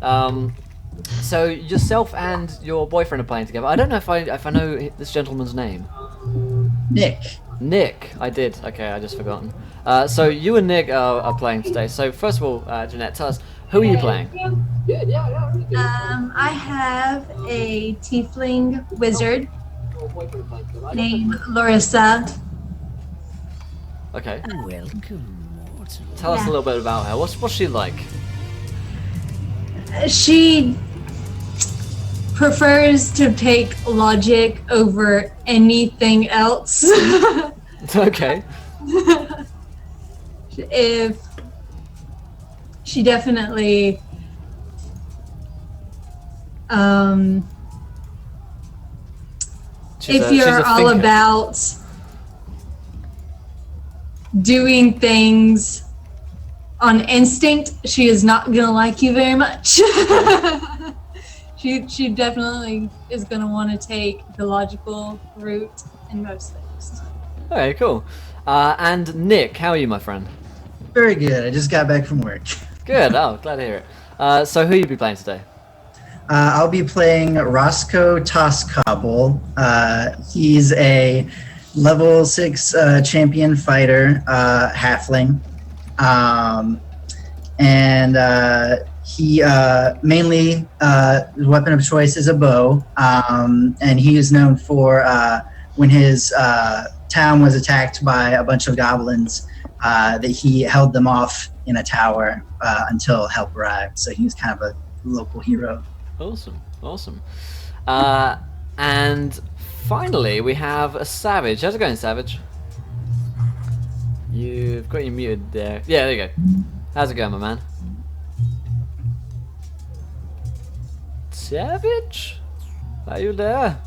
So yourself and your boyfriend are playing together. I don't know if I know this gentleman's name. Nick. Nick, I did. Okay, I just forgotten. So you and Nick are playing today. So first of all, Jeanette, tell us, who are you playing? I have a tiefling wizard named Larissa. Okay. Welcome, mortal. Tell us a little bit about her. What's she like? She prefers to take logic over anything else. Okay. If she definitely She's if a you're all thinker. about doing things on instinct, she is not gonna like you very much. She definitely is gonna want to take the logical route in most things. Okay, cool. And Nick, how are you, my friend? Very good. I just got back from work. Good. Oh, glad to hear it. So who you be playing today? I'll be playing Roscoe Toscobble. He's a level 6 champion fighter, halfling. He mainly his weapon of choice is a bow, and he is known for when his town was attacked by a bunch of goblins, that he held them off in a tower until help arrived. So he was kind of a local hero. Awesome. And finally, we have a Savage. How's it going, Savage? You've got you muted there. Yeah, there you go. How's it going, my man? Savage? Are you there?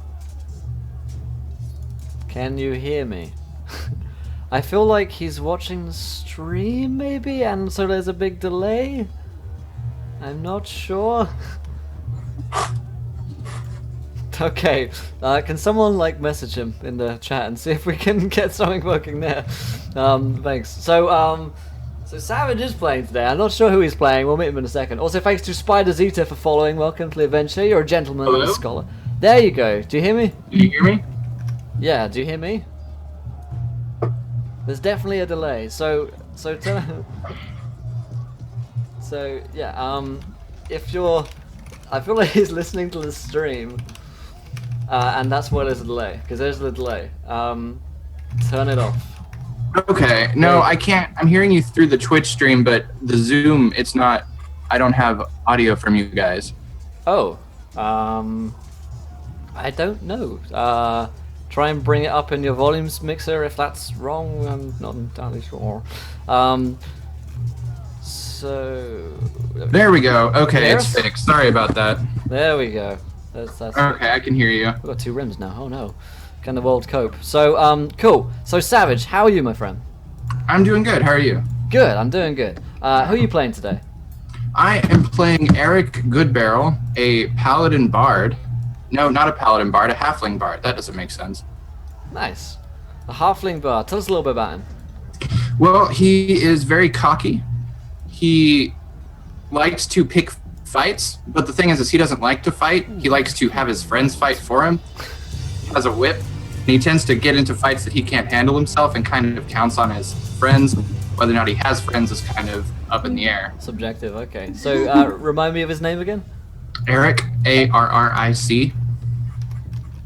Can you hear me? I feel like he's watching the stream, maybe, and so there's a big delay? I'm not sure. Okay, can someone message him in the chat and see if we can get something working there? Thanks. So Savage is playing today. I'm not sure who he's playing. We'll meet him in a second. Also, thanks to Spider Zeta for following. Welcome to the adventure. You're a gentleman and a scholar. There you go. Do you hear me? Do you hear me? Yeah. Do you hear me? There's definitely a delay. So yeah. If you're, I feel like he's listening to the stream. And that's why there's a delay, because there's the delay. Turn it off. Okay, no, I can't. I'm hearing you through the Twitch stream, but the Zoom, it's not. I don't have audio from you guys. Oh, I don't know. Try and bring it up in your volumes mixer if that's wrong. I'm not entirely sure. So there we go. Okay, yes? It's fixed. Sorry about that. There we go. That's okay, I can hear you. We've got 2 rims now. Oh no. Can the world cope? So, cool. So, Savage, how are you, my friend? I'm doing good. How are you? Good. I'm doing good. Who are you playing today? I am playing Eric Goodbarrel, a paladin bard. No, not a paladin bard, a halfling bard. That doesn't make sense. Nice. A halfling bard. Tell us a little bit about him. Well, he is very cocky. He likes to pick fights, but the thing is he doesn't like to fight. He likes to have his friends fight for him. He has a whip, and he tends to get into fights that he can't handle himself and kind of counts on his friends. Whether or not he has friends is kind of up in the air. Subjective, okay. So, remind me of his name again? Eric, A-R-R-I-C.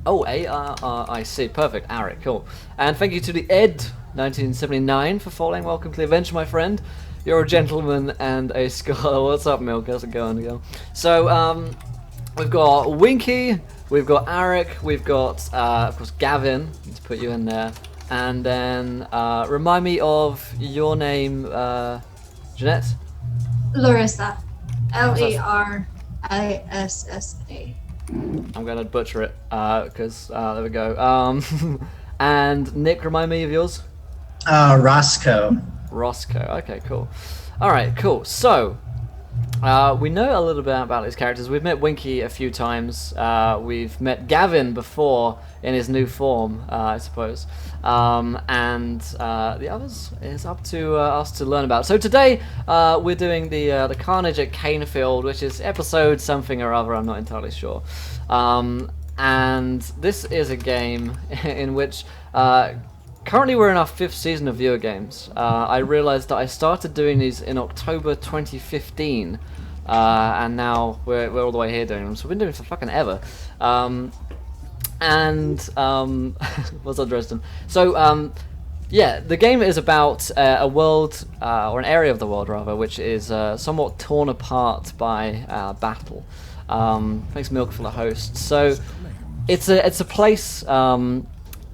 Oh, A-R-R-I-C. Perfect. Eric, cool. And thank you to the Ed1979 for following. Welcome to the adventure, my friend. You're a gentleman and a scholar. What's up, Milk? How's it going, girl? So, we've got Winky, we've got Arik, we've got, of course, Gavin. Let's put you in there. And then, remind me of your name, Jeanette? Larissa. Larissa. I'm going to butcher it, because, there we go. And Nick, remind me of yours? Roscoe. Roscoe. Okay, cool. All right, cool. So, We know a little bit about these characters. We've met Winky a few times. We've met Gavin before in his new form, I suppose. And the others is up to us to learn about. So today we're doing the Carnage at Cainfield, which is episode something or other. I'm not entirely sure. And this is a game in which. Currently we're in our 5th season of Viewer Games. I realized that I started doing these in October 2015, and now we're all the way here doing them, so we've been doing it for fucking ever. What's up, Dresden? So, yeah, the game is about a world, or an area of the world rather, which is somewhat torn apart by battle. Thanks Milk for the host. So, it's a place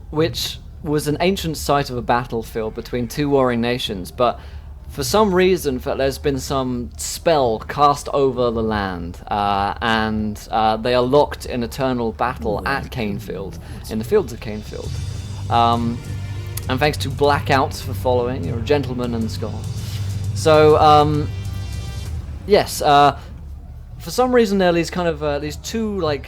which was an ancient site of a battlefield between 2 warring nations, but for some reason there's been some spell cast over the land, and they are locked in eternal battle at Cainfield, in the fields of Cainfield. And thanks to Blackout for following, you're a gentleman and scholar. So, yes, for some reason there are these kind of these 2 like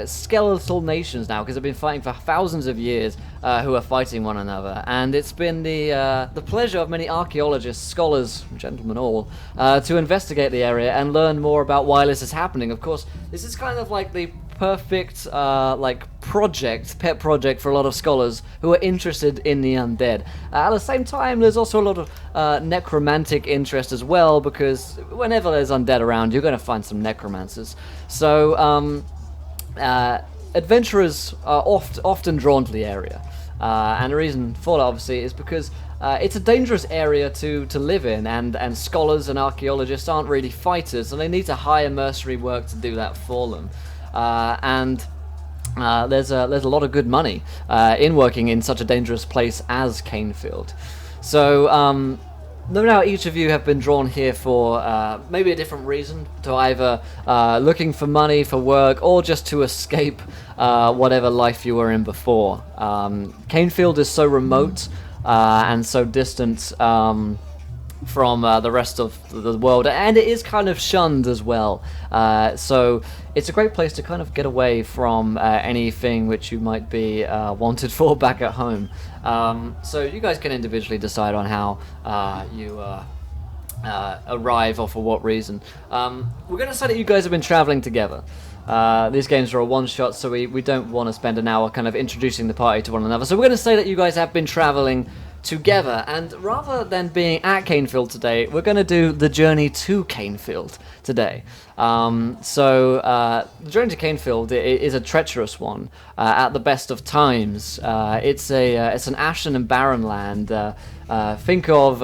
skeletal nations now, because they've been fighting for thousands of years, who are fighting one another, and it's been the pleasure of many archaeologists, scholars, gentlemen all, to investigate the area and learn more about why this is happening. Of course, this is kind of like the perfect like pet project for a lot of scholars who are interested in the undead. At the same time, there's also a lot of necromantic interest as well, because whenever there's undead around, you're going to find some necromancers. So adventurers are often drawn to the area, and the reason for that obviously is because it's a dangerous area to live in, and scholars and archaeologists aren't really fighters, so they need to hire mercenary work to do that for them. And there's a lot of good money in working in such a dangerous place as Cainfield. So no doubt each of you have been drawn here for maybe a different reason, to either looking for money, for work, or just to escape whatever life you were in before. Cainfield is so remote and so distant from the rest of the world, and it is kind of shunned as well, so it's a great place to kind of get away from anything which you might be wanted for back at home. So you guys can individually decide on how you arrive, or for what reason. We're going to say that you guys have been traveling together. These games are a one-shot, so we don't want to spend an hour kind of introducing the party to one another, so we're going to say that you guys have been traveling together, and rather than being at Cainfield today, we're going to do the journey to Cainfield today. The journey to Cainfield is a treacherous one at the best of times. It's an ashen and barren land. Think of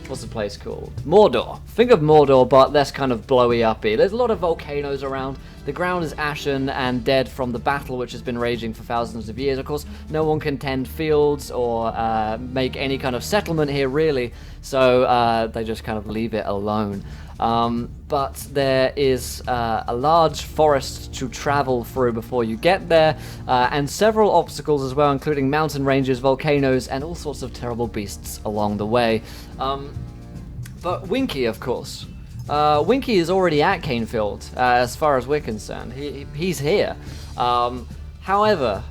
what's the place called? Mordor. Think of Mordor, but less kind of blowy uppy. There's a lot of volcanoes around. The ground is ashen and dead from the battle which has been raging for thousands of years. Of course, no one can tend fields or make any kind of settlement here, really, so they just kind of leave it alone. But there is a large forest to travel through before you get there, and several obstacles as well, including mountain ranges, volcanoes, and all sorts of terrible beasts along the way. But Winky, of course. Winky is already at Cainfield, as far as we're concerned. He's here. However,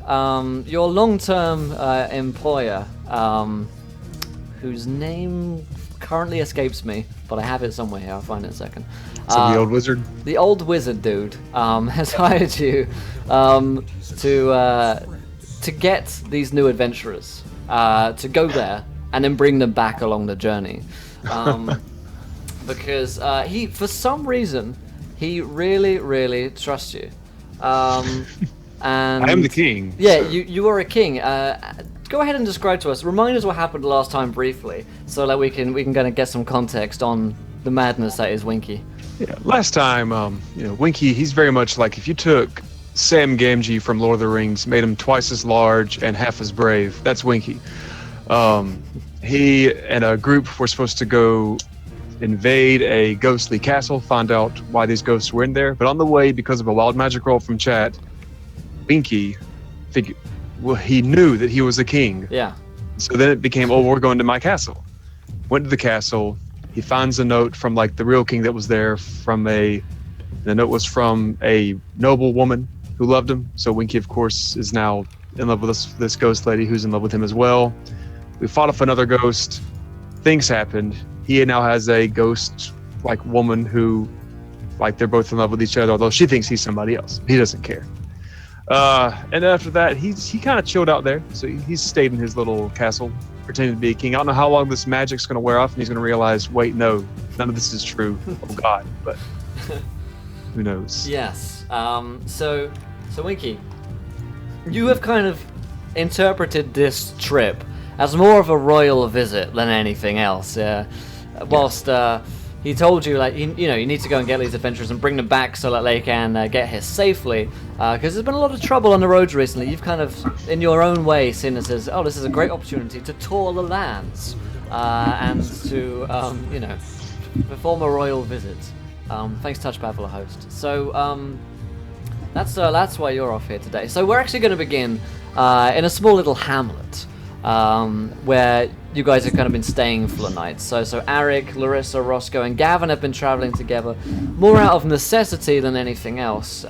your long-term employer, whose name currently escapes me, but I have it somewhere here, I'll find it in a second. So the old wizard? The old wizard dude has hired you to get these new adventurers, to go there and then bring them back along the journey. Because he, for some reason, he really, really trusts you. And I am the king. Yeah, you are a king. Go ahead and describe to us. Remind us what happened last time briefly, so that we can kind of get some context on the madness that is Winky. Yeah, last time, Winky, he's very much like if you took Sam Gamgee from Lord of the Rings, made him twice as large and half as brave. That's Winky. He and a group were supposed to go invade a ghostly castle, find out why these ghosts were in there. But on the way, because of a wild magic roll from chat, Winky he knew that he was a king. Yeah. So then it became, we're going to my castle. Went to the castle. he finds a note from like the real king that was there the note was from a noble woman who loved him. So Winky, of course, is now in love with this ghost lady who's in love with him as well. We fought off another ghost. Things happened. He now has a ghost like woman who, like, they're both in love with each other, although she thinks he's somebody else. He doesn't care. And after that, he kind of chilled out there. So he's stayed in his little castle, pretending to be a king. I don't know how long this magic's going to wear off, and he's going to realize, wait, no, none of this is true. Oh, God. But who knows? Yes. So Winky, you have kind of interpreted this trip as more of a royal visit than anything else. Whilst he told you, like, you need to go and get these adventurers and bring them back so that they can get here safely. Because there's been a lot of trouble on the roads recently. You've kind of, in your own way, seen this as, oh, this is a great opportunity to tour the lands and to, perform a royal visit. Thanks, Touchpad, for the host. So that's why you're off here today. So we're actually going to begin in a small little hamlet where you guys have kind of been staying for the night. So Arik, Larissa, Roscoe, and Gavin have been traveling together more out of necessity than anything else,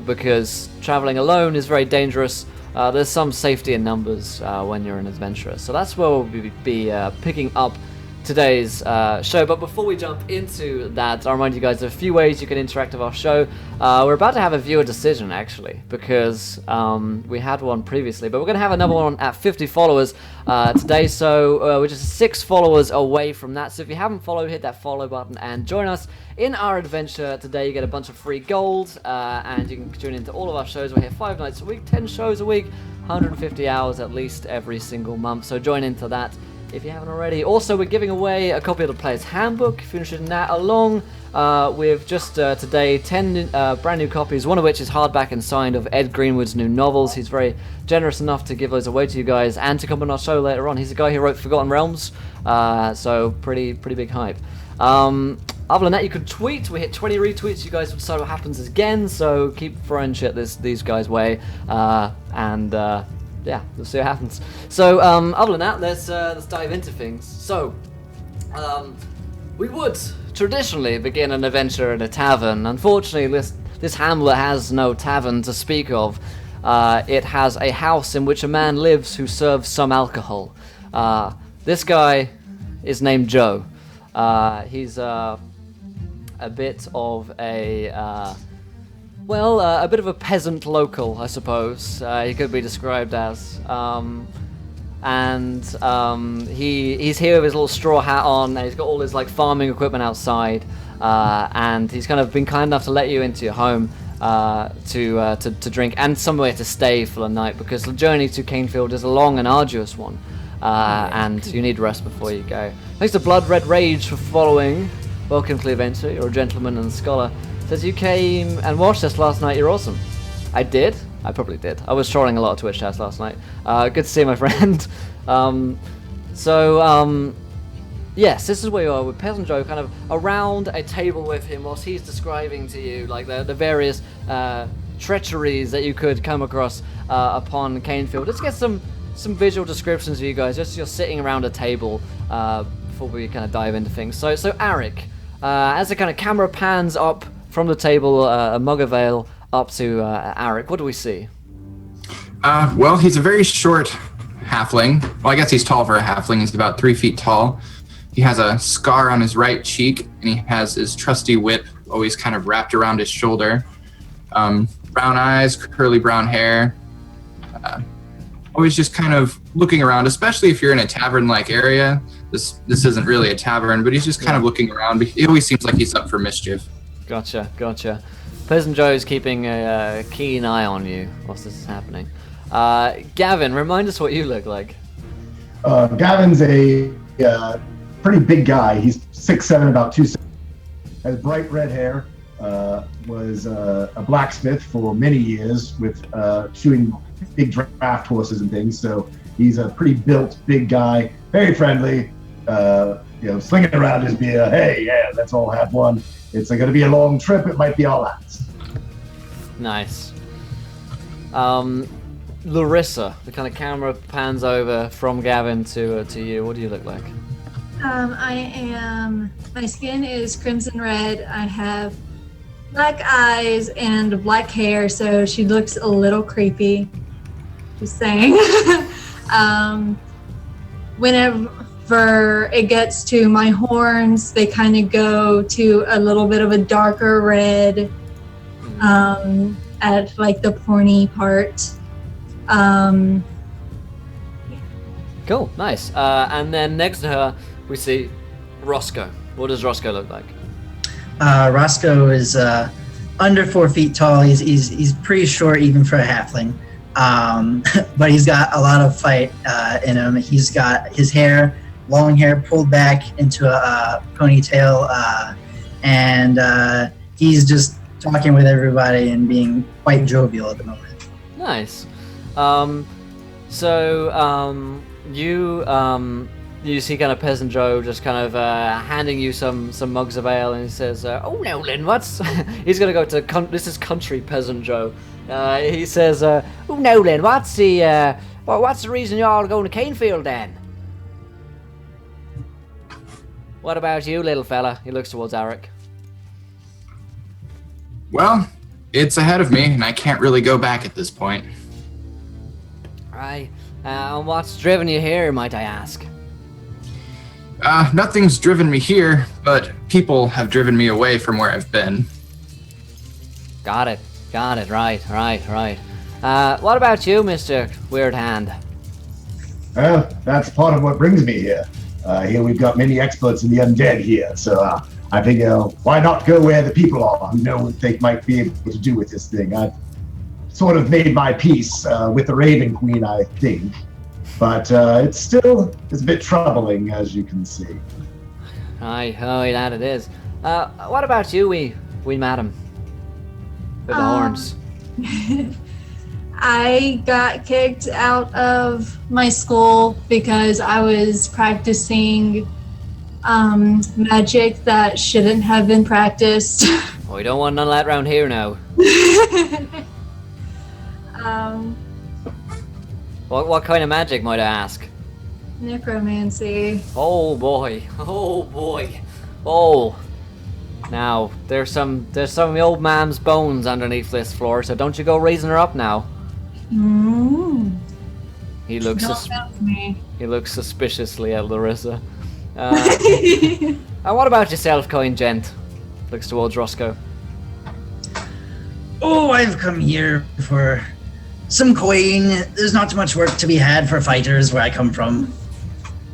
because traveling alone is very dangerous. There's some safety in numbers when you're an adventurer. So that's where we'll be picking up today's show. But before we jump into that, I'll remind you guys of a few ways you can interact with our show. We're about to have a viewer decision, actually, because we had one previously, but we're going to have another one at 50 followers today, so we're just 6 followers away from that. So if you haven't followed, hit that follow button and join us in our adventure today. You get a bunch of free gold, and you can tune into all of our shows. We're here 5 nights a week, 10 shows a week, 150 hours at least every single month, so join into that if you haven't already. Also, we're giving away a copy of the Player's Handbook, if you're interested in that, along with just today 10 brand new copies, one of which is hardback and signed, of Ed Greenwood's new novels. He's very generous enough to give those away to you guys and to come on our show later on. He's the guy who wrote Forgotten Realms, so pretty big hype. Other than that, you can tweet. We hit 20 retweets. You guys will decide what happens again, so keep throwing shit these guys' way, yeah, we'll see what happens. So, other than that, let's dive into things. So, we would traditionally begin an adventure in a tavern. Unfortunately, this hamlet has no tavern to speak of. It has a house in which a man lives who serves some alcohol. This guy is named Joe. He's a bit of a bit of a peasant local, I suppose. He could be described as. He's here with his little straw hat on, and he's got all his like farming equipment outside, and he's kind of been kind enough to let you into your home to drink and somewhere to stay for the night, because the journey to Cainfield is a long and arduous one, and you need rest before you go. Thanks to Blood Red Rage for following. Welcome to the adventure. You're a gentleman and a scholar. Says you came and watched us last night. You're awesome. I did. I probably did. I was trolling a lot of Twitch chats last night. Good to see you, my friend. Yes, this is where you are with Peasant Joe, kind of around a table with him, whilst he's describing to you like the various treacheries that you could come across upon Cainfield. Let's get some visual descriptions of you guys. Just you're sitting around a table before we kind of dive into things. So Arik, as the kind of camera pans up from the table, a mug of ale, up to Arik, what do we see? Well, he's a very short halfling. Well, I guess he's tall for a halfling. He's about 3 feet tall. He has a scar on his right cheek, and he has his trusty whip always kind of wrapped around his shoulder. Brown eyes, curly brown hair. Always just kind of looking around, especially if you're in a tavern-like area. This isn't really a tavern, but he's just kind of looking around. He always seems like he's up for mischief. Gotcha. Peasant Joe's keeping a keen eye on you whilst this is happening. Gavin, remind us what you look like. Gavin's a pretty big guy. He's 6'7", about 260. Has bright red hair. Was a blacksmith for many years with shoeing big draft horses and things. So he's a pretty built, big guy. Very friendly. Slinging around his beer. Hey, yeah, let's all have one. It's going to be a long trip. It might be our last. Nice. Larissa, the kind of camera pans over from Gavin to you. What do you look like? My skin is crimson red. I have black eyes and black hair, so she looks a little creepy. Just saying. Whenever it gets to my horns, they kind of go to a little bit of a darker red at like the pointy part. Cool, nice. And then next to her, we see Roscoe. What does Roscoe look like? Roscoe is under 4 feet tall. He's pretty short even for a halfling, but he's got a lot of fight in him. He's got his long hair pulled back into a ponytail, and he's just talking with everybody and being quite jovial at the moment. Nice. You see kind of Peasant Joe just kind of handing you some mugs of ale, and he says, "Oh no, Lynn, what's?" He's gonna go to this is country Peasant Joe. He says, "Oh no, Lynn, what's the reason you're all going to Cainfield then?" What about you, little fella? He looks towards Arik. Well, it's ahead of me, and I can't really go back at this point. Right. And what's driven you here, might I ask? Nothing's driven me here, but people have driven me away from where I've been. Got it. Right. What about you, Mr. Weird Hand? Well, that's part of what brings me here. Here we've got many experts in the undead here, so I figure why not go where the people are who know what they might be able to do with this thing. I've sort of made my peace with the Raven Queen, I think. But it's a bit troubling, as you can see. Aye, that it is. What about you, wee madam? With the horns. I got kicked out of my school because I was practicing magic that shouldn't have been practiced. We don't want none of that around here now. What kind of magic, might I ask? Necromancy. Oh boy. Oh. Now, there's some of the old man's bones underneath this floor, so don't you go raising her up now. He looks suspiciously at Larissa. And what about yourself, kind gent? Looks towards Roscoe. Oh, I've come here for some coin. There's not too much work to be had for fighters where I come from.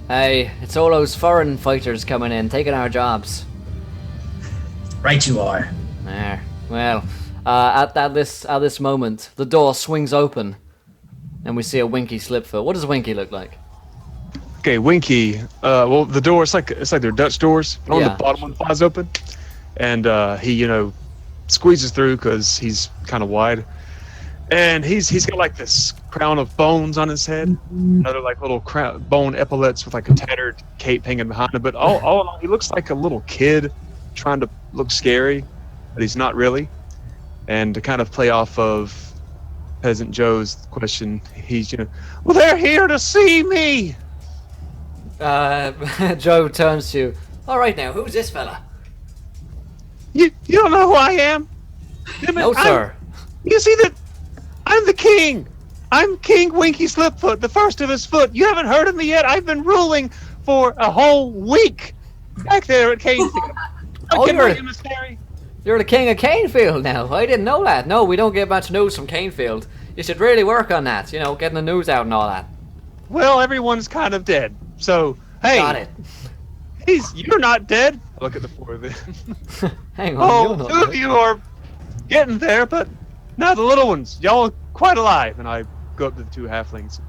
Hey, it's all those foreign fighters coming in, taking our jobs. Right you are. There. Well, at this moment, the door swings open, and we see a Winky Slipfoot. What does Winky look like? Okay, Winky. Well, the door it's like they're Dutch doors. But on the bottom one flies open, and he squeezes through because he's kind of wide, and he's got like this crown of bones on his head, another like little bone epaulets with like a tattered cape hanging behind him. But all in all, he looks like a little kid trying to look scary, but he's not really. And to kind of play off of Peasant Joe's question, he's well, they're here to see me. Joe turns to you. All right, now who's this fella? You don't know who I am? No, sir. You see that? I'm the king. I'm King Winky Slipfoot, the first of his foot. You haven't heard of me yet? I've been ruling for a whole week back there at Cainfield. You're the king of Cainfield now. I didn't know that. No, we don't get much news from Cainfield. You should really work on that, getting the news out and all that. Well, everyone's kind of dead. So, hey. Got it. You're not dead. Look at the four of them. Hang on. Two of you are getting there, but not the little ones. Y'all are quite alive. And I go up to the two halflings.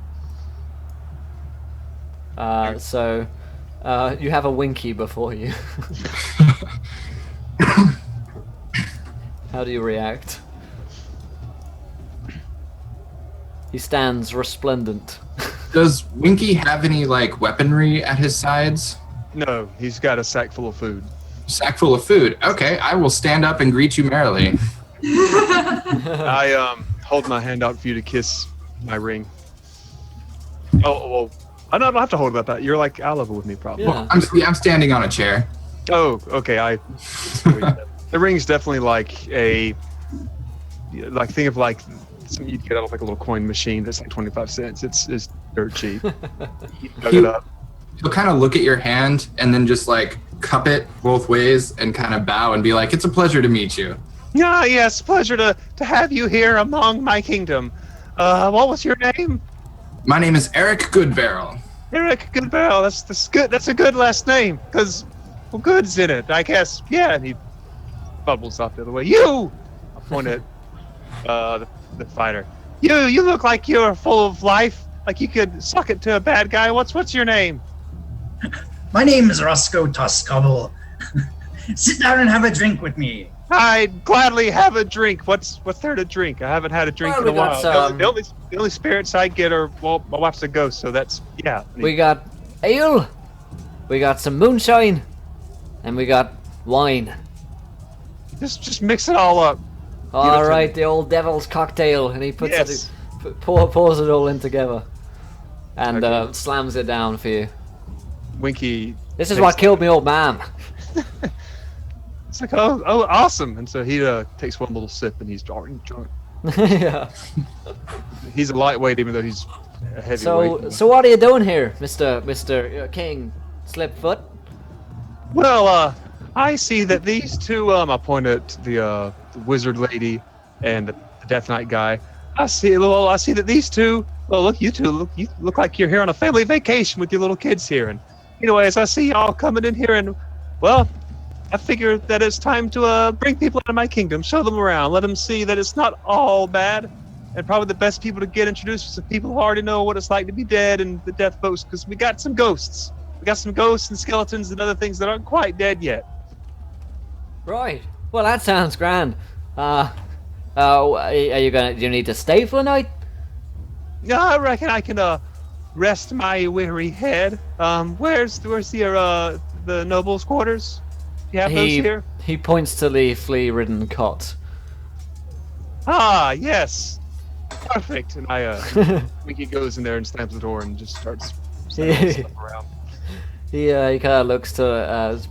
So you have a Winky before you. How do you react? He stands resplendent. Does Winky have any weaponry at his sides? No, he's got a sack full of food. Sack full of food. Okay, I will stand up and greet you merrily. I hold my hand out for you to kiss my ring. Oh, well, I don't have to hold about that. You're like eye level with me, probably. Yeah. I'm standing on a chair. Oh, okay. The ring's definitely like think of like something you'd get out of like a little coin machine that's like 25 cents. It's dirt cheap. You dug it up. He'll kind of look at your hand and then just like cup it both ways and kind of bow and be like, "It's a pleasure to meet you." Ah, yes, pleasure to have you here among my kingdom. What was your name? My name is Eric Goodbarrel. Eric Goodbarrel. That's good. That's a good last name, because good's in it, I guess. Yeah, and he bubbles off the other way. You! I point at the fighter. You look like you're full of life. Like you could suck it to a bad guy. What's your name? My name is Roscoe Toscobble. Sit down and have a drink with me. I'd gladly have a drink. What's there to drink? I haven't had a drink Well, in a we got while. some- The only spirits I get are, well, my wife's a ghost, so that's, yeah. We got ale, we got some moonshine, and we got wine. Just mix it all up. All right, the old devil's cocktail, and he puts Yes. pours it all in together, and Okay. slams it down for you. Winky. This is what killed me old man. It's like, oh, awesome. And so he takes one little sip and he's already drunk. Yeah. He's a lightweight, even though he's a heavyweight. So what are you doing here, Mr. King Slipfoot? Well, I see that these two, I point at the wizard lady and the Death Knight guy. I see that these two, well, you look like you're here on a family vacation with your little kids here. And anyways, I see y'all coming in here and, well, I figure that it's time to bring people into my kingdom, show them around, let them see that it's not all bad, and probably the best people to get introduced to some people who already know what it's like to be dead and the death boats, because we got some ghosts. We got some ghosts and skeletons and other things that aren't quite dead yet. Right. Well, that sounds grand. Are you gonna? Do you need to stay for the night? Yeah, I reckon I can rest my weary head. Where's the nobles' quarters? Do you have those here? He points to the flea-ridden cot. Ah, yes. Perfect. And Winky goes in there and slams the door and just starts setting stuff around. He kind of looks to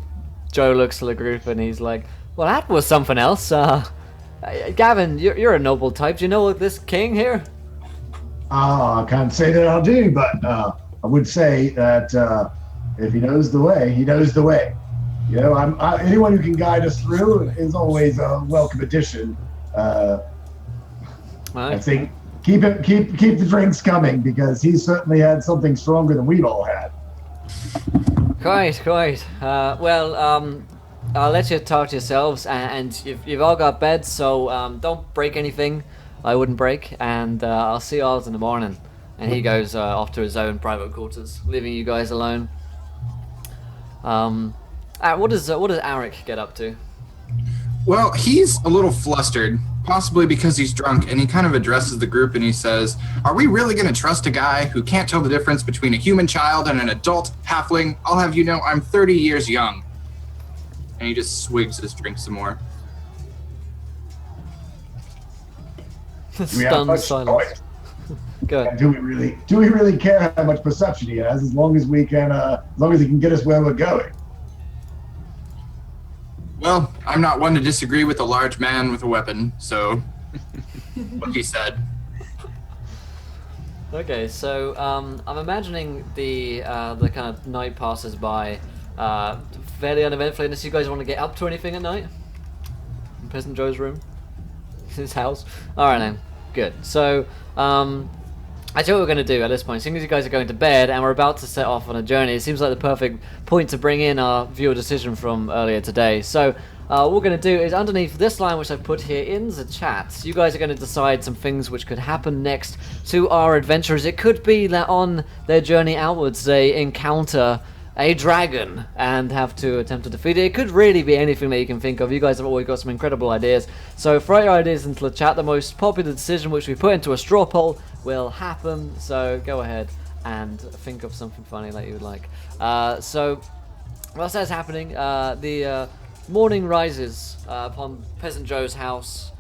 Joe looks to the group and he's like, "Well, that was something else. Gavin, you're a noble type. Do you know this king here?" I can't say that I do, but I would say that if he knows the way, he knows the way. You know, anyone who can guide us through is always a welcome addition. I think keep the drinks coming, because he certainly had something stronger than we've all had. Quite. I'll let you talk to yourselves, and you've all got beds, so don't break anything. I wouldn't break, and I'll see you all in the morning. And he goes off to his own private quarters, leaving you guys alone. What does Arik get up to? Well, he's a little flustered, possibly because he's drunk, and he kind of addresses the group and he says, "Are we really going to trust a guy who can't tell the difference between a human child and an adult halfling? I'll have you know I'm 30 years young." And he just swigs his drink some more. Do we have Stunned much silence. choice? Good. And do we really care how much perception he has, as long as he can get us where we're going? Well, I'm not one to disagree with a large man with a weapon, so what he said. Okay, so I'm imagining the kind of night passes by fairly uneventfully, unless you guys want to get up to anything at night. In Peasant Joe's room, his house. All right, then. Good. So I tell you what we're going to do at this point. Seeing as you guys are going to bed and we're about to set off on a journey, it seems like the perfect point to bring in our viewer decision from earlier today. So what we're going to do is underneath this line, which I've put here in the chat, you guys are going to decide some things which could happen next to our adventurers. It could be that on their journey outwards they encounter a dragon and have to attempt to defeat it. It could really be anything that you can think of. You guys have always got some incredible ideas. So throw your ideas into the chat. The most popular decision, which we put into a straw poll, will happen. So go ahead and think of something funny that you would like. So whilst that's happening, the morning rises upon Peasant Joe's house.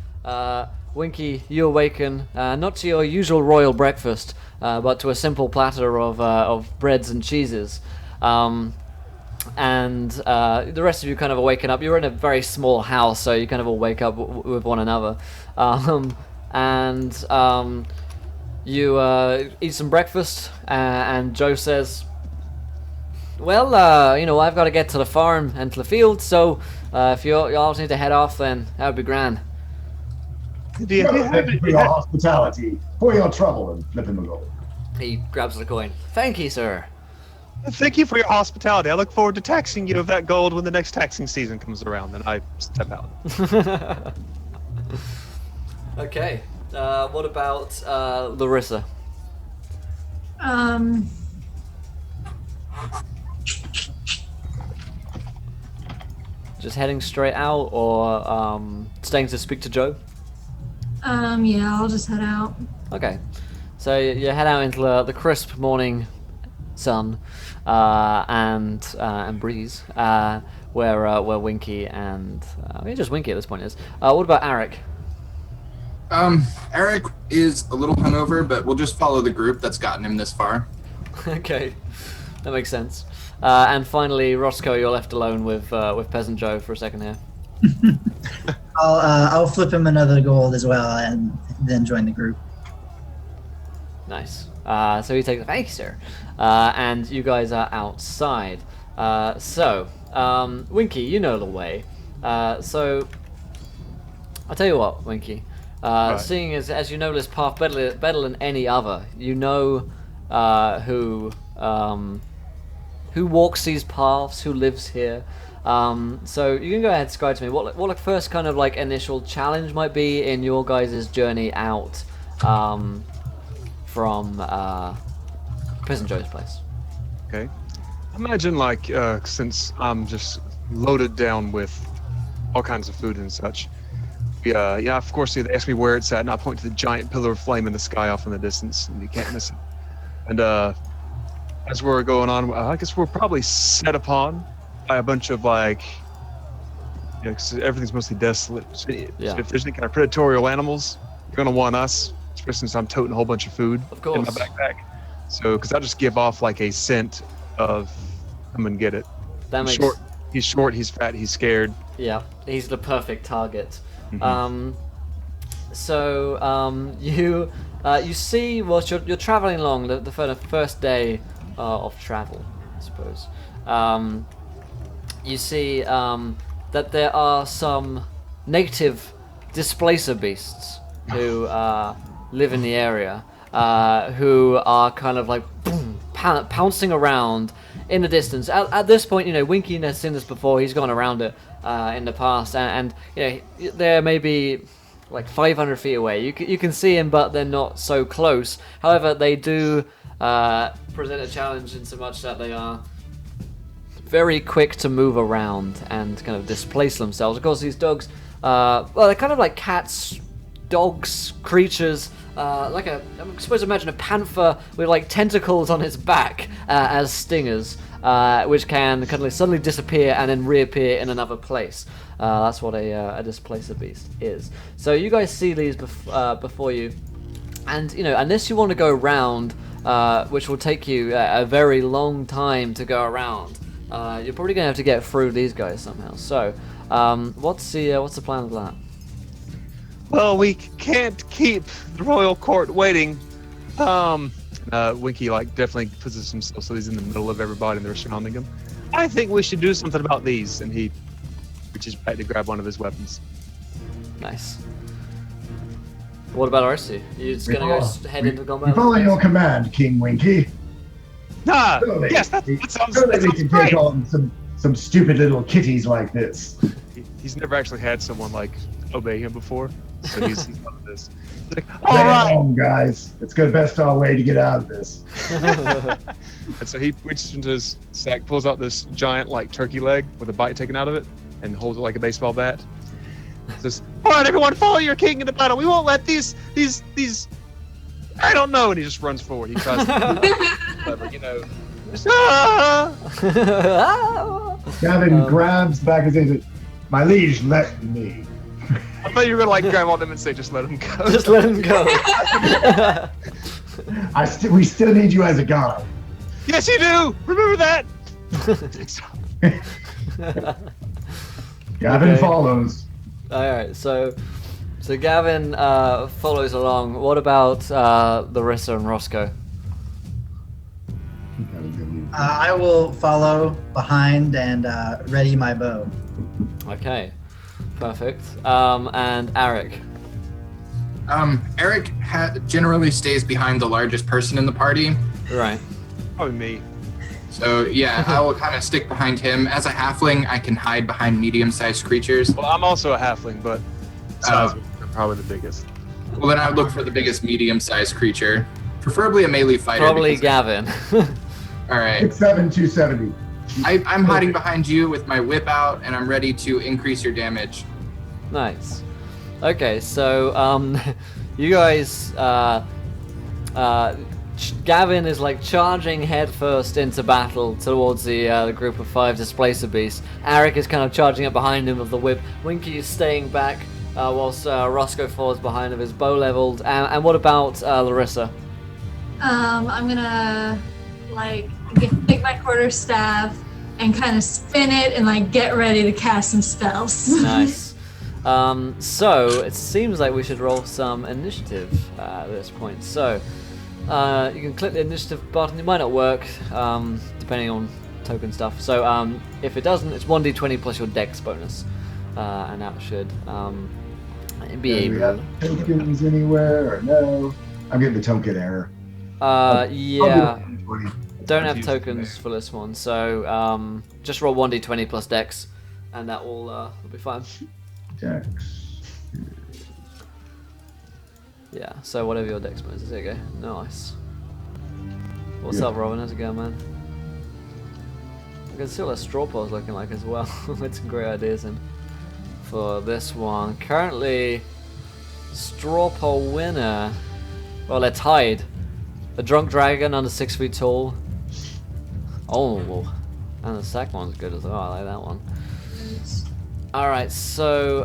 Winky, you awaken, not to your usual royal breakfast, but to a simple platter of breads and cheeses. And the rest of you kind of awaken up. You're in a very small house, so you kind of all wake up with one another. You eat some breakfast, and Joe says, well, I've got to get to the farm and to the field, so if you all need to head off, then that would be grand. Thank you for your hospitality, for your trouble, and flip him a gold. He grabs the coin. Thank you, sir. Thank you for your hospitality. I look forward to taxing you of that gold when the next taxing season comes around, and I step out. Okay. What about Larissa? Just heading straight out, or staying to speak to Joe? Yeah, I'll just head out. Okay. So you head out into the crisp morning sun and breeze, where Winky and just Winky at this point is. What about Arik? Eric is a little hungover, but we'll just follow the group that's gotten him this far. Okay, that makes sense. And finally, Roscoe, you're left alone with Peasant Joe for a second here. I'll flip him another gold as well, and then join the group. Nice. So he takes, thank you, sir. And you guys are outside. Winky, you know the way. So I'll tell you what, Winky. Right. Seeing as you know this path better than any other, you know who walks these paths, who lives here. So you can go ahead and describe to me what the first kind of like initial challenge might be in your guys' journey out from Prison Joe's place. Okay. Imagine since I'm just loaded down with all kinds of food and such. Yeah, of course they ask me where it's at, and I point to the giant pillar of flame in the sky off in the distance, and you can't miss it. And as we're going on, I guess we're probably set upon by a bunch of 'cause everything's mostly desolate. So if there's any kind of predatory animals, you're gonna want us, especially since I'm toting a whole bunch of food in my backpack. So, because I just give off a scent of come and get it. That makes He's short, he's fat, he's scared. Yeah, he's the perfect target. Mm-hmm. You see, whilst you're traveling along the first day of travel, I suppose. You see that there are some native Displacer Beasts who live in the area, who are kind of pouncing around in the distance. At this point, Winky has seen this before. He's gone around it in the past, and they're maybe 500 feet away. You can see him, but they're not so close. However, they do present a challenge in so much that they are very quick to move around and kind of displace themselves. Of course, these dogs, they're kind of like cats, dogs, creatures. I'm supposed to imagine a panther with tentacles on its back as stingers, which can kind of suddenly disappear and then reappear in another place. That's what a Displacer Beast is. So you guys see these before you, and unless you want to go around, which will take you a very long time to go around, you're probably going to have to get through these guys somehow. So, what's the plan of that? Well, we can't keep the royal court waiting. Winky definitely positions himself so he's in the middle of everybody and they're surrounding him. I think we should do something about these, and he reaches back to grab one of his weapons. Nice. What about Arcee? You just gonna go head into combat? Following your command, King Winky. Yes, that sounds we can great. take on some stupid little kitties like this. He's never actually had someone obey him before, so he's loving this. He's all Lay it right, on, guys. Let's go best our way to get out of this. And so he reaches into his sack, pulls out this giant turkey leg with a bite taken out of it, and holds it like a baseball bat. Says, "All right, everyone, follow your king into battle. We won't let these I don't know." And he just runs forward. He tries to, just, Gavin grabs back his hand. "My liege, let me." I thought you were gonna grab on him and say, "Just let him go." Just let him go. We still need you as a guard. Yes, you do. Remember that. Gavin Okay. follows. Alright, so Gavin follows along. What about Larissa and Roscoe? I will follow behind and ready my bow. Okay, perfect. And Arik. Eric generally stays behind the largest person in the party. Right. Probably me. So yeah, I will kind of stick behind him. As a halfling, I can hide behind medium-sized creatures. Well, I'm also a halfling, but size are probably the biggest. Well, then I would look for the biggest medium-sized creature, preferably a melee fighter. Probably because- Gavin. All right. 6'7", 270. I'm hiding behind you with my whip out, and I'm ready to increase your damage. Nice. Okay, so you guys, Gavin is charging headfirst into battle towards the group of 5 Displacer Beasts. Arik is kind of charging up behind him with the whip. Winky is staying back whilst Roscoe falls behind with his bow leveled. And what about Larissa? I'm gonna take my quarterstaff and kind of spin it and get ready to cast some spells. Nice. So it seems like we should roll some initiative at this point. So you can click the initiative button. It might not work depending on token stuff. So if it doesn't, it's 1d20 plus your dex bonus, and that should be Do we able. have tokens anywhere or no? I'm getting the token error. Yeah. I'll do 20. Don't have Confused tokens for this one, so just roll 1d20 plus dex, and that will be fine. Dex. Yeah, so whatever your dex bonus is, there you go. Nice. What's Yeah. up, Robin? How's it going, man? I can see what that straw pole's looking like as well. With some great ideas in for this one. Currently, straw pole winner. Well, they're tied. A drunk dragon under 6 feet tall. Oh, and the second one's good as well. I like that one. Alright, so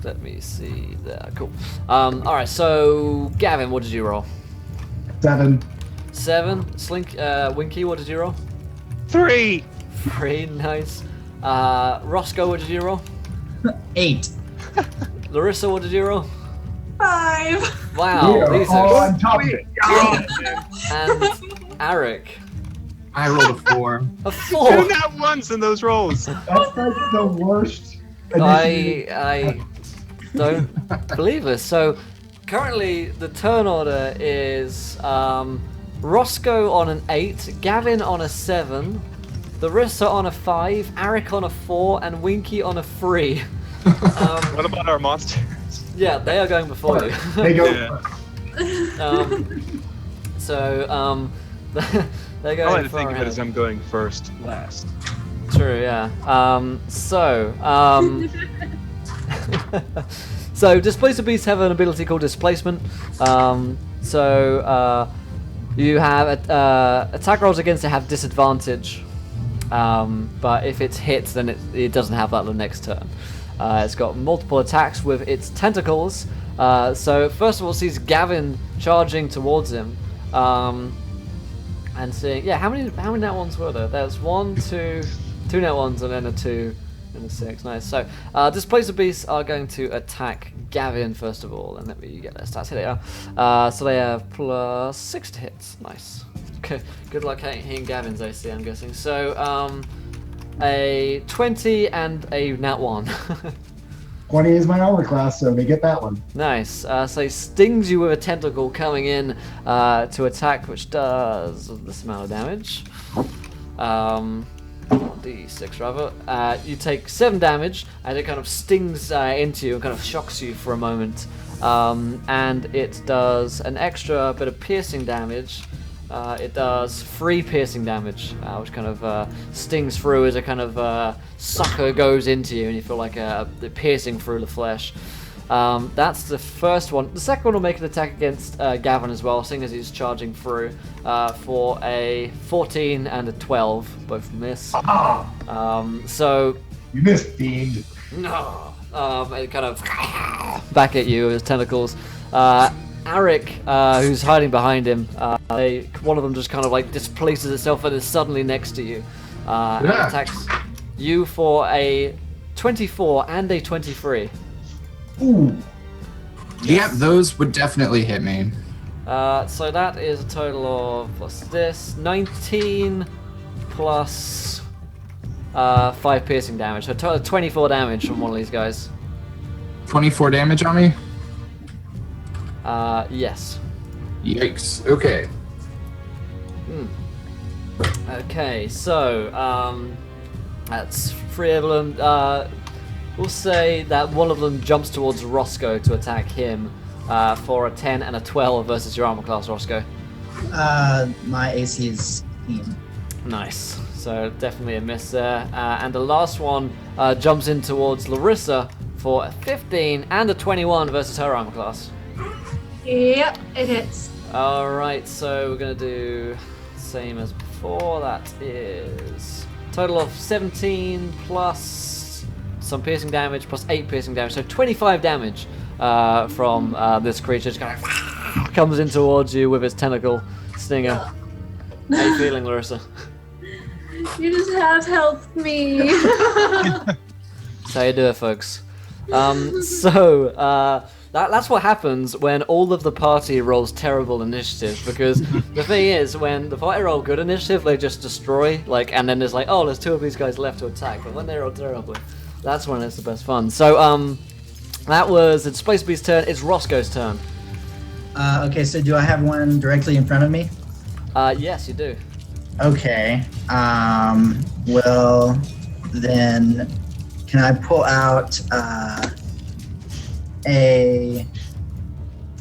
let me see there. Cool. Alright, so Gavin, what did you roll? 7. 7. Winky, what did you roll? 3. 3, nice. Roscoe, what did you roll? 8. Larissa, what did you roll? 5. Wow, We are these all are. on top of it. And Arik, I rolled a 4. a 2 4. not once in those rolls. That's the worst. I don't believe this. So currently the turn order is Roscoe on an 8, Gavin on a 7, Larissa on a 5, Arik on a 4, and Winky on a 3. What about our monsters? Yeah, they are going before you. They go Yeah. They're I going like to far think of it ahead. as I'm going first, last. True, yeah. So Displacer Beasts have an ability called Displacement. You have attack rolls against it have disadvantage, but if it's hit, then it doesn't have that the next turn. It's got multiple attacks with its tentacles. So first of all, sees Gavin charging towards him, and seeing how many net ones were there? There's 1, 2 net ones, and then a 2 and a 6. Nice. So Displacer Beasts are going to attack Gavin first of all, and let me get their stats. Here they are. So they have +6 to hits. Nice. Good luck hitting Gavin's AC, I'm guessing. So a 20 and a nat 1. 20 is my armor class, so they get that one. Nice. So he stings you with a tentacle coming in to attack, which does this amount of damage. D6 rather. You take 7 damage, and it kind of stings into you and kind of shocks you for a moment. And it does an extra bit of piercing damage. It does 3 piercing damage, which kind of stings through as a kind of sucker goes into you, and you feel like a piercing through the flesh. That's the first one. The second one will make an attack against Gavin as well, seeing as he's charging through for a 14 and a 12, both miss. So You missed, fiend. No. It kind of back at you with his tentacles. Arik, who's hiding behind him, one of them just kind of like displaces itself and is suddenly next to you. And attacks you for a 24 and a 23. Ooh. Yep, those would definitely hit me. So that is a total of, what's this? 19 plus 5 piercing damage. So a total of 24 damage from one of these guys. 24 damage on me? Yes. Yikes. Okay. Okay, so that's 3 of them. We'll say that one of them jumps towards Roscoe to attack him for a 10 and a 12 versus your armor class, Roscoe. My AC is 16. Nice. So definitely a miss there. And the last one jumps in towards Larissa for a 15 and a 21 versus her armor class. Yep, it hits. Alright, so we're going to do same as before. That is total of 17 plus some piercing damage plus 8 piercing damage. So 25 damage from this creature. Just kind of comes in towards you with its tentacle stinger. How you feeling, Larissa? You just have helped me. That's how you do it, folks. That's what happens when all of the party rolls terrible initiative, because the thing is, when the party roll good initiative, they just destroy, and then there's oh, there's 2 of these guys left to attack, but when they roll terribly, that's when it's the best fun. So, that was the Displacer Beast's turn. It's Roscoe's turn. Okay, so do I have one directly in front of me? Yes, you do. Okay. Well, then, can I pull out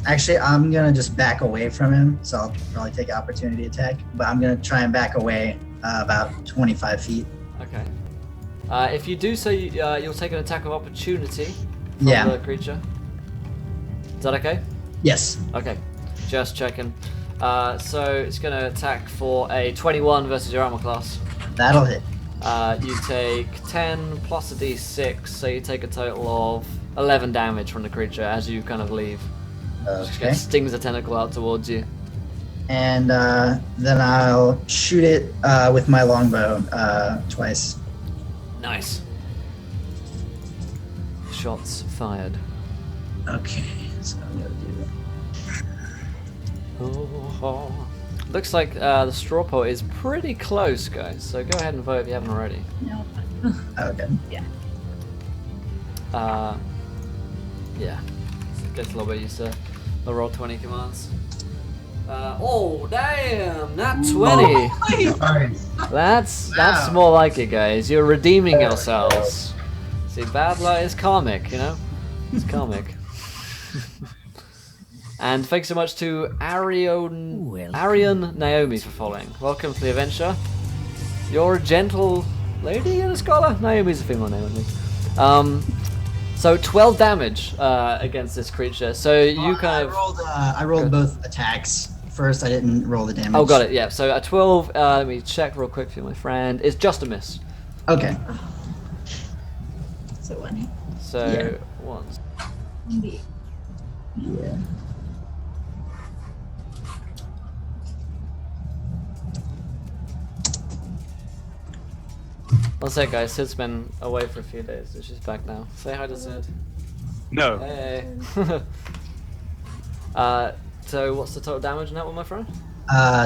Actually, I'm gonna just back away from him, so I'll probably take an opportunity attack. But I'm gonna try and back away about 25 feet. Okay. If you do so, you'll take an attack of opportunity from the creature. Is that okay? Yes. Okay. Just checking. So it's going to attack for a 21 versus your armor class. That'll hit. You take 10 plus a d6, so you take a total of 11 damage from the creature as you kind of leave. Okay. It stings a tentacle out towards you. And then I'll shoot it with my longbow twice. Nice. Shots fired. Okay, so I'm gonna do that. Oh. Looks like the straw poll is pretty close, guys. So go ahead and vote if you haven't already. No. Okay. Yeah. Yeah. Gets a little bit used to the roll 20 commands. Oh damn! Not 20. Nice. That's more like it, guys. You're redeeming yourselves. See, bad luck is karmic, you know. It's karmic. And thanks so much to Arion Naomi for following. Welcome to the adventure. You're a gentle lady and a scholar? Naomi's a female name, I think. So 12 damage against this creature. So you kind of... I rolled both attacks. First, I didn't roll the damage. Oh, got it, yeah. So a 12, let me check real quick for you, my friend. It's just a miss. Okay. So one. So, once. Indeed. Yeah. One sec, guys. Sid's been away for a few days, so she's back now. Say hi to Sid. No. Hey. So what's the total damage on that one, my friend?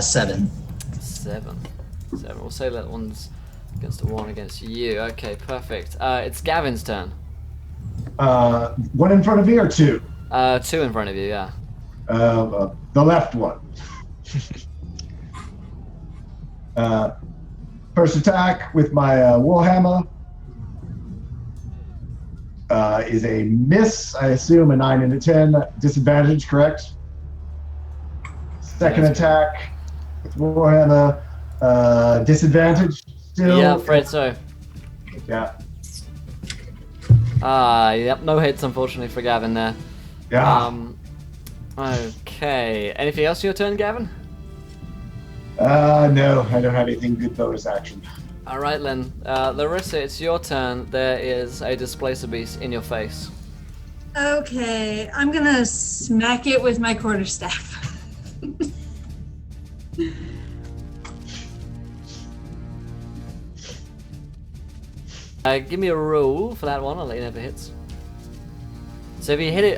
7. 7. We'll say that one's against the 1 against you. Okay, perfect. It's Gavin's turn. One in front of me or 2? 2 in front of you, yeah. The left one. First attack with my warhammer is a miss. I assume a 9 and a 10. Disadvantage, correct? Second attack with warhammer, disadvantage still. Yeah, afraid so. Yeah. Yep, no hits unfortunately for Gavin there. Yeah. Okay. Anything else your turn, Gavin? No, I don't have anything good bonus action. All right, Len. Larissa, it's your turn. There is a Displacer Beast in your face. Okay, I'm gonna smack it with my quarterstaff. Give me a roll for that one. I'll let you know if it hits. So if you hit it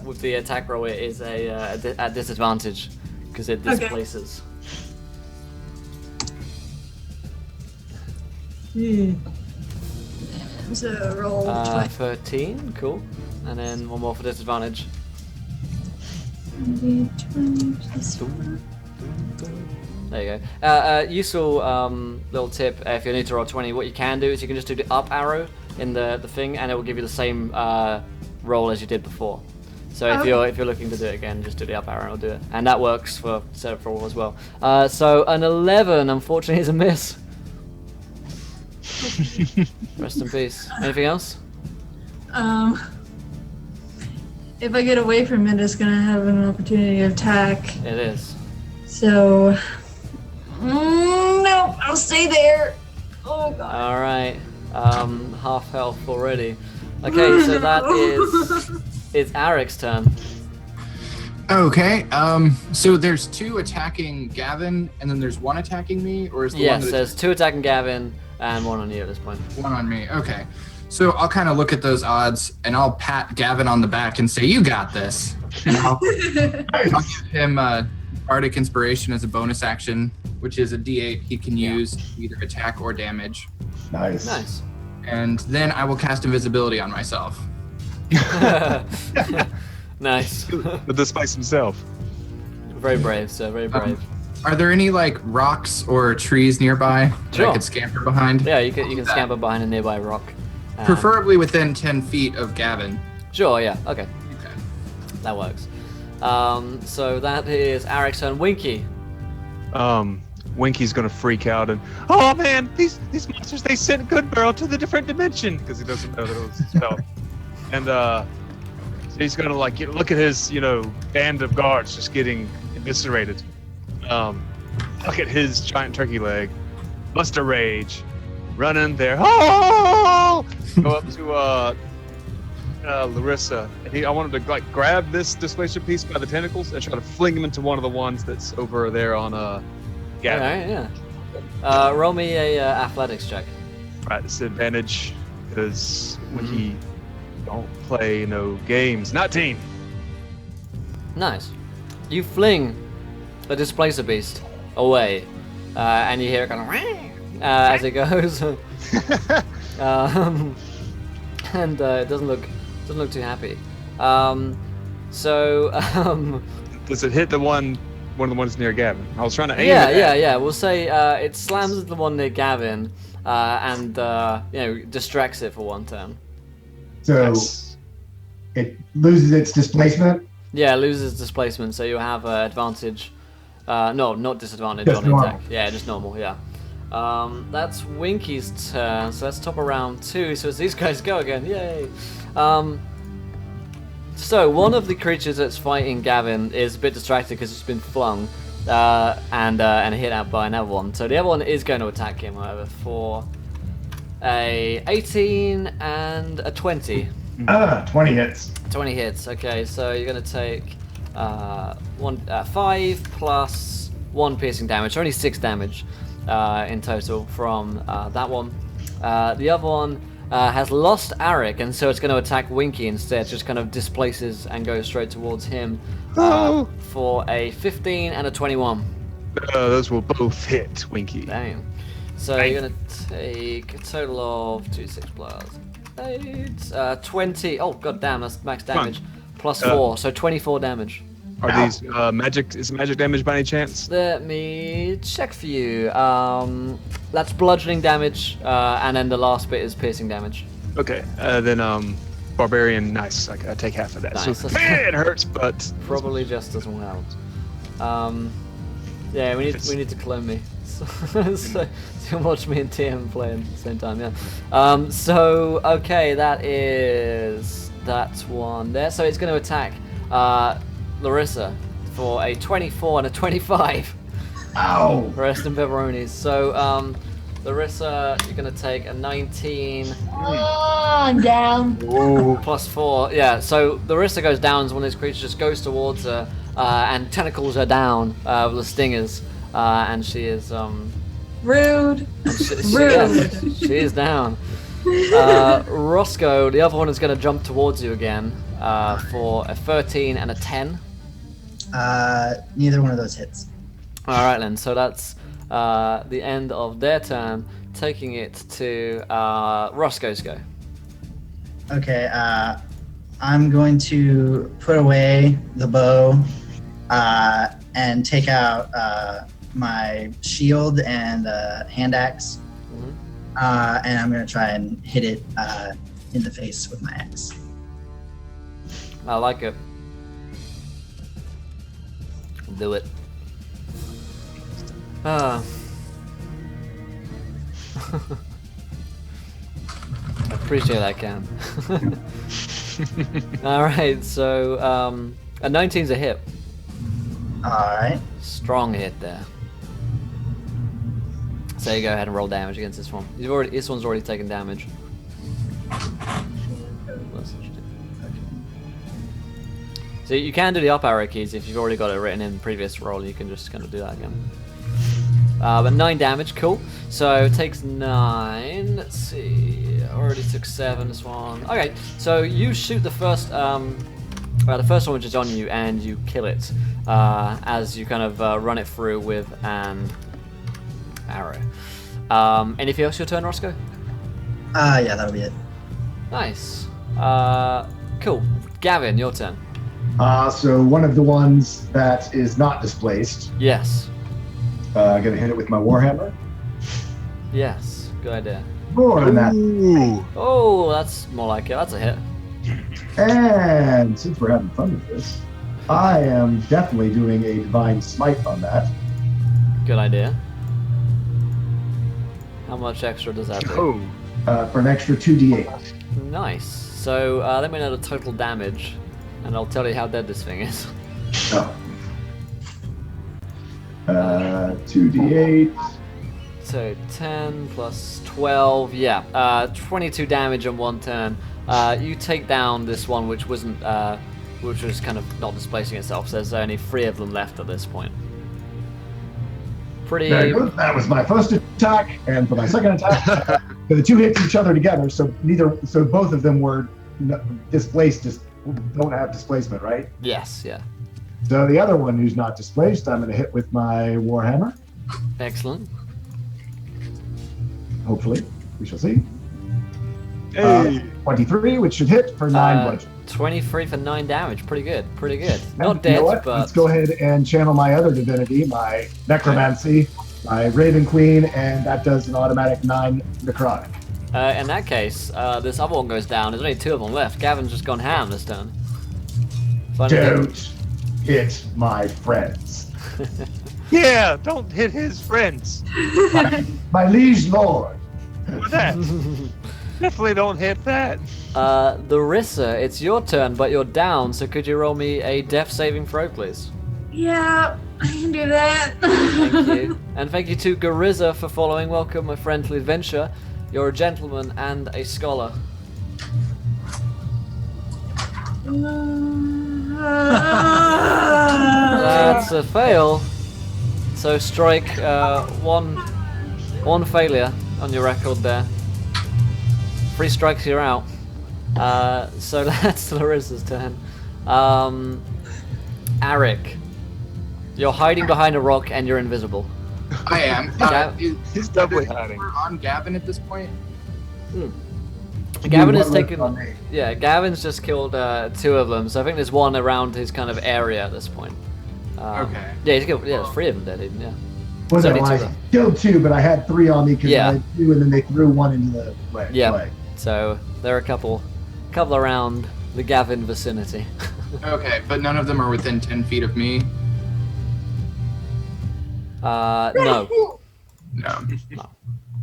with the attack roll, it is at disadvantage because it displaces. And so roll 20. 13, cool. And then one more for disadvantage. 20 plus 4. There you go. Useful little tip, if you need to roll 20, what you can do is you can just do the up arrow in the thing and it will give you the same roll as you did before. So if you're looking to do it again, just do the up arrow and it'll do it. And that works for several as well. So an 11, unfortunately, is a miss. Rest in peace. Anything else? If I get away from it, it's gonna have an opportunity to attack. It is. So, no, I'll stay there. Oh god. All right. Half health already. Okay, so that is Aric's turn. Okay. So there's 2 attacking Gavin, and then there's 1 attacking me, or is the one Yes, that there's 2 attacking Gavin and 1 on you at this point. 1 on me? Okay. So I'll kind of look at those odds, and I'll pat Gavin on the back and say, "You got this." And I'll give him Bardic Inspiration as a bonus action, which is a D8 he can use to either attack or damage. Nice. Nice. And then I will cast Invisibility on myself. Nice. But the spice himself. Very brave, sir. Very brave. Are there any like rocks or trees nearby that Sure. I could scamper behind? Yeah, you can scamper behind a nearby rock. Preferably within 10 feet of Gavin. Sure. Yeah. Okay. Okay. That works. So that is Aric's turn. Winky. Winky's gonna freak out and, oh man, these monsters, they sent Goodbarrel to the different dimension because he doesn't know that it was a spell. And so he's gonna like look at his band of guards just getting eviscerated. Look at his giant turkey leg, bust a rage, run in there, oh! Go up to Larissa. I wanted to like grab this Displacer piece by the tentacles and try to fling him into one of the ones that's over there on Gavin. Alright, yeah. Roll me a athletics check. Right, disadvantage because Winky don't play no games. 19. Nice. You fling the Displacer Beast away, and you hear it kind of as it goes. And it doesn't look too happy. Does it hit one of the ones near Gavin? I was trying to aim Yeah. We'll say it slams into the one near Gavin, and distracts it for one turn. So it loses its displacement. Yeah, it loses displacement, so you have advantage. No, not disadvantage Just on normal. attack. Yeah, just normal. Yeah. That's Winky's turn. So that's top of round 2. So as these guys go again, yay! So one of the creatures that's fighting Gavin is a bit distracted because it's been flung and hit out by another one. So the other one is going to attack him, however, for a 18 and a 20. 20 hits. 20 hits. Okay, so you're going to take 5 plus 1 piercing damage. Only 6 damage in total from that one. The other one has lost Arik, and so it's going to attack Winky instead. Just kind of displaces and goes straight towards him for a 15 and a 21. Those will both hit Winky. Damn. So you're going to take a total of 2, 6 plus 8, 20. Oh god damn, that's max damage. Plus 4, so 24 damage. Are these magic? Is magic damage by any chance? Let me check for you. That's bludgeoning damage, and then the last bit is piercing damage. Okay, then barbarian. Nice. I take half of that. Nice. So it hurts, but Probably just as well. Yeah, we need to clone me. So you watch me and TM play at the same time. Yeah. So okay, that one there. So it's going to attack Larissa for a 24 and a 25. Ow! Rest in pepperonis. So Larissa, you're gonna take a 19 Oh, I'm down. plus 4. Yeah, so Larissa goes down as one of these creatures just goes towards her and tentacles her down with the stingers. And she is Rude. she is down. Roscoe, the other one is going to jump towards you again for a 13 and a 10. Neither one of those hits. All right then, so that's the end of their turn, taking it to Roscoe's go. Okay, I'm going to put away the bow and take out my shield and hand axe. And I'm going to try and hit it in the face with my axe. I like it. Do it. I appreciate that, Cam. Alright, so a 19's a hit. Alright. Strong hit there. So you go ahead and roll damage against this one. This one's already taken damage. So you can do the up arrow keys if you've already got it written in the previous roll. You can just kind of do that again. But 9 damage, cool. So it takes 9. Let's see. Already took 7. This one. Okay. So you shoot the first one which is on you, and you kill it as you kind of run it through with an arrow. Anything else your turn, Roscoe? Yeah, that'll be it. Nice. Cool. Gavin, your turn. So one of the ones that is not displaced, Yes. gonna hit it with my warhammer. Yes. Good idea. More than that. Ooh. Oh, that's more like it. That's a hit. And since we're having fun with this, I am definitely doing a divine smite on that. Good idea. How much extra does that do? Oh. For an extra 2d8. Nice. So let me know the total damage, and I'll tell you how dead this thing is. Oh. 2d8. So 10 plus 12, yeah, 22 damage in one turn. You take down this one, which wasn't, which was kind of not displacing itself. So there's only 3 of them left at this point. Pretty. Very good. That was my first attack, and for my second attack, the 2 hits each other together. So both of them were displaced. Just don't have displacement, right? Yes, yeah. So the other one who's not displaced, I'm going to hit with my warhammer. Excellent. Hopefully, we shall see. Hey. 23, which should hit for 9 bludgeoning. 23 for 9 damage. Pretty good. Pretty good. Not And you dead, know what? but Let's go ahead and channel my other divinity, my necromancy, my Raven Queen, and that does an automatic 9 necrotic. in that case, this other one goes down. There's only 2 of them left. Gavin's just gone ham this turn. Don't hit my friends. Yeah, don't hit his friends. My liege lord. What's that? Definitely don't hit that. Larissa, it's your turn, but you're down, so could you roll me a death saving throw, please? Yeah, I can do that. Thank you. And thank you to Gariza for following. Welcome, my friend, to the adventure. You're a gentleman and a scholar. That's a fail. So strike one failure on your record there. 3 strikes, you're out. So that's Larissa's turn. Arik, you're hiding behind a rock and you're invisible. I am. He's doubly hiding. We're on Gavin at this point. Gavin has One left taken. on me. Yeah, Gavin's just killed 2 of them, so I think there's 1 around his kind of area at this point. Okay. Yeah, he's killed. Yeah, there's 3 of them dead. Even, yeah. Well, So no, only 2 I left. killed 2, but I had 3 on me because Yeah. I had 2, and then they threw 1 into the way. Yeah. So there are a couple around the Gavin vicinity. Okay, but none of them are within 10 feet of me. No. No. No.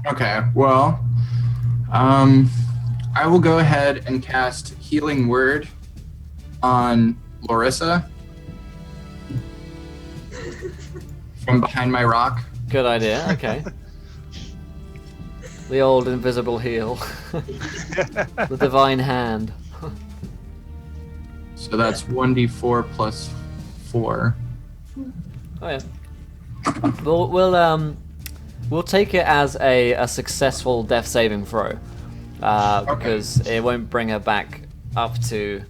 Okay, well, I will go ahead and cast Healing Word on Larissa from behind my rock. Good idea. Okay. The old invisible heel. The divine hand. So that's 1d4 plus 4. Oh yeah. We'll take it as a successful death saving throw, because it won't bring her back up to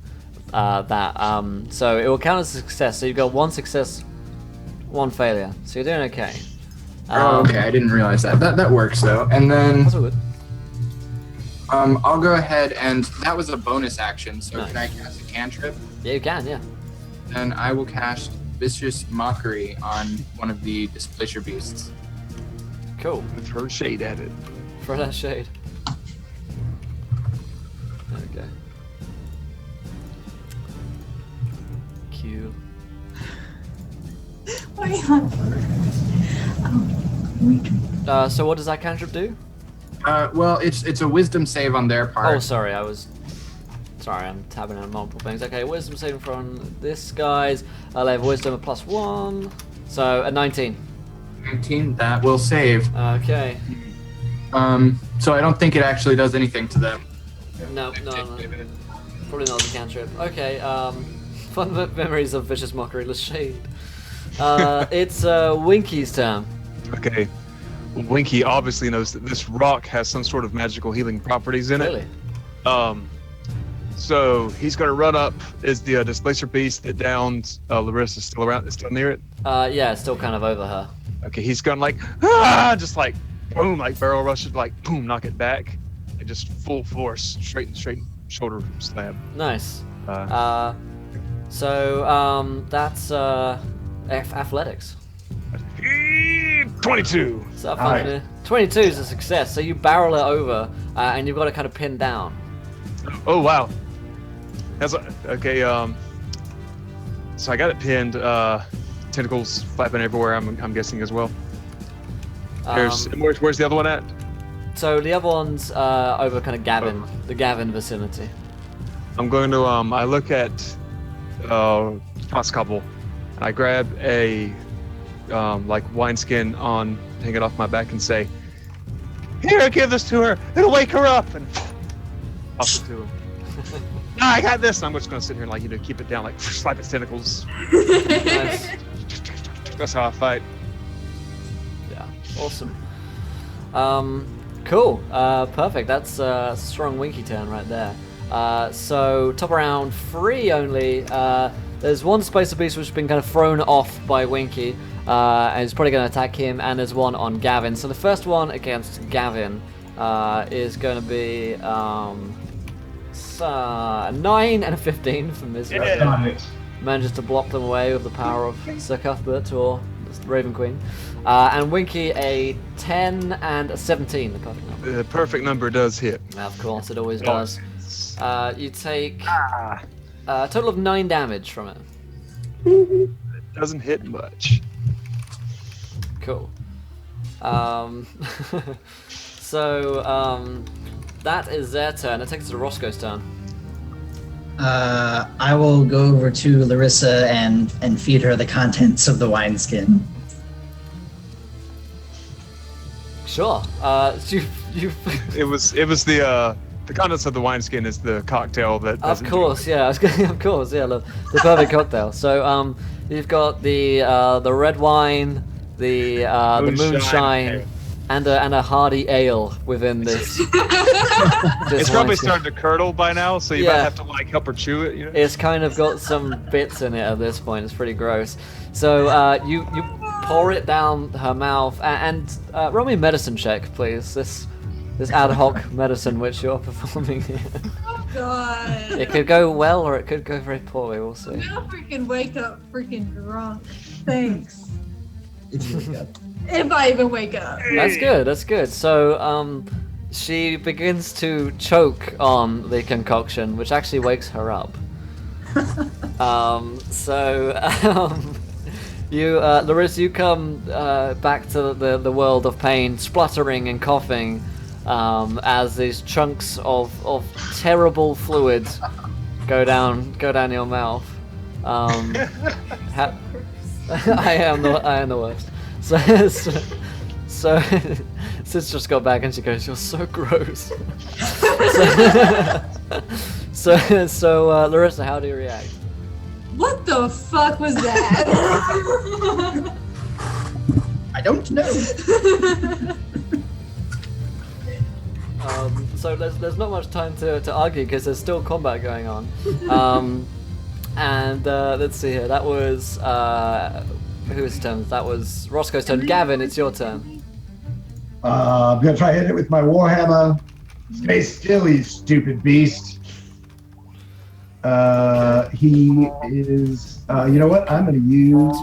that. So it will count as a success. So you've got 1 success, 1 failure. So you're doing okay. Okay, I didn't realize that. That works though. And then That's all good. I'll go ahead and that was a bonus action. So Nice. can I cast a cantrip? Yeah, you can. Yeah. Then I will cast Vicious Mockery on one of the Displacer Beasts. Cool. Throw shade at it. Throw that shade. There we go. Cute. Why are you laughing? So what does that cantrip do? Well, it's a Wisdom save on their part. Oh, sorry, Sorry, I'm tabbing on multiple things. Okay, wisdom saving from this guy's. I'll have wisdom of +1. So a 19. 19. That will save. Okay. So I don't think it actually does anything to them. No. Probably not the cantrip. Okay, fun memories of Vicious Mockery, let's shade. It's Winky's turn. Okay. Winky obviously knows that this rock has some sort of magical healing properties in Really? it. So he's gonna run up. Is the Displacer Beast that downed Larissa still around? Still near it? Yeah, it's still kind of over her. Okay, he's gonna just like boom, like barrel rush it, like boom, knock it back, and just full force, straight shoulder slam. Nice. Uh, That's athletics. 22. So Alright. 22 is a success. So you barrel it over, and you've got to kind of pin down. Oh wow. Okay. So I got it pinned. Tentacles flapping everywhere. I'm guessing as well. Where's the other one at? So the other one's over kind of Gavin, the Gavin vicinity. I'm going to I look at last couple, and I grab a like wineskin on, hang it off my back, and say, "Here, give this to her. It'll wake her up." And toss it to him. "No, I got this." And I'm just going to sit here and keep it down, slap its tentacles. Nice. That's how I fight. Yeah, awesome. Cool. Perfect. That's a strong Winky turn right there. So top of round 3 only. There's one Displacer Beast which has been kind of thrown off by Winky, and is probably going to attack him. And there's one on Gavin. So the first one against Gavin is going to be 9 and a 15 from Miss Got it. Manages to block them away with the power of Sir Cuthbert or the Raven Queen. And Winky a 10 and a 17, the perfect number. The perfect number does hit. Of course, it always does. You take a total of 9 damage from it. It doesn't hit much. Cool. That is their turn. It takes us to Roscoe's turn. I will go over to Larissa and feed her the contents of the wineskin. Sure. You It was the contents of the wineskin is the cocktail that. Of doesn't course, yeah. Of course, yeah. The perfect cocktail. So, you've got the red wine, the moonshine, and a hearty ale within this. It's probably wineskin. starting to curdle by now, so you might have to help her chew it. You know. It's kind of got some bits in it at this point. It's pretty gross. So you pour it down her mouth and roll me a medicine check, please. This ad hoc medicine which you're performing here. Oh god. It could go well or it could go very poorly. We'll see. I'm gonna freaking wake up freaking drunk. Thanks. If I even wake up. That's good. That's good. So she begins to choke on the concoction, which actually wakes her up. Larissa, you come back to the world of pain, spluttering and coughing, as these chunks of terrible fluid go down your mouth. I am the worst. So Sis just got back and she goes, "You're so gross." so Larissa, how do you react? What the fuck was that? I don't know. So there's not much time to argue because there's still combat going on. And let's see here. That was whose turn? That was Roscoe's turn. Gavin, it's your turn. I'm gonna try to hit it with my warhammer. Stay still, you stupid beast. He is. You know what? I'm gonna use.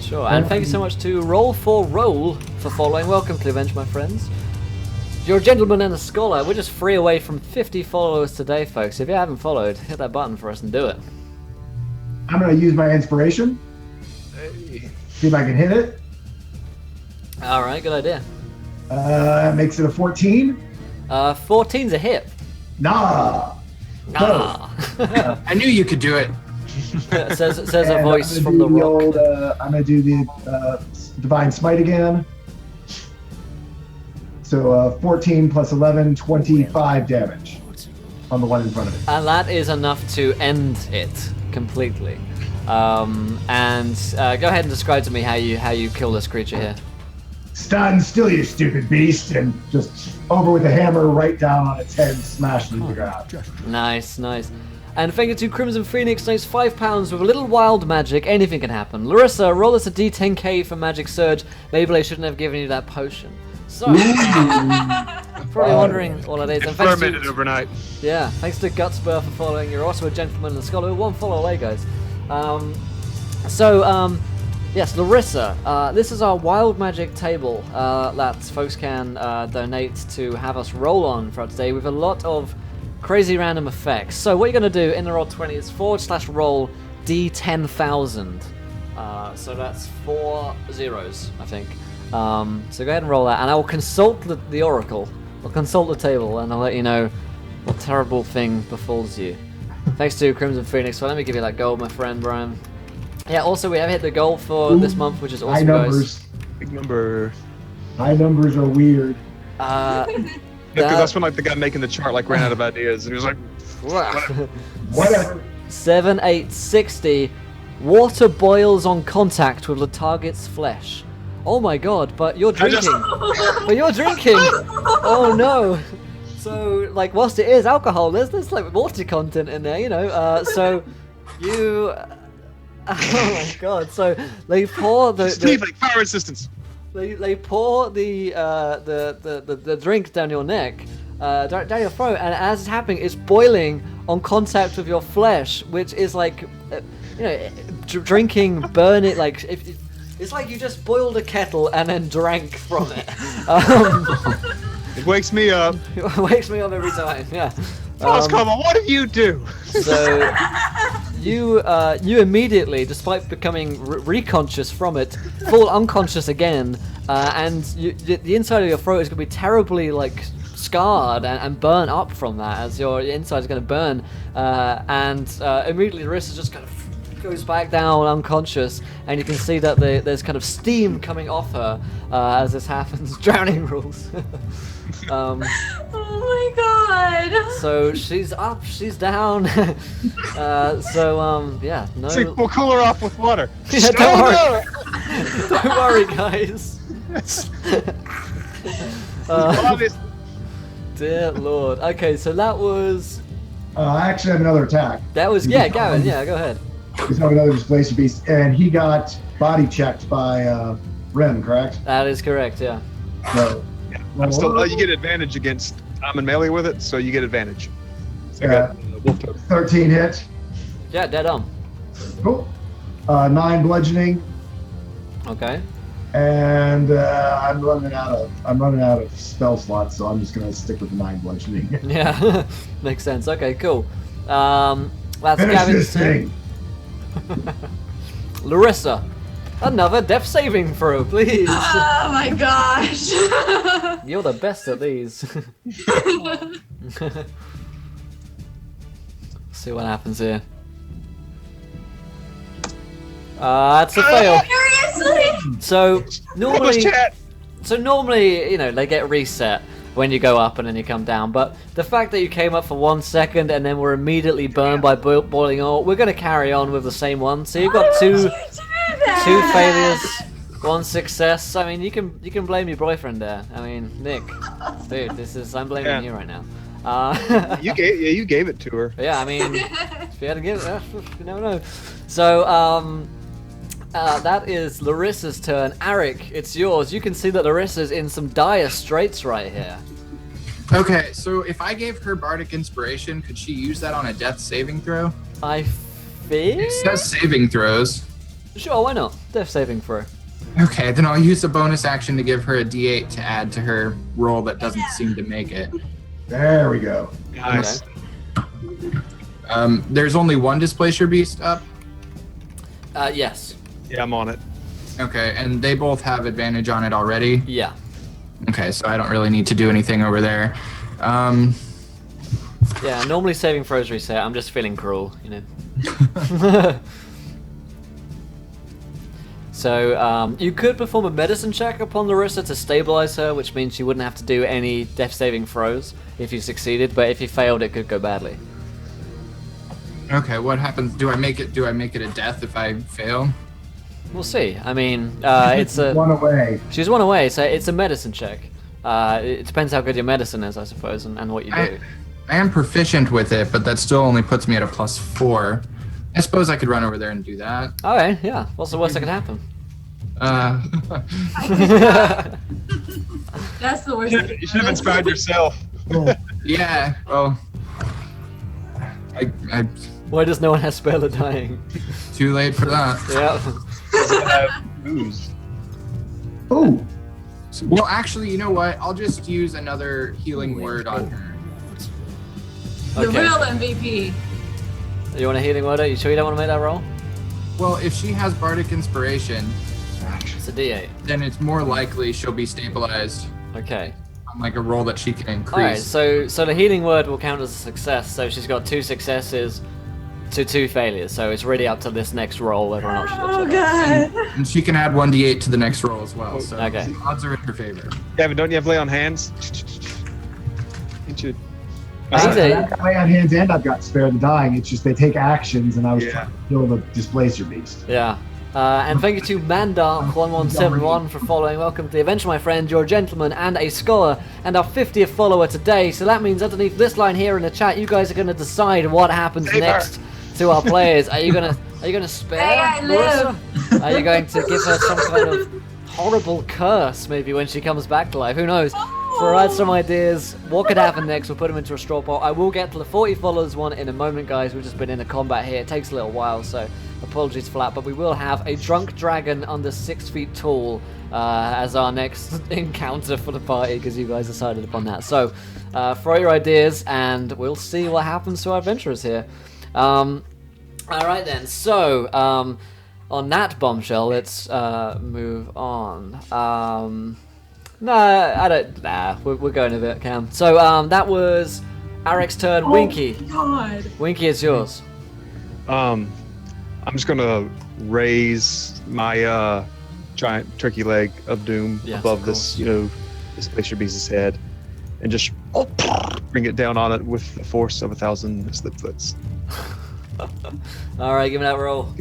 Sure, and thank you so much to Roll for following. Welcome to the event, my friends. You're a gentleman and a scholar. We're just 3 away from 50 followers today, folks. If you haven't followed, hit that button for us and do it. I'm gonna use my inspiration. See if I can hit it. All right, good idea. Makes it a 14. 14's a hit. Nah. Ah. I knew you could do it. says a And voice I'm from the gonna do rock. old, I'm gonna do the divine smite again. So 14 plus 11, 25 damage on the one in front of it. And that is enough to end it completely. Go ahead and describe to me how you kill this creature here. Stand still, you stupid beast, and just over with the hammer right down on its head, smash it into the ground. Nice. And thank you to Crimson Phoenix, nice £5 with a little wild magic. Anything can happen. Larissa, roll us a D10K for Magic Surge. Maybe I shouldn't have given you that potion. So, probably wondering what it is. And thanks Fermented overnight. Yeah, thanks to Gutspur for following. You're also a gentleman and a scholar. 1 follow away, guys. Yes, Larissa, this is our wild magic table that folks can donate to have us roll on throughout today with a lot of crazy random effects. So what you're going to do in the Roll20 is /roll D10,000. So that's 4 zeros, I think. So go ahead and roll that, and I will consult the oracle. I'll consult the table, and I'll let you know what terrible thing befalls you. Thanks to Crimson Phoenix. So let me give you that gold, my friend Brian. Yeah. Also, we have hit the goal for this month, which is awesome, High numbers. Big number. High numbers are weird. Because that's when like the guy making the chart like ran out of ideas, and he was like, Whatever. 7, 8, 60. Water boils on contact with the target's flesh. Oh my god, but you're drinking. Oh no. So, like, whilst it is alcohol, there's like water content in there, you know. So, you... Oh my god. So, they pour Steve, like fire resistance. They pour the drink down your neck, down your throat, and as it's happening, it's boiling on contact with your flesh, which is like, drinking, burn it, like it's like you just boiled a kettle and then drank from it. It wakes me up. It wakes me up every time. Yeah. Come on, what did you do? So you immediately, despite becoming reconscious from it, fall unconscious again, and the inside of your throat is going to be terribly like scarred and burnt up from that, as your inside is going to burn, and immediately the wrist just kind of goes back down unconscious, and you can see that there's kind of steam coming off her as this happens. Drowning rules. Oh my god. So she's up, she's down. Yeah, no. See, we'll cool her off with water. Yeah, don't worry. Don't worry, guys. Dear Lord. Okay, so that was. I actually have another attack. That was Gavin. Yeah, go ahead. He's have another Displacer Beast, and he got body checked by Ren, correct? That is correct. Yeah. No. You get advantage against. I'm in melee with it, so you get advantage. So I got wolf totem. 13 hit. Yeah, dead on. Cool. 9 bludgeoning, Okay. and I'm running out of spell slots, so I'm just gonna stick with the 9 bludgeoning. Yeah, makes sense. Okay, cool. That's Finish Gavin's this turn. thing. Larissa, another death saving throw, please. Oh my gosh. You're the best at these. See what happens here. That's a fail. Serious? Seriously? So normally, chat. you know, they get reset when you go up and then you come down. But the fact that you came up for 1 second and then were immediately burned by boiling oil, we're going to carry on with the same one. So you've got two failures, 1 success. I mean, you can blame your boyfriend there. I mean, Nick, dude, I'm blaming you right now. You gave it to her. Yeah, I mean, if you had to give it, you never know. So, that is Larissa's turn. Arik, it's yours. You can see that Larissa's in some dire straits right here. Okay, so if I gave her bardic inspiration, could she use that on a death saving throw? I fear. It says saving throws. Sure, why not? Death saving throw. Okay, then I'll use a bonus action to give her a d8 to add to her roll that doesn't seem to make it. There we go. Nice. There's only one Displacer Beast up. Yes. Yeah, I'm on it. Okay, and they both have advantage on it already. Yeah. Okay, so I don't really need to do anything over there. Yeah, normally saving throws reset. I'm just feeling cruel, you know. So, you could perform a medicine check upon Larissa to stabilize her, which means she wouldn't have to do any death saving throws if you succeeded, but if you failed, it could go badly. Okay, what happens? Do I make it a death if I fail? We'll see. I mean, it's a... One away. She's 1 away, so it's a medicine check. It depends how good your medicine is, I suppose, and what you do. I am proficient with it, but that still only puts me at a +4. I suppose I could run over there and do that. Okay, yeah. What's the worst that could happen? That's the worst. You should have inspired yourself. Yeah, well... I Why does no one have spell of dying? too late for that. Yeah. Ooze. Ooh. Well, actually, you know what? I'll just use another healing word on her. The Okay. real MVP. You want a healing word? Are you sure you don't want to make that roll? Well, if she has bardic inspiration, It's a D8. then it's more likely she'll be stabilized Okay. on like a roll that she can increase. Alright, so the healing word will count as a success, so she's got 2 successes to 2 failures, so it's really up to this next roll whether or not she does Oh it. god. And she can add 1d8 to the next roll as well, so Okay. the odds are in her favor. Gavin, don't you have lay on hands? You should. Easy. I've got lay on hands and I've got spare the dying. It's just they take actions, and I was Yeah. trying to kill the Displacer Beast. Yeah. And thank you to Mandark1171 for following. Welcome to the adventure, my friend. You're a gentleman and a scholar, and our 50th follower today. So that means underneath this line here in the chat, you guys are going to decide what happens Save her. next to our players. Are you gonna spare Hey, I Larissa? live. Are you going to give her some kind of horrible curse maybe when she comes back to life? Who knows? Provide some ideas. What could happen next? We'll put them into a straw poll. I will get to the 40 followers one in a moment, guys. We've just been in a combat here. It takes a little while, so apologies for that. But we will have a drunk dragon under 6 feet tall as our next encounter for the party, because you guys decided upon that. So throw your ideas, and we'll see what happens to our adventurers here. Alright then, so on that bombshell, let's move on. No, I don't. Nah, we're going with it, Cam. So that was Arik's turn. Winky. God. Winky, it's yours. I'm just gonna raise my giant turkey leg of doom Yes, above of this, course. this Glacier Beast's head, and just bring it down on it with the force of 1,000 slipfoots. All right, give me that roll.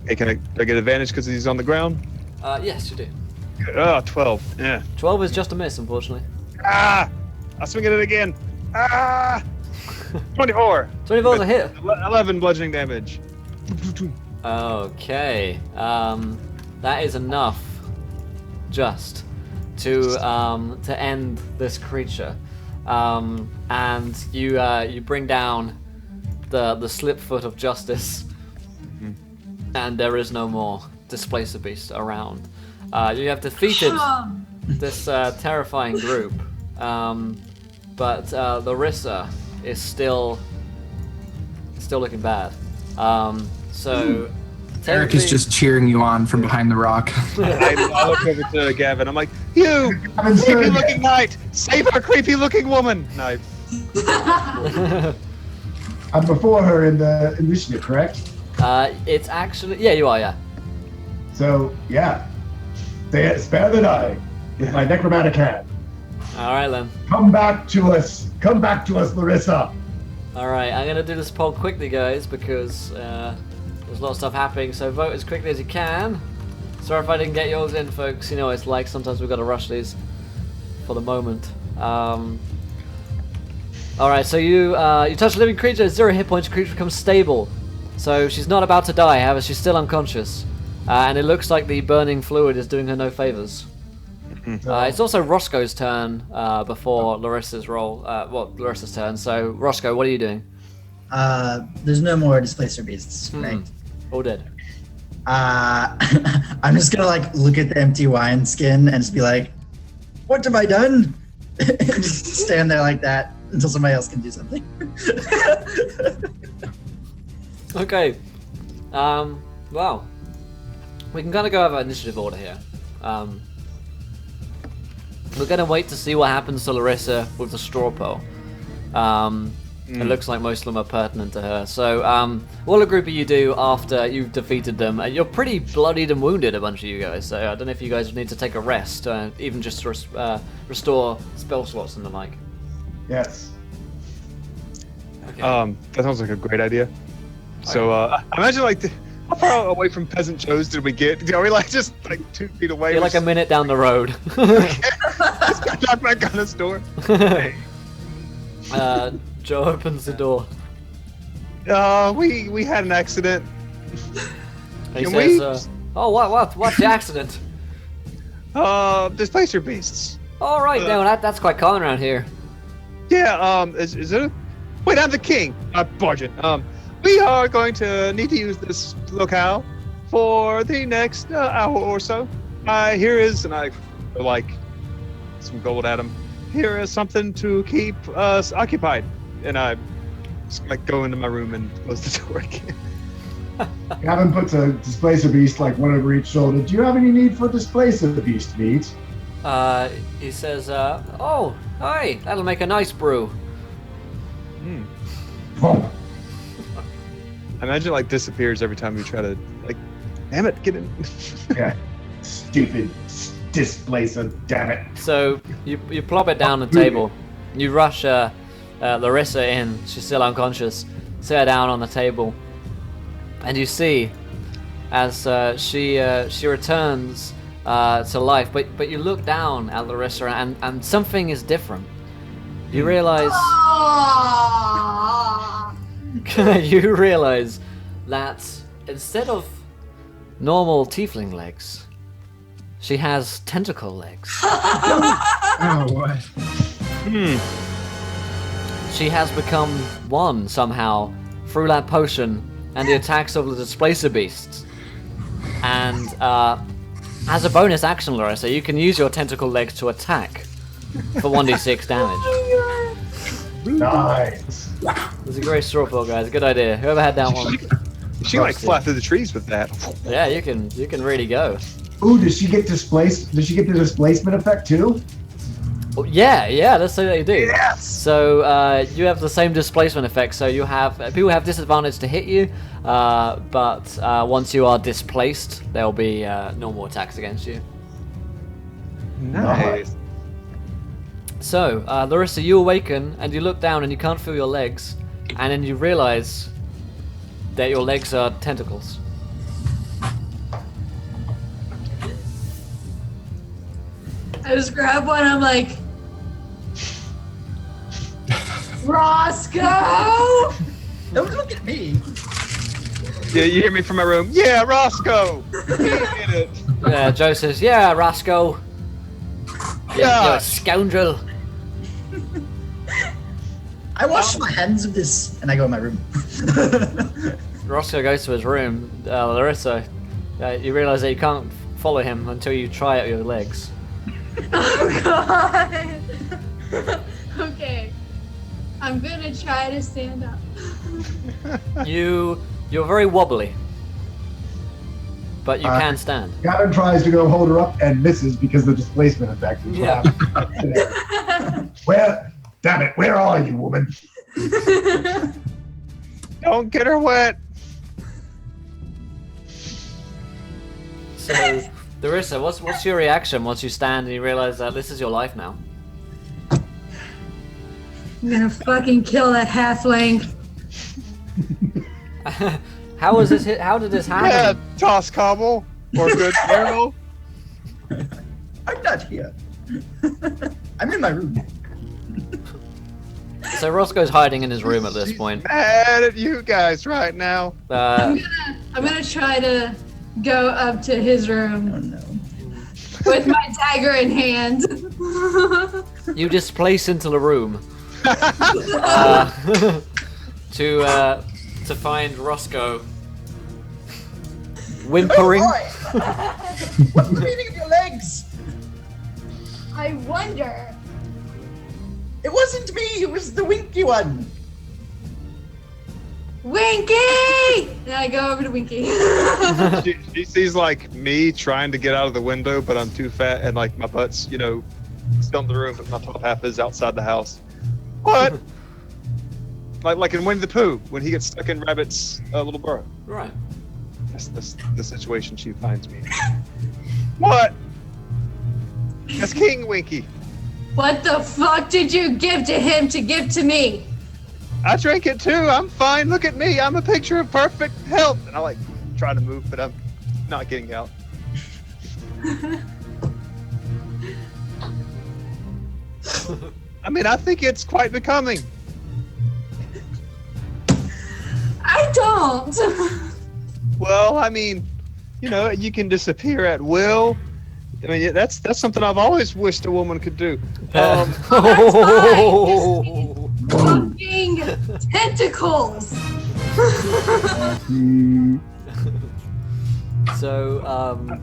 Hey, do I get advantage because he's on the ground? Yes, you do. 12. Yeah. 12 is just a miss, unfortunately. Ah! I'll swing at it again. Ah! 24. 24 is a hit. 11 bludgeoning damage. Okay. That is enough, just to end this creature. And you bring down the slipfoot of justice, and there is no more Displacer Beast around. You have defeated this terrifying group, but Larissa is still looking bad. So Eric is just cheering you on from behind the rock. I look over to Gavin. I'm like, you creepy-looking knight, save our creepy-looking woman. Knight. I'm before her in the initiative, correct? It's actually, yeah, you are, yeah. So yeah, Spare the dying with my necromantic hand. All right, then. Come back to us, Larissa. All right, I'm gonna do this poll quickly, guys, because there's a lot of stuff happening. So vote as quickly as you can. Sorry if I didn't get yours in, folks. You know what it's like. Sometimes we've got to rush these for the moment. All right, so you touch a living creature, 0 hit points. Creature becomes stable. So she's not about to die, however, she's still unconscious, and it looks like the burning fluid is doing her no favors. It's also Roscoe's turn before Larissa's roll. Larissa's turn. So Roscoe, what are you doing? There's no more Displacer Beasts, right? All dead. I'm just gonna like look at the empty wine skin and just be like, "What have I done?" And just stand there like that until somebody else can do something. Okay. Well, we can kind of go over initiative order here. We're going to wait to see what happens to Larissa with the straw poll. It looks like most of them are pertinent to her. So, what a group of you do after you've defeated them. You're pretty bloodied and wounded, a bunch of you guys. So, I don't know if you guys need to take a rest, even just to restore spell slots and the like. Yes. Okay. That sounds like a great idea. So, imagine how far away from Peasant Joe's did we get? Are we just 2 feet away? You're like a minute down the road. Just got knocked back on his door. Joe opens the door. We had an accident. He Can says, "Oh, what's the accident?" Displacer Beasts. All right, no, that's quite common around here. Yeah. Is it? Wait, I'm the king. Bargent. We are going to need to use this locale for the next hour or so. Here is, and I like some gold at him. Here is something to keep us occupied. And I just go into my room and close the door again. Gavin puts a Displacer Beast one over each shoulder. Do you have any need for Displacer Beast meat? He says, "Oh, hi, that'll make a nice brew." Oh. I imagine disappears every time you try to damn it, get in. Yeah. Stupid Displacer, damn it. So you plop it down on the table. You rush Larissa in. She's still unconscious. Set her down on the table, and you see as she returns to life. But you look down at Larissa, and something is different. You realize. You realize that instead of normal tiefling legs, she has tentacle legs. Oh, what? She has become one somehow through that potion and the attacks of the Displacer Beasts. And as a bonus action, Larissa, you can use your tentacle legs to attack for 1d6 damage. Nice. It was a great straw poll, guys. Good idea. Whoever had that one. She fly through the trees with that. Yeah, you can really go. Ooh, does she get displaced? Does she get the displacement effect too? Oh, yeah, let's say that you do. Yes! So you have the same displacement effect. So you have people have disadvantage to hit you, but once you are displaced, there will be normal attacks against you. Nice. So Larissa, you awaken and you look down and you can't feel your legs, and then you realize that your legs are tentacles. I just grab one. I'm like, Roscoe! Don't look at me. Yeah, you hear me from my room. Yeah, Roscoe. He did it. Yeah, Joe says, "Yeah, Roscoe. Yeah. You're a scoundrel." I wash my hands of this, and I go in my room. Roscoe goes to his room. Larissa, you realize that you can't follow him until you try out your legs. Oh god. Okay. I'm gonna try to stand up. You're very wobbly, but you can stand. Gavin tries to go hold her up and misses because of the displacement effect. Yeah. Damn it, where are you, woman? Don't get her wet. So Larissa, what's your reaction once you stand and you realize that this is your life now? I'm gonna fucking kill that halfling. How was this? How did this happen? Yeah, toss cobble or good barrel. I'm not here. I'm in my room. So Roscoe's hiding in his room at this point. Mad at you guys right now. I'm gonna try to go up to his room Oh no. with my dagger in hand. You displace into the room to find Roscoe whimpering. What's the meaning of your legs? I wonder. It wasn't me. It was the winky one. Winky! And I go over to Winky. She sees like me trying to get out of the window, but I'm too fat and like my butt's, still in the room, but my top half is outside the house. What? like in Winnie the Pooh when he gets stuck in Rabbit's little burrow. Right. That's the situation she finds me in. What? That's King Winky. What the fuck did you give to him to give to me? I drank it too. I'm fine. Look at me. I'm a picture of perfect health. And I like try to move, but I'm not getting out. I mean, I think it's quite becoming. I don't. Well, I mean, you can disappear at will. I mean, that's something I've always wished a woman could do. Fucking tentacles. So,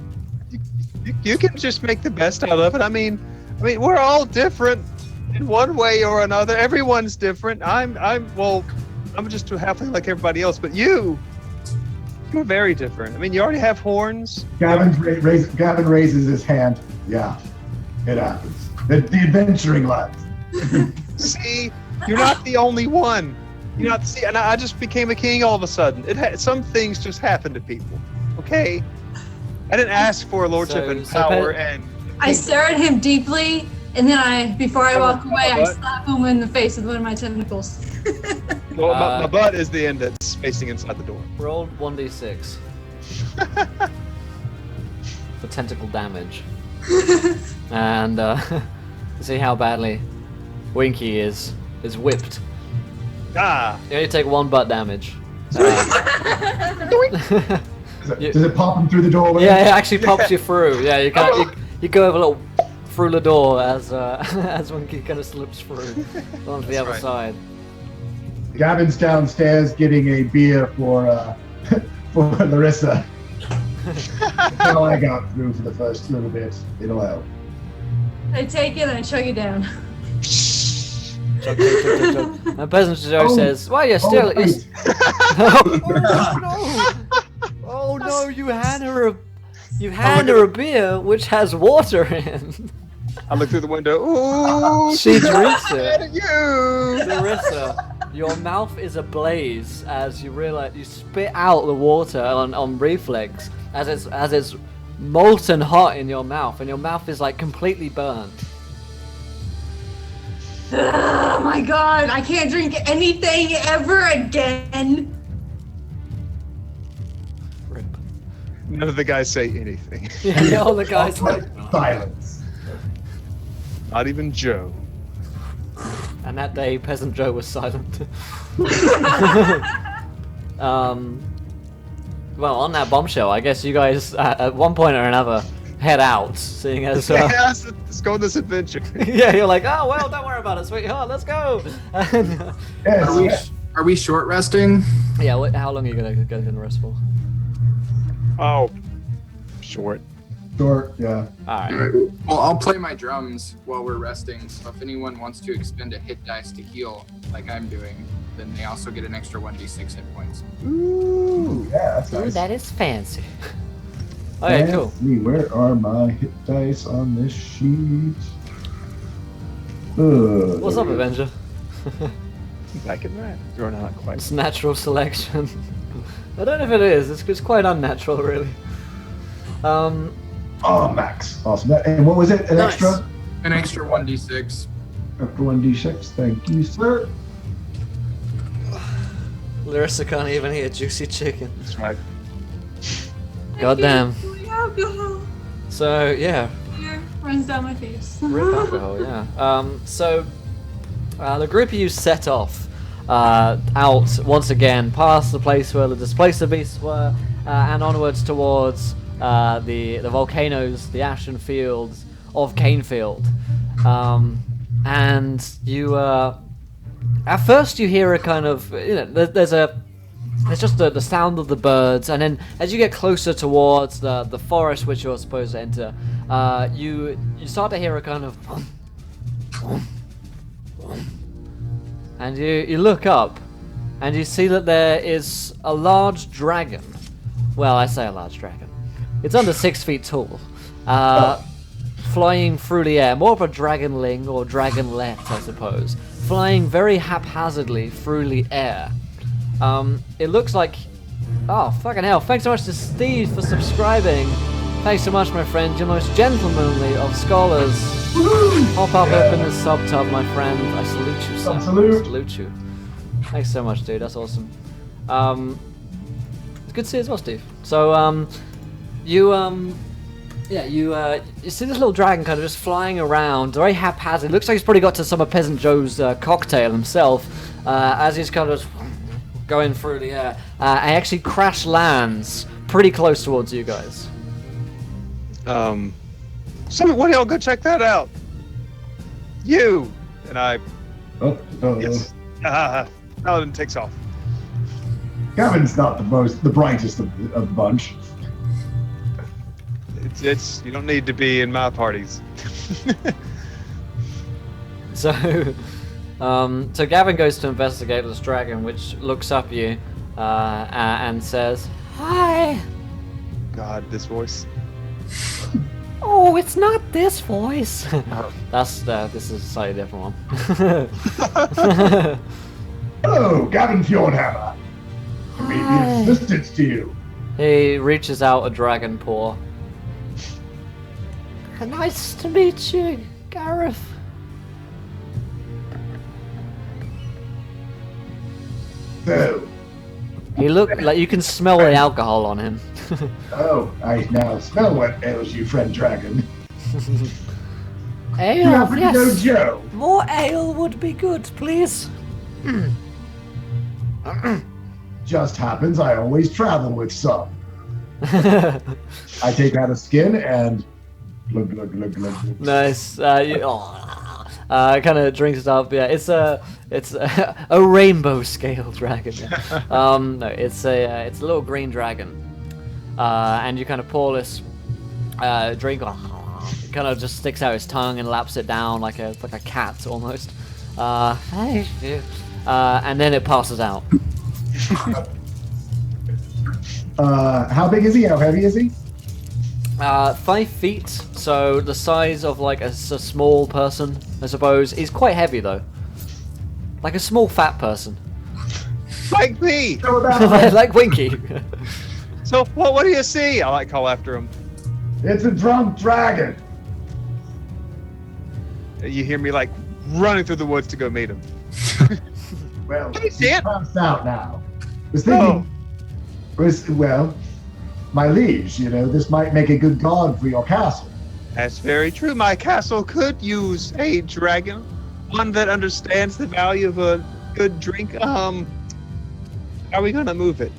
you can just make the best out of it. I mean, we're all different in one way or another. Everyone's different. I'm just a halfling like everybody else, but you're very different. I mean, you already have horns. Gavin raises his hand. Yeah, it happens. The adventuring lads. See, you're not the only one. See, and I just became a king all of a sudden. Some things just happen to people. Okay, I didn't ask for lordship and power, and I stare at him deeply, and then before I walk away, I slap him in the face with one of my tentacles. well, my butt is the end that's facing inside the door. roll 1d6 for tentacle damage, and see how badly Winky is whipped. Ah! You only take 1 butt damage. Does it pop him through the doorway? Yeah, it actually pops you through. Yeah, you go over a little through the door as as Winky kind of slips through onto the other side. Gavin's downstairs getting a beer for Larissa. That's all I got through for the first little bit. It'll help. I take it and I chug it down. Chug. And Peasant Joe says, "Well, you're still." Wait. Oh no! You hand her a beer which has water in. I look through the window. Ooh! She drinks Mad it. at you! Larissa, your mouth is ablaze as you realize you spit out the water on reflex as it's molten hot in your mouth, and your mouth is like completely burnt. Oh my god, I can't drink anything ever again. Rip. None of the guys say anything. Yeah, all the guys. Silence. Not even Joe. And that day, Peasant Joe was silent. Well, on that bombshell, I guess you guys, at one point or another, head out, seeing as... Yeah, let's go on this adventure. Yeah, you're like, oh, well, don't worry about it, sweetheart, let's go! And, Yes. Are we short resting? yeah, how long are you going to go in the rest for? Oh, short. Short, yeah. Alright. Alright. Well, I'll play my drums while we're resting, so if anyone wants to expend a hit dice to heal, like I'm doing, then they also get an extra 1d6 hit points. Ooh, yeah, that's nice. That is fancy. Okay, cool. Fancy. Where are my hit dice on this sheet? What's up, Avenger? Back in that. You're not quite. It's natural selection. I don't know if it is. It's quite unnatural, really. Oh, max. Awesome. And what was it? An Nice. extra? An extra 1d6. Extra 1d6. Thank you, sir. Larissa can't even eat a juicy chicken. That's right. Goddamn. Alcohol. So yeah, Here, runs down my face. rip alcohol. Yeah. So the group of you set off out once again past the place where the Displacer Beasts were, and onwards towards the volcanoes, the ashen fields of Cainfield. And you, at first, you hear a kind of, there's just the sound of the birds, and then as you get closer towards the forest which you're supposed to enter, you start to hear a kind of, and you look up, and you see that there is a large dragon. Well, I say a large dragon. It's under 6 feet tall, flying through the air, more of a dragonling or dragonlet, I suppose, flying very haphazardly through the air. It looks like... Oh, fucking hell. Thanks so much to Steve for subscribing. Thanks so much, my friend. You're the most gentlemanly of scholars. Hop up in the sub tub, my friend. I salute you, sir. Salute. I salute you. Thanks so much, dude. That's awesome. It's good to see you as well, Steve. So, you see this little dragon kind of just flying around, very haphazard. Looks like he's probably got to some of Peasant Joe's cocktail himself, as he's kind of going through the air. And actually crash lands pretty close towards you guys. Someone, one of y'all go check that out. You and I. Yes. Paladin takes off. Gavin's not the brightest of the bunch. It's you don't need to be in my parties. So Gavin goes to investigate this dragon, which looks up at you and says, "Hi." God, this voice. Oh, it's not this voice. This is a slightly different one. Hello, Gavin Fjordhammer. I may be of assistance to you. He reaches out a dragon paw. Nice to meet you, Gareth. So, He looked like you can smell the alcohol on him. I now smell what ails you, friend dragon. Ale, You happen to know yes. Joe. More ale would be good, please. Just happens I always travel with some. I take out a skin and glug glug glug glug. glug. Nice. Kind of drinks it up. Yeah, it's a rainbow scale dragon. Yeah. No, it's a little green dragon. And you kind of pour this drink. Kind of just sticks out his tongue and laps it down like a cat almost. Thank you. And then it passes out. How big is he? How heavy is he? 5 feet, so the size of like a small person, I suppose. He's quite heavy though, like a small fat person, Like me. How about like Winky. So what do you see? I like call after him. It's a drunk dragon. You hear me like running through the woods to go meet him. Well, Let me see he's it. passed out now. Was thinking, well, my liege, this might make a good guard for your castle. That's very true. My castle could use a dragon, one that understands the value of a good drink. How are we gonna move it?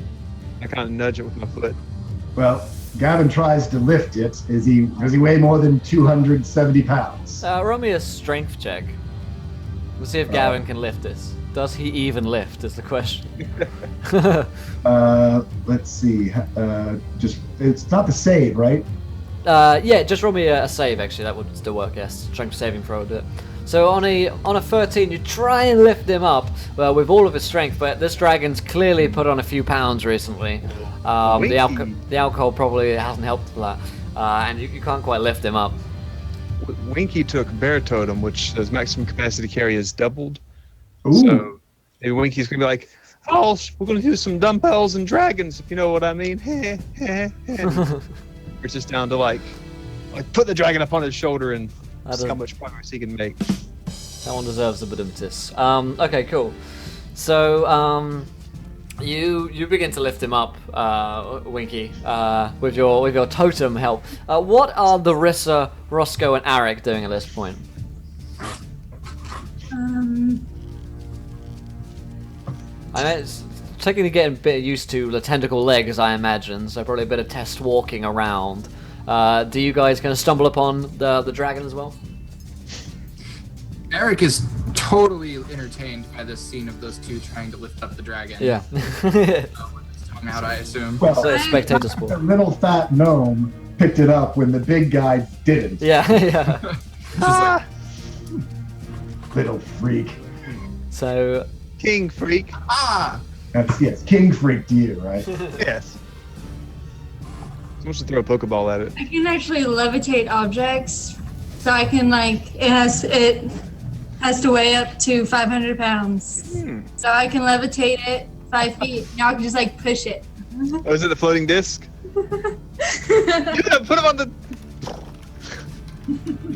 I kind of nudge it with my foot. Well, Gavin tries to lift it. Does he weigh more than 270 pounds? Roll me a strength check. We'll see if Gavin can lift this. Does he even lift? Is the question. Let's see. It's not the save, right? Yeah, just roll me a save. Actually, that would still work. Yes, strength saving throw would do it. So on a 13, you try and lift him up with all of his strength, but this dragon's clearly put on a few pounds recently. The alcohol probably hasn't helped for that, and you can't quite lift him up. Winky took Bear Totem, which his maximum capacity carry is doubled. Ooh. So maybe Winky's gonna be like, "Oh, we're gonna do some dumbbells and dragons, if you know what I mean." It's just down to like like put the dragon up on his shoulder and That see how is- much progress he can make. That one deserves a bit of this. Okay, cool. So, you begin to lift him up, Winky, with your totem help. What are the Rissa, Roscoe, and Arik doing at this point? I know it's taking to getting a bit used to the tentacle legs, I imagine. So probably a bit of test walking around. Do you guys kind of stumble upon the dragon as well? Eric is totally entertained by this scene of those two trying to lift up the dragon. Yeah. With his tongue out, I assume. Well, So spectator the sport. little fat gnome picked it up when the big guy didn't. Yeah, yeah. Just like, Little freak. So King freak. That's yes, king freak to you, right? Yes. Someone should throw a Pokeball at it. I can actually levitate objects, so I can it has to weigh up to 500 pounds. So I can levitate it 5 feet. Now I can just push it. Oh, is it the floating disc? Yeah, put him on the.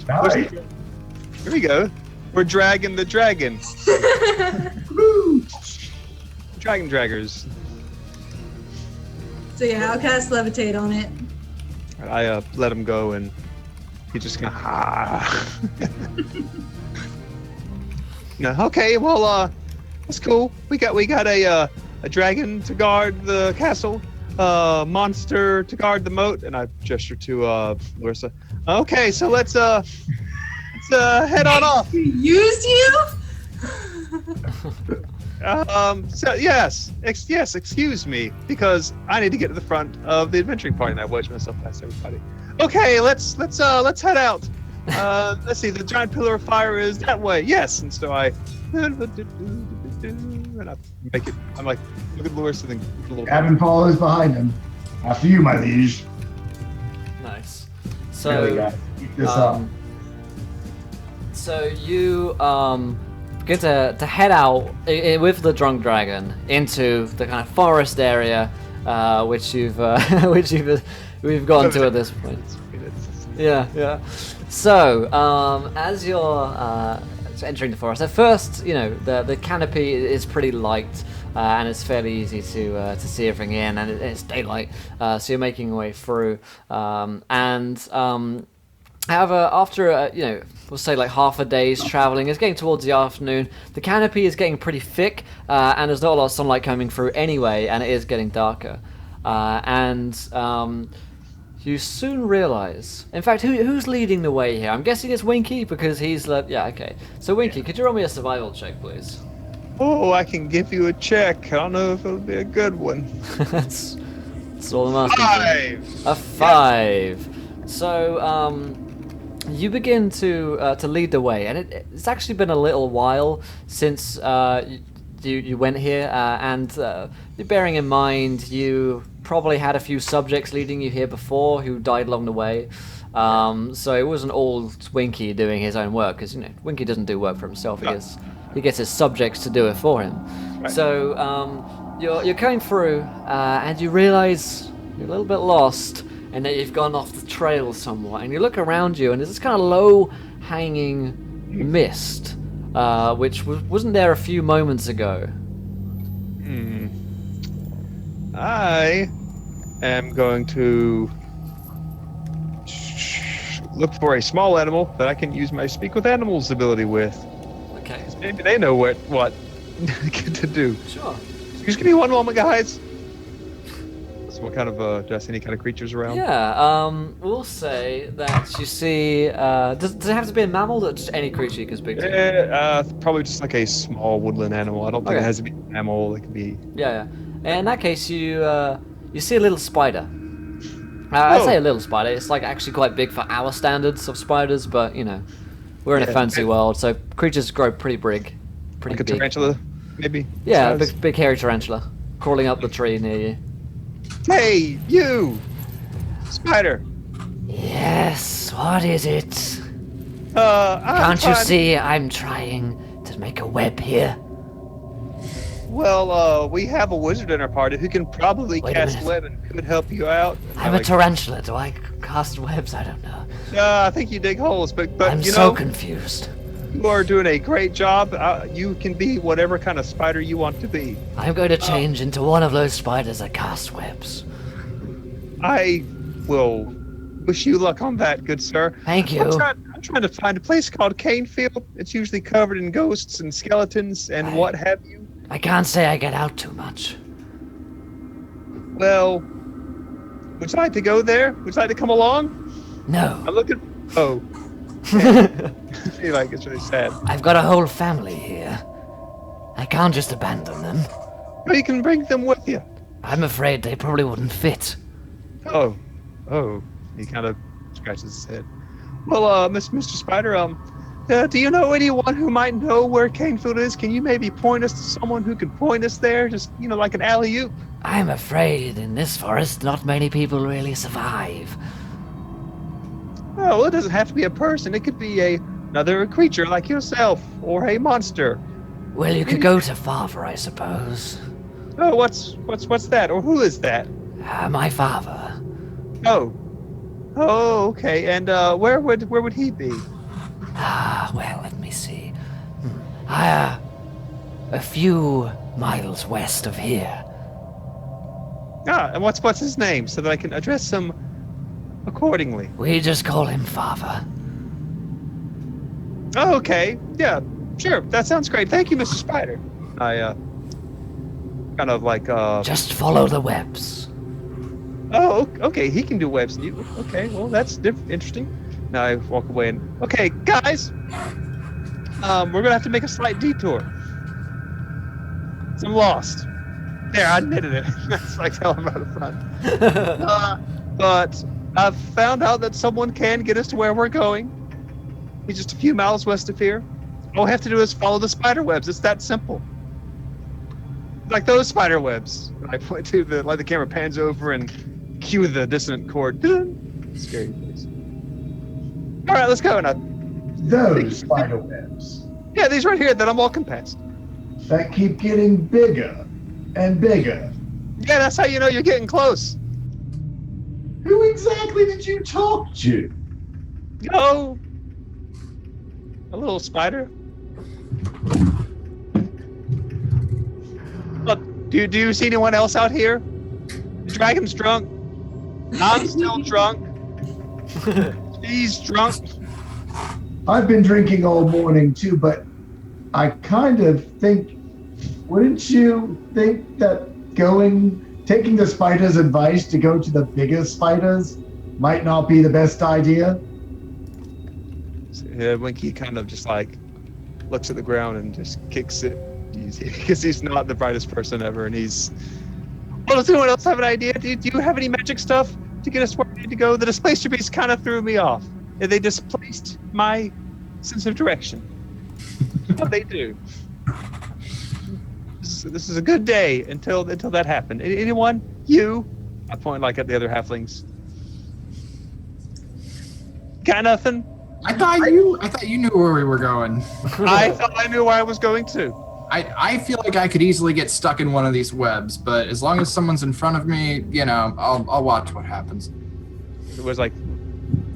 Nice. Here we go. We're dragging the dragon. Dragon draggers. So yeah, I'll cast levitate on it. I let him go, and he just kind of. No, okay, well, that's cool. We got a dragon to guard the castle, monster to guard the moat, and I gesture to Larissa. Okay, so let's head on off. Used you? So yes, excuse me, because I need to get to the front of the adventuring party, and I wedge myself past everybody. Okay, let's head out. Let's see, the giant pillar of fire is that way. Yes, and so I and I make it. I'm like, look at Larissa, then a little. Gavin follows behind him. After you, my liege. nice. Really, So guys, keep this up. so you get to head out with the drunk dragon into the kind of forest area, which we've gotten to at this point. Yeah, yeah. So, as you're entering the forest, at first, the canopy is pretty light, and it's fairly easy to see everything in, and it's daylight, so you're making your way through. However, after we'll say half a day's traveling, it's getting towards the afternoon. The canopy is getting pretty thick, and there's not a lot of sunlight coming through anyway, and it is getting darker. You soon realize. In fact, who's leading the way here? I'm guessing it's Winky because he's yeah. Okay. So Winky, could you roll me a survival check, please? Oh, I can give you a check. I don't know if it'll be a good one. that's all I'm asking. 5. A 5. So you begin to lead the way, and it's actually been a little while since you went here, and bearing in mind you probably had a few subjects leading you here before who died along the way. So it wasn't all Winky doing his own work, because Winky doesn't do work for himself. He gets his subjects to do it for him. Right. So you're going through, and you realize you're a little bit lost, and that you've gone off the trail somewhat. And you look around you, and there's this kind of low-hanging mist, which wasn't there a few moments ago. I am going to look for a small animal that I can use my speak with animals ability with. Okay. Maybe they know what to do. Sure. Just give me one moment, guys. So what kind of, do I see any kind of creatures around? Yeah, we'll say that you see, does it have to be a mammal or just any creature you can speak to? Probably just like a small woodland animal. I don't think Okay. it has to be an mammal. It could be... Yeah. In that case, you see a little spider. I say a little spider. It's actually quite big for our standards of spiders, but we're in a fancy world, so creatures grow pretty big, Like a big. tarantula, maybe? Yeah, a Size? big hairy tarantula crawling up the tree near you. Hey, you! Spider! Yes, what is it? I'm Can't you trying- see I'm trying to make a web here? Well, we have a wizard in our party who can probably Wait a cast minute. web and could help you out. I'm a tarantula. Do I cast webs? I don't know. I think you dig holes, but I'm you so know, confused. you are doing a great job. You can be whatever kind of spider you want to be. I'm going to change into one of those spiders that cast webs. I will wish you luck on that, good sir. Thank you. I'm trying to find a place called Cainfield. It's usually covered in ghosts and skeletons and what have you. I can't say I get out too much. Well, would you like to go there? Would you like to come along? No. I'm looking. Oh. He like it's really sad. I've got a whole family here. I can't just abandon them. Well, you can bring them with you. I'm afraid they probably wouldn't fit. Oh. He kind of scratches his head. Well, Mr. Spider, do you know anyone who might know where Cainfield is? Can you maybe point us to someone who can point us there? Just, like an alley-oop? I'm afraid in this forest not many people really survive. Oh, well, it doesn't have to be a person. It could be another creature like yourself, or a monster. Well, you could go to father, I suppose. Oh, what's that? Or who is that? My father. Oh, okay. And where would he be? Well, let me see. A few miles west of here. And what's his name, so that I can address him accordingly? We just call him father. Oh, okay. Yeah, sure. That sounds great. Thank you, Mr. Spider. I kind of like Just follow the webs. Oh, okay. He can do webs. Okay, well, that's interesting. Now I walk away and okay, guys. We're gonna have to make a slight detour. I'm lost. There, I admitted it. That's like hell I'm out of front. But I've found out that someone can get us to where we're going. He's just a few miles west of here. All we have to do is follow the spider webs. It's that simple. Like those spider webs. And I point to the camera pans over and cue the dissonant chord. Scary face. All right, let's go. Those spider webs Yeah, these right here that I'm walking past. that keep getting bigger and bigger. Yeah, that's how you know you're getting close. Who exactly did you talk to? Oh, a little spider. Look, do you see anyone else out here? The dragon's drunk. I'm still drunk. He's drunk. I've been drinking all morning too, but I kind of think, wouldn't you think that taking the spider's advice to go to the biggest spiders might not be the best idea? Winky kind of just like looks at the ground and just kicks it because he's not the brightest person ever, and he's. Well, does anyone else have an idea? Do you have any magic stuff to get us where we need to go? The Displacer Beasts kind of threw me off. They displaced my sense of direction. What they do. This is a good day until that happened. Anyone? You? I point like at the other halflings. Got nothing? I thought you knew where we were going. I thought I knew where I was going to. I feel like I could easily get stuck in one of these webs, but as long as someone's in front of me, I'll watch what happens. It was like,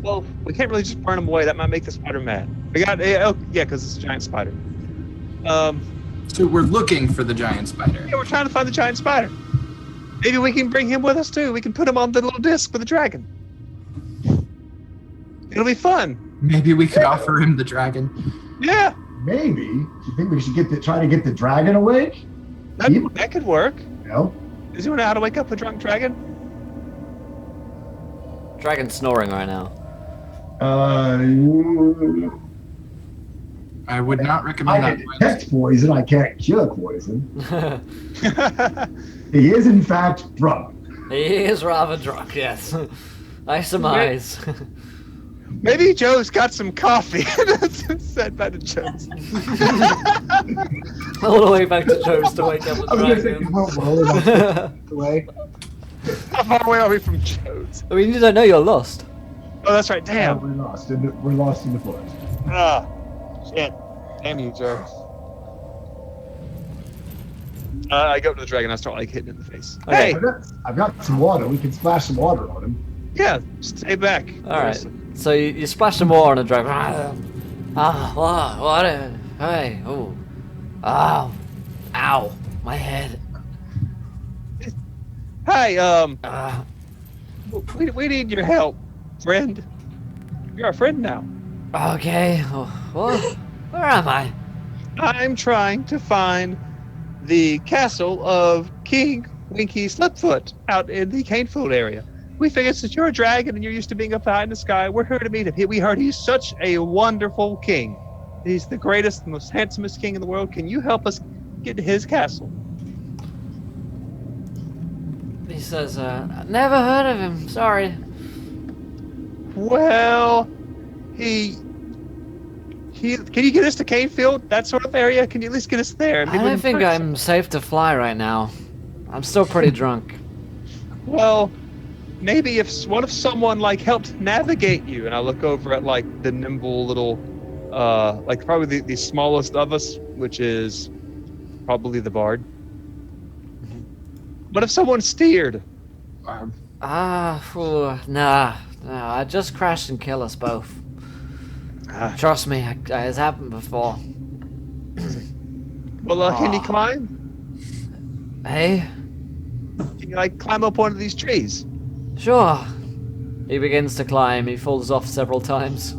well, we can't really just burn them away. That might make the spider mad. We got, because it's a giant spider. So we're looking for the giant spider. Yeah, we're trying to find the giant spider. Maybe we can bring him with us too. We can put him on the little disc with the dragon. It'll be fun. Maybe we could offer him the dragon. Yeah, Maybe. You think we should try to get the dragon awake? that could work. No. Does anyone know how to wake up a drunk dragon? Dragon's snoring right now. I would not recommend I that. can detect poison. I can't cure poison. He is in fact drunk. He is rather drunk, yes. I surmise. Maybe Joe's got some coffee. That's said by the Joes. All the way back to Joe's to wake up a I was gonna say, dragon. well, away. How far away are we from Joe's? I mean, you don't know you're lost. Oh, that's right. Damn. We're lost in the forest. Ah, shit. Damn you, Joe. I go up to the dragon. I start like hitting it in the face. Okay. Hey, I've got some water. We can splash some water on him. yeah, stay back. All right. So you splash some more on the dragon. What? Hey, oh, ow, my head. Hey, we need your help, friend. You're our friend now. Okay. Well, where am I? I'm trying to find the castle of King Winky Slipfoot out in the Cainfield area. We figured since you're a dragon and you're used to being up high in the sky, we're here to meet him. We heard he's such a wonderful king. He's the greatest, most handsomest king in the world. Can you help us get to his castle? He says, never heard of him. Sorry. Well, can you get us to Cainfield? That sort of area? Can you at least get us there? I don't think I'm safe to fly right now. I'm still pretty drunk. Well, maybe if someone like helped navigate you, and I look over at like the nimble little, like probably the smallest of us, which is probably the bard. What if someone steered? Nah. I just crashed and killed us both. Trust me, it's happened before. Well, can you climb? Hey? Can you like climb up one of these trees? Sure. He begins to climb. He falls off several times.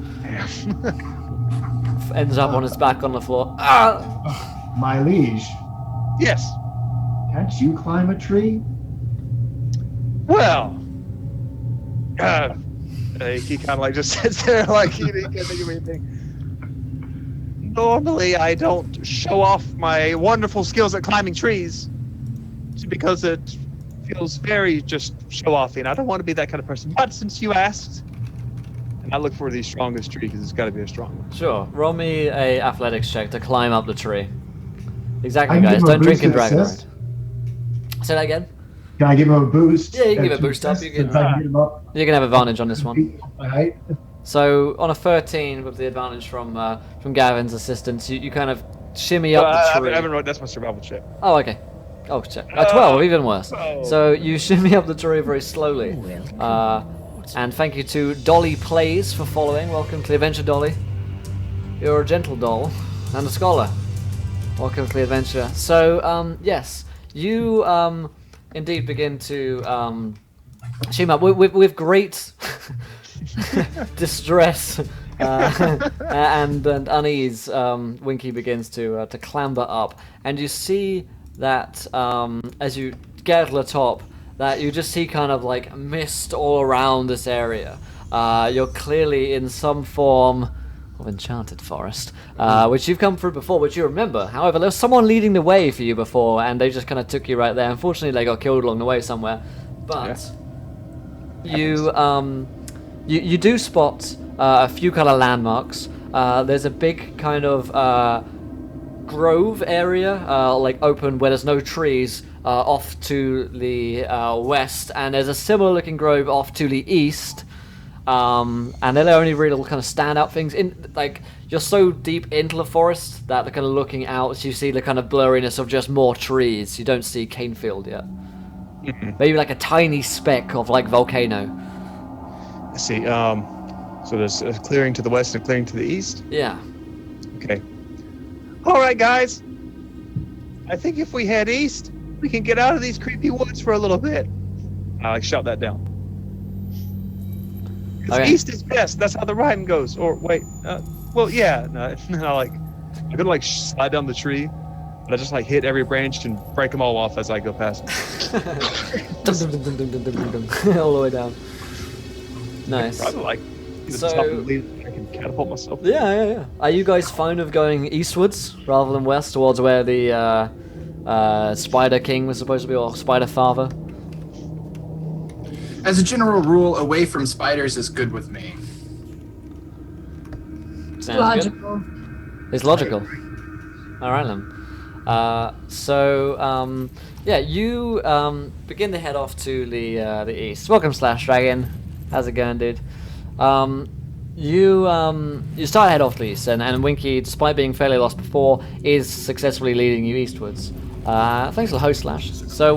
Ends up on his back on the floor. My liege, Yes. can't you climb a tree? Well, he kind of like just sits there like he can't think of anything. Normally, I don't show off my wonderful skills at climbing trees, because it feels very just show-offy, and I don't want to be that kind of person. But since you asked, and I look for the strongest tree because it's got to be a strong one. Sure. Roll me a athletics check to climb up the tree. Exactly, I can guys. give him a Don't drink boost and and dragon assist. ride. Say that again. Can I give him a boost? Yeah, you can give and a boost up, assist you can- since I get him up You can have advantage on this one. feet off my height? So on a 13 with the advantage from Gavin's assistance, you kind of shimmy up the tree. I haven't wrote. That's my survival check. Oh, okay. Oh, check. 12, even worse. Oh. So you shimmy up the tree very slowly. And thank you to Dolly Plays for following. Welcome to the adventure, Dolly. You're a gentle doll and a scholar. Welcome to the adventure. So, yes, you indeed begin to shimmy up with great distress and unease. Winky begins to clamber up, and you see that as you get to the top, that you just see kind of like mist all around this area. You're clearly in some form of enchanted forest, which you've come through before, which you remember. However, there was someone leading the way for you before, and they just kind of took you right there. Unfortunately, they got killed along the way somewhere. But you do spot a few kind of landmarks. There's a big kind of grove area, like open where there's no trees, off to the west, and there's a similar looking grove off to the east. And they're the only real kind of standout things. In like you're so deep into the forest that they're kind of looking out, you see the kind of blurriness of just more trees. You don't see Cainfield yet. Maybe like a tiny speck of like volcano. I see. So there's a clearing to the west and a clearing to the east. Yeah. Okay. All right, guys. I think if we head east, we can get out of these creepy woods for a little bit. I like shout that down. 'Cause Okay. east is best. That's how the rhyme goes. Or wait, well, yeah. No, I'm gonna like slide down the tree, but I just like hit every branch and break them all off as I go past. Dum, dum, dum, dum, dum, dum, dum, dum. All the way down. Nice. Probably like either So- stop and leave. I can catapult myself. Yeah. Are you guys fine with going eastwards rather than west towards where the Spider King was supposed to be, or Spider Father? As a general rule, away from spiders is good with me. Sounds good. Logical. It's logical. All right then. Yeah, you begin to head off to the east. Welcome, Slash Dragon. How's it going, dude? You start to head off to the east, and Winky, despite being fairly lost before, is successfully leading you eastwards. Thanks for the host, Slash. So,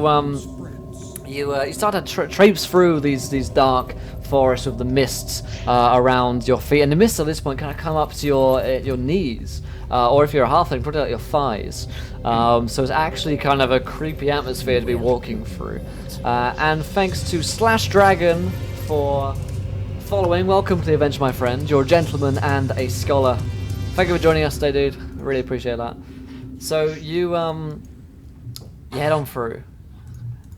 you start to traipse through these dark forests with the mists around your feet, and the mists at this point kind of come up to your knees, or if you're a halfling, probably like your thighs. So it's actually kind of a creepy atmosphere to be walking through. And thanks to Slash Dragon for following. Welcome to the adventure, my friend. You're a gentleman and a scholar. Thank you for joining us today, dude. I really appreciate that. So you head on through.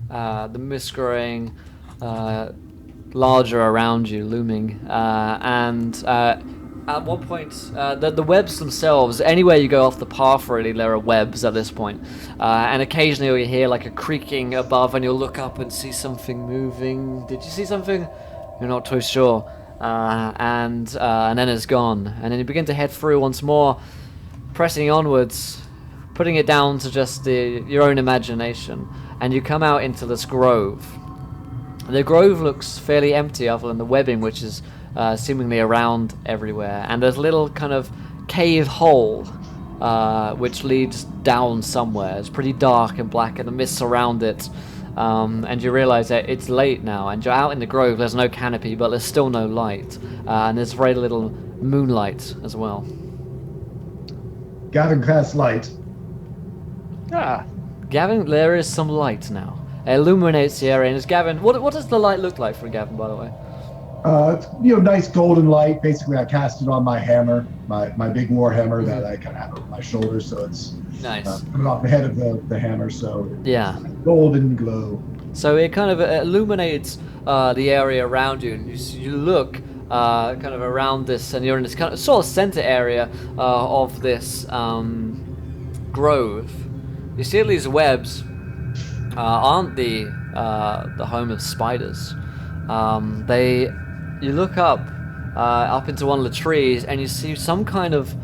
The mist growing larger around you, looming, and at one point, the webs themselves, anywhere you go off the path, really, there are webs at this point. And occasionally you hear like a creaking above, and you'll look up and see something moving. Did you see something? You're not too sure. And then it's gone. And then you begin to head through once more, pressing onwards, putting it down to just your own imagination. And you come out into this grove. The grove looks fairly empty other than the webbing, which is seemingly around everywhere. And there's a little kind of cave hole which leads down somewhere. It's pretty dark and black, and the mists around it. And you realize that it's late now, and you're out in the grove. There's no canopy, but there's still no light. And there's very little moonlight as well. Gavin casts light. Gavin, there is some light now. It illuminates the area, and it's Gavin. What does the light look like for Gavin, by the way? It's nice golden light. Basically, I cast it on my hammer, my big war hammer that I kind of have over my shoulder, so it's Nice. coming off the head of the hammer, so Yeah. golden glow. So it kind of illuminates the area around you, and you look kind of around this, and you're in this kind of sort of center area of this grove. You see these webs aren't the home of spiders. You look up into one of the trees, and you see some kind of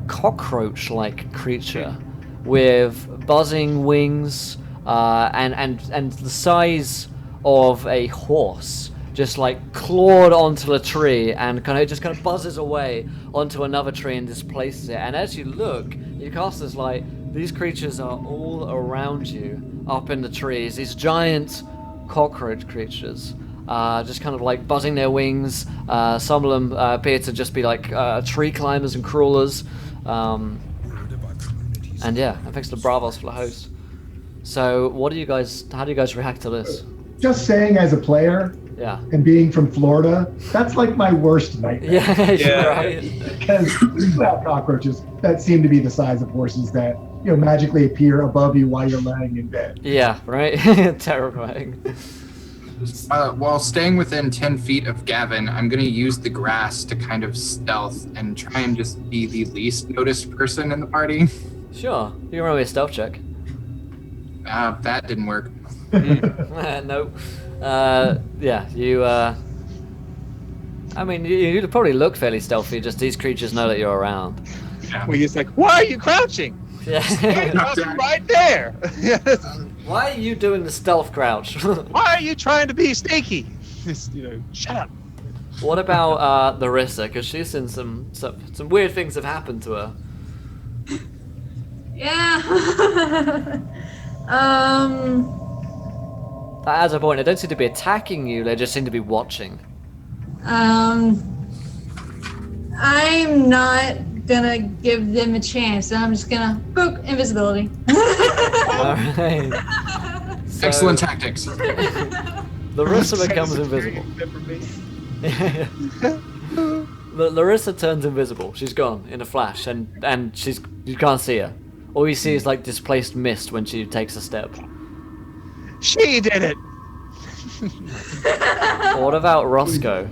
cockroach-like creature with buzzing wings and the size of a horse, just like clawed onto a tree and kind of buzzes away onto another tree and displaces it. And as you look, you cast this light. These creatures are all around you, up in the trees. These giant cockroach creatures, just kind of like buzzing their wings. Some of them appear to just be like tree climbers and crawlers. And yeah, and thanks to Bravos for the host. So, how do you guys react to this? Just saying, as a player, Yeah. and being from Florida, that's like my worst nightmare. Yeah, right. Because you have cockroaches that seem to be the size of horses that magically appear above you while you're laying in bed. Yeah, right. Terrifying. While staying within 10 feet of Gavin, I'm going to use the grass to kind of stealth and try and just be the least noticed person in the party. Sure. You can roll me a stealth check. That didn't work. No. Yeah, you, I mean, you probably look fairly stealthy, just these creatures know that you're around. Yeah. Well, he's like, why are you crouching? Yeah. Crouching right there. Why are you doing the stealth crouch? Why are you trying to be sneaky? Just, shut up. What about Larissa? Because she's seen some weird things have happened to her. Yeah. At a point, they don't seem to be attacking you, they just seem to be watching. I'm not gonna give them a chance. I'm just gonna book invisibility. Alright. So, Excellent tactics. Larissa becomes invisible. Larissa turns invisible. She's gone in a flash, and you can't see her. All you see is like displaced mist when she takes a step. She did it. What about Roscoe?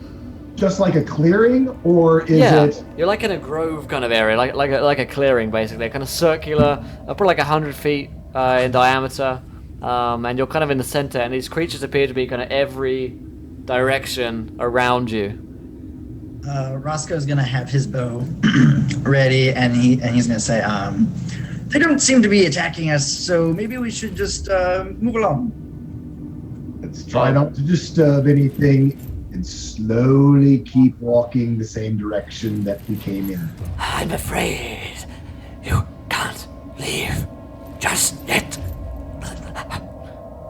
Just like a clearing, or is it? You're like in a grove kind of area, like a clearing basically, kind of circular, probably like 100 feet in diameter, and you're kind of in the center. And these creatures appear to be kind of every direction around you. Roscoe's gonna have his bow ready, and he's gonna say, "They don't seem to be attacking us, so maybe we should just move along." Let's try not to disturb anything and slowly keep walking the same direction that we came in. I'm afraid you can't leave just yet.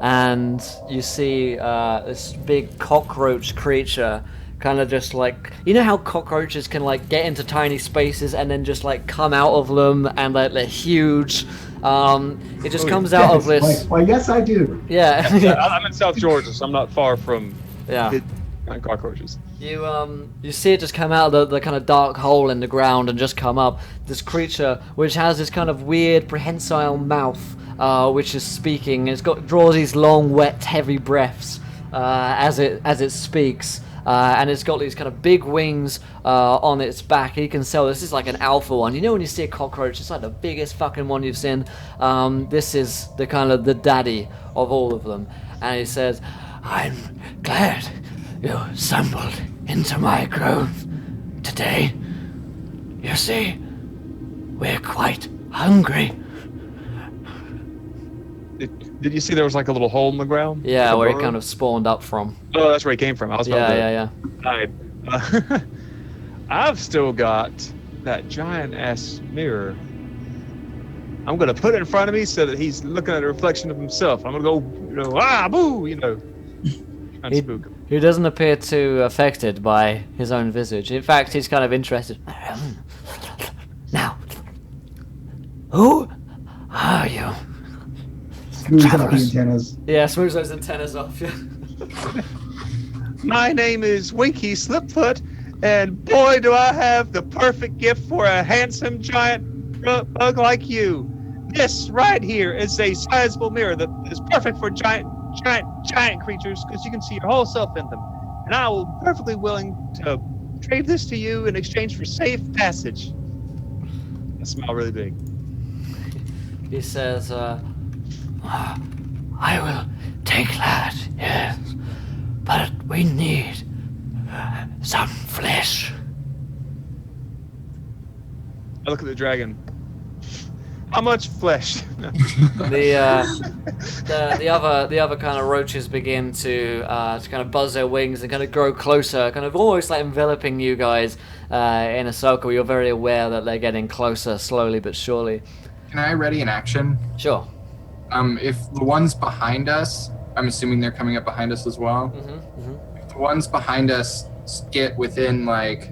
and you see this big cockroach creature kind of just like, you know how cockroaches can like get into tiny spaces and then just like come out of them, and like they're huge. It just comes out of this. Why, yes, I do. Yeah. I'm in South Georgia, so I'm not far from Yeah. cockroaches. You see it just come out of the kind of dark hole in the ground and just come up. This creature, which has this kind of weird prehensile mouth, which is speaking. It's draws these long, wet, heavy breaths as it speaks. And it's got these kind of big wings on its back. You can tell this is like an alpha one. You know when you see a cockroach, it's like the biggest fucking one you've seen. This is the kind of the daddy of all of them. And he says, I'm glad you stumbled into my grove today. You see, we're quite hungry. Did you see there was like a little hole in the ground? yeah, where he kind of spawned up from. Oh, that's where he came from. I was about to Yeah. hide. I've still got that giant ass mirror. I'm gonna put it in front of me so that he's looking at a reflection of himself. I'm gonna go, boo, and spook him. He doesn't appear too affected by his own visage. In fact, he's kind of interested. Now, who are you? Smooth out the antennas. Yeah, smooths those antennas off. Yeah. My name is Winky Slipfoot, and boy, do I have the perfect gift for a handsome giant bug like you. This right here is a sizable mirror that is perfect for giant creatures because you can see your whole self in them. And I will be perfectly willing to trade this to you in exchange for safe passage. I smile really big. He says, I will take that, yes. But we need some flesh. I look at the dragon. How much flesh? the other kind of roaches begin to kind of buzz their wings and kind of grow closer, kind of almost like enveloping you guys in a circle. You're very aware that they're getting closer, slowly but surely. Can I ready an action? Sure. If the ones behind us, I'm assuming they're coming up behind us as well. If the ones behind us get within like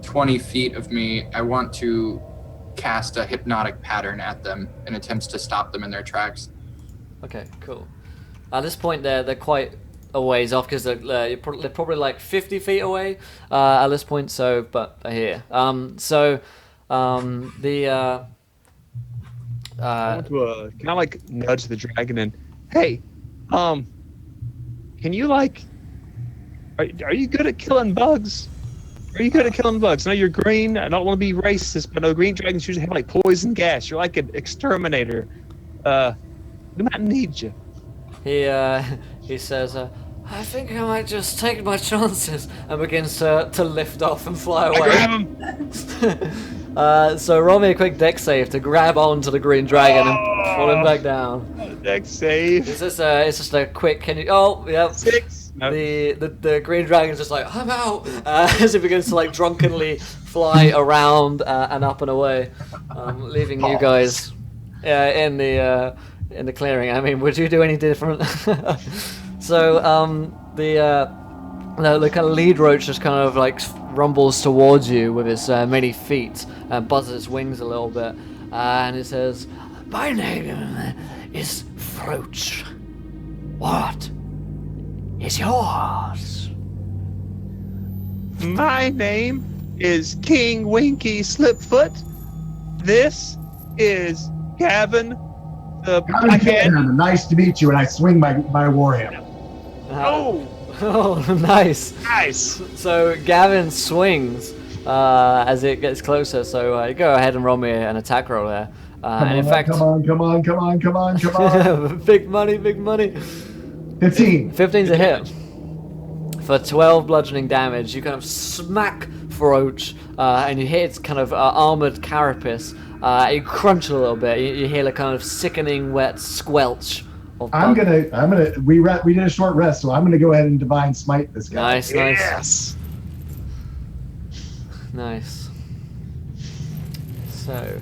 20 feet of me, I want to cast a hypnotic pattern at them in attempts to stop them in their tracks. Okay, cool. At this point, they're quite a ways off because they're probably like 50 feet away at this point. So, but they're here. I want to can I like nudge the dragon and, hey, can you like, are you good at killing bugs? Are you good at killing bugs? I know you're green. I don't want to be racist, but no, green dragons usually have like poison gas. You're like an exterminator. We might need you. He says, I think I might just take my chances, and begins to lift off and fly away. I grab him. So roll me a quick deck save to grab onto the green dragon and pull him back down. Deck save. It's just a quick. Can you? Oh, yeah. 6. No. The green dragon's just like, I'm out, as it begins to like drunkenly fly around and up and away, leaving you guys in the clearing. I mean, would you do any different? So the kind of lead roach just kind of like rumbles towards you with his many feet and buzzes its wings a little bit, and it says, My name is Froach. What is yours? My name is King Winky Slipfoot. This is Gavin the Blackhand. Nice to meet you, and I swing my warhammer. Oh, nice. Nice. So Gavin swings as it gets closer. So go ahead and roll me an attack roll there. And in fact, come on. big money. 15. 15's a hit. For 12 bludgeoning damage, you kind of smack Froach, and you hit its kind of armored carapace. You crunch a little bit. You hear a kind of sickening, wet squelch. We did a short rest, so I'm gonna go ahead and divine smite this guy. Nice. Nice. So,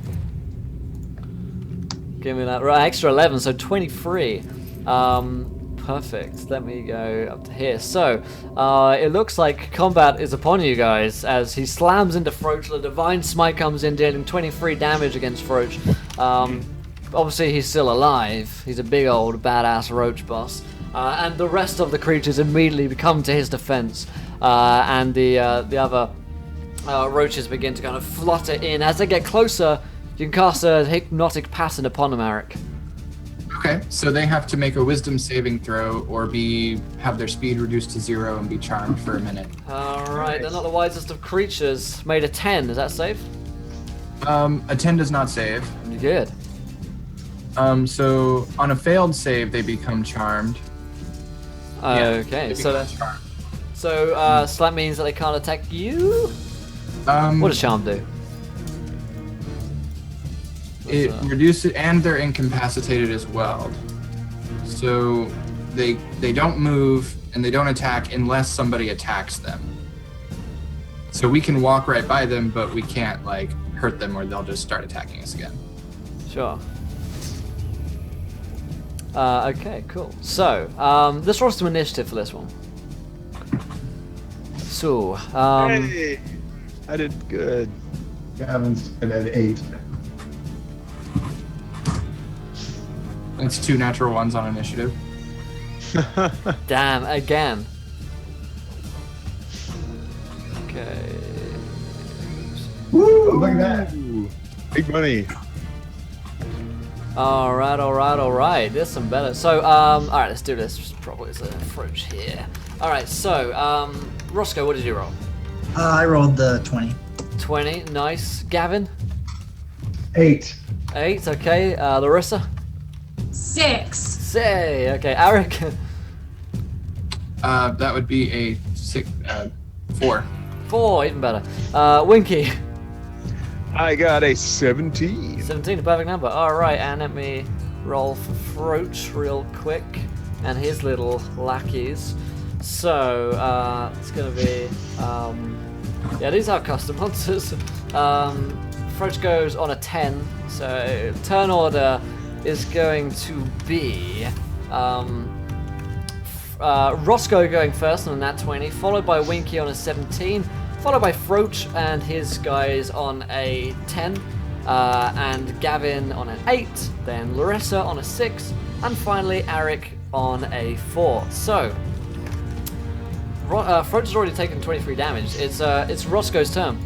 give me that. Right, extra 11, so 23. Perfect. Let me go up to here. So, it looks like combat is upon you guys as he slams into Froach. The Divine Smite comes in, dealing 23 damage against Froach. Obviously, he's still alive. He's a big old badass roach boss. And the rest of the creatures immediately come to his defense. And the other roaches begin to kind of flutter in. As they get closer, you can cast a hypnotic pattern upon them, Eric. Okay, so they have to make a wisdom saving throw or have their speed reduced to 0 and be charmed for a minute. Alright, they're not the wisest of creatures. Made a 10, is that safe? A 10 does not save. Good. So on a failed save, they become charmed. Okay, so that means that they can't attack you? What does charm do? It reduces, and they're incapacitated as well. So they don't move and they don't attack unless somebody attacks them. So we can walk right by them, but we can't like hurt them or they'll just start attacking us again. Sure. Okay, cool. So, let's roll some initiative for this one. So, Hey, I did good. Gavin's at 8. That's 2 natural ones on initiative. damn, again. Okay. Woo! Look at that. Ooh, big money. Alright. There's some better. So, alright, let's do this. Probably is a approach here. Alright, so, Roscoe, what did you roll? I rolled the 20. 20, nice. Gavin? 8. 8, okay. Larissa? 6. Say, okay. Eric? That would be a 4. 4, even better. Winky? I got a 17. 17, a perfect number. Alright, and let me roll for Froach real quick. And his little lackeys. So, it's gonna be, yeah, these are custom monsters. Froach goes on a 10, so turn order is going to be, Roscoe going first on a nat 20, followed by Winky on a 17, followed by Froach and his guys on a 10, and Gavin on an 8, then Larissa on a 6, and finally Eric on a 4. So, Froach has already taken 23 damage. It's Roscoe's turn.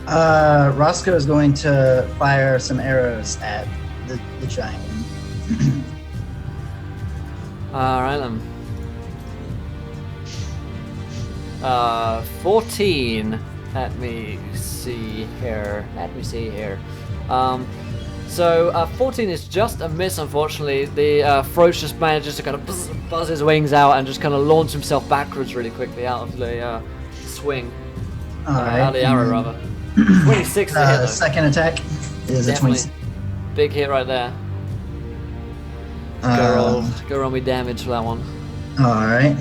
Roscoe is going to fire some arrows at the giant. Alright then. 14. Let me see here. So 14 is just a miss, unfortunately. The Froach just manages to kind of buzz his wings out and just kind of launch himself backwards really quickly out of the swing. Alright. Out of the arrow, rather. 26 to hit, though. Second attack is a Definitely. 26. Big hit right there. Go roll me damage for that one. Alright.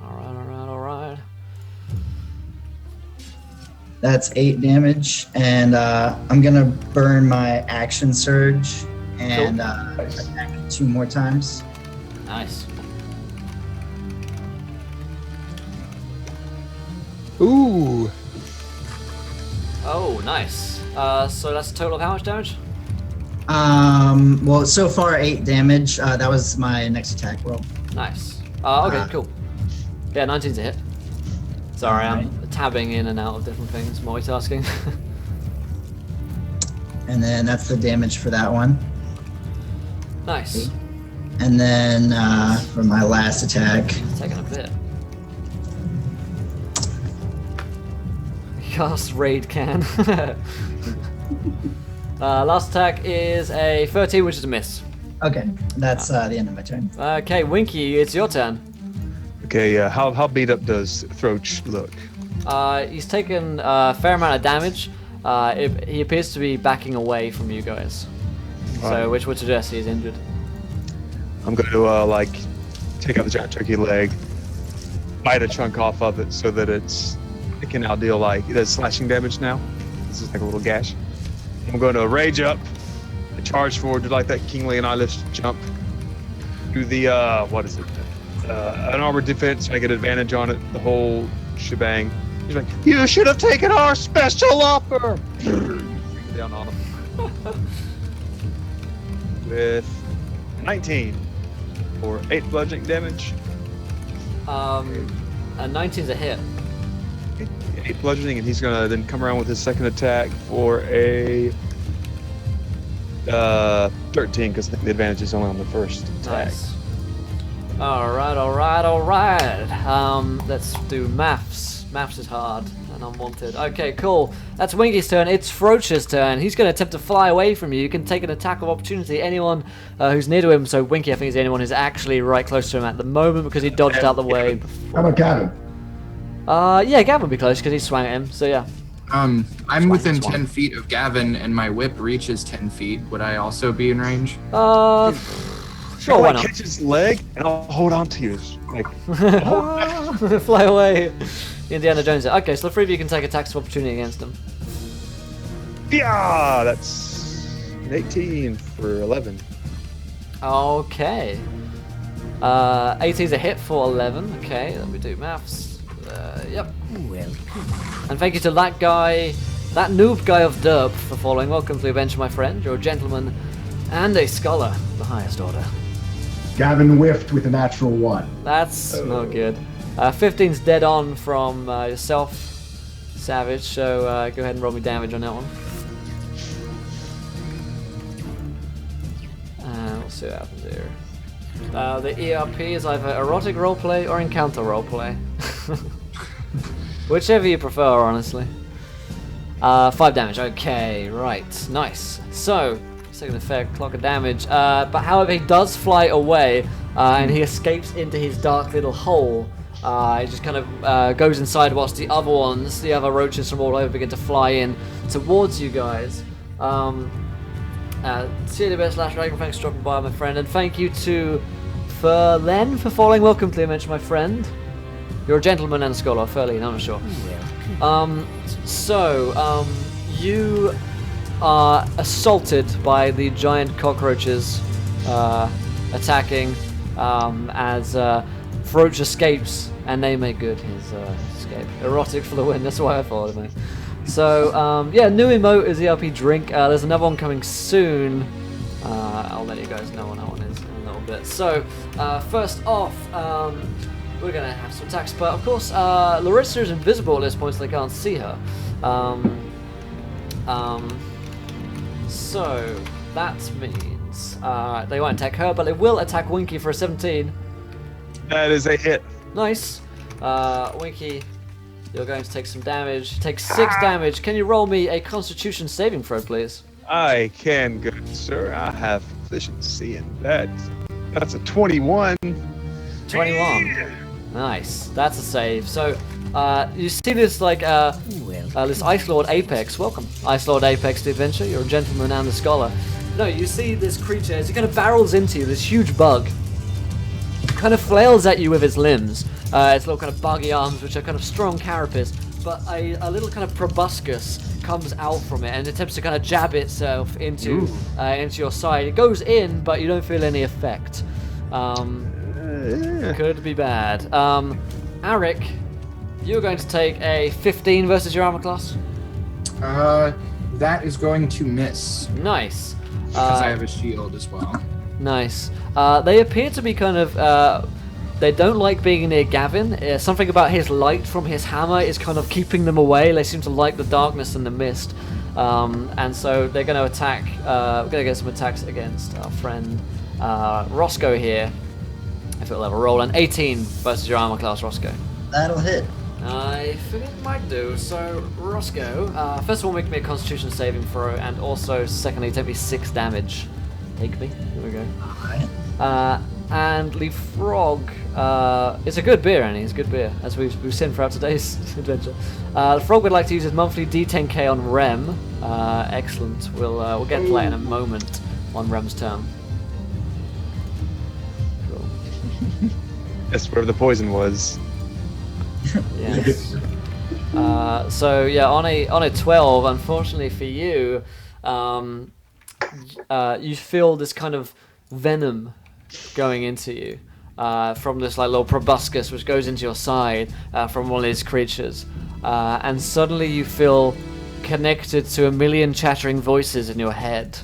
Alright. That's 8 damage, and I'm gonna burn my action surge and attack 2 more times. Nice. Ooh. Oh, nice. So that's a total of how much damage? Well, so far 8 damage. That was my next attack roll. Nice. Okay, cool. Yeah, 19's a hit. Sorry, I'm tabbing in and out of different things, multitasking. And then that's the damage for that one. Nice. And then for my last attack, Taking a bit. Cast Raid Can. Last attack is a 13, which is a miss. okay, that's the end of my turn. Okay, Winky, it's your turn. Okay, how beat up does Froach look? He's taken a fair amount of damage. He appears to be backing away from you guys. So, Right. which would suggest he's injured. I'm going to take out the giant turkey leg, bite a chunk off of it so that it's It can now deal like it does slashing damage now. This is like a little gash. I'm going to rage up, charge forward, do like that King Leonidas jump. Do the what is it? An armored defense. I get advantage on it. The whole shebang. He's like, you should have taken our special offer. Down on him with 19 for 8 bludgeoning damage. A 19's a hit. 8 bludgeoning, and he's gonna then come around with his second attack for a 13, because the advantage is only on the first attack. Nice. Alright. Let's do maths. Maths is hard and unwanted. Okay, cool. That's Winky's turn. It's Roach's turn. He's going to attempt to fly away from you. You can take an attack of opportunity. Anyone who's near to him, so Winky, I think, is the only one who's actually right close to him at the moment because he dodged out the way before. How about Gavin? Yeah, Gavin would be close because he swung at him, so yeah. I'm within 10 feet of Gavin, and my whip reaches 10 feet. Would I also be in range? Sure, why not? Catch his leg, and I'll hold on to you. Like, fly away. Indiana Jones. Okay, so the three of you can take attacks of opportunity against him. yeah, that's an 18 for 11. Okay. 18's a hit for 11. Okay, let me do maths. Yep. Well, And thank you to that guy, that noob guy of Derp for following. Welcome to the adventure, my friend. You're a gentleman and a scholar, the highest order. Gavin whiffed with a natural 1. That's not good. 15's dead on from yourself, Savage, so go ahead and roll me damage on that one. We'll see what happens here. The ERP is either erotic roleplay or encounter roleplay. Whichever you prefer, honestly. 5 damage, okay, right, nice. So, second effect, clock of damage. But however, he does fly away, and he escapes into his dark little hole. He just kind of goes inside whilst the other roaches from all over begin to fly in towards you guys. See you best last dragon, thanks for dropping by, my friend, and thank you to Ferlen for following. Welcome to the adventure, my friend. You're a gentleman and a scholar, Ferlen, I'm not sure. You are assaulted by the giant cockroaches attacking as Roach escapes, and they make good his escape. Erotic for the win, that's why I followed him. So, yeah, new emote is ERP drink. There's another one coming soon. I'll let you guys know what that one is in a little bit. So, first off, we're going to have some attacks, but of course, Larissa is invisible at this point, so they can't see her. So, that means they won't attack her, but they will attack Winky for a 17. That is a hit. Nice. Winky, you're going to take some damage. Take 6 damage. Can you roll me a Constitution saving throw, please? I can, good sir. I have proficiency in that. That's a 21. 21. Nice. That's a save. So, you see this, like, this Ice Lord Apex. Welcome, Ice Lord Apex to the adventure. You're a gentleman and a scholar. No, you see this creature as it kind of barrels into you, this huge bug. Kind of flails at you with its limbs. Its little kind of buggy arms, which are kind of strong carapace, but a little kind of proboscis comes out from it and attempts to kind of jab itself into your side. It goes in, but you don't feel any effect. Could be bad. Arik, you're going to take a 15 versus your armor class. That is going to miss. Nice. Because I have a shield as well. Nice. They appear to be kind of... they don't like being near Gavin. Something about his light from his hammer is kind of keeping them away. They seem to like the darkness and the mist. And so they're going to attack... we're going to get some attacks against our friend Roscoe here. If it'll have a roll. An 18 versus your armor class, Roscoe. That'll hit. I think it might do. So, Roscoe, first of all, make me a Constitution saving throw, and also, secondly, take me 6 damage. Take me. Here we go. Alright. And the Frog, it's a good beer, Annie. It's a good beer, as we've seen throughout today's adventure. The Frog would like to use his monthly D10K on Rem. Excellent. We'll get to that in a moment on Rem's turn. Cool. That's where the poison was. Yes. So yeah, on a 12, unfortunately for you, you feel this kind of venom going into you from this like little proboscis which goes into your side from one of these creatures, and suddenly you feel connected to a million chattering voices in your head,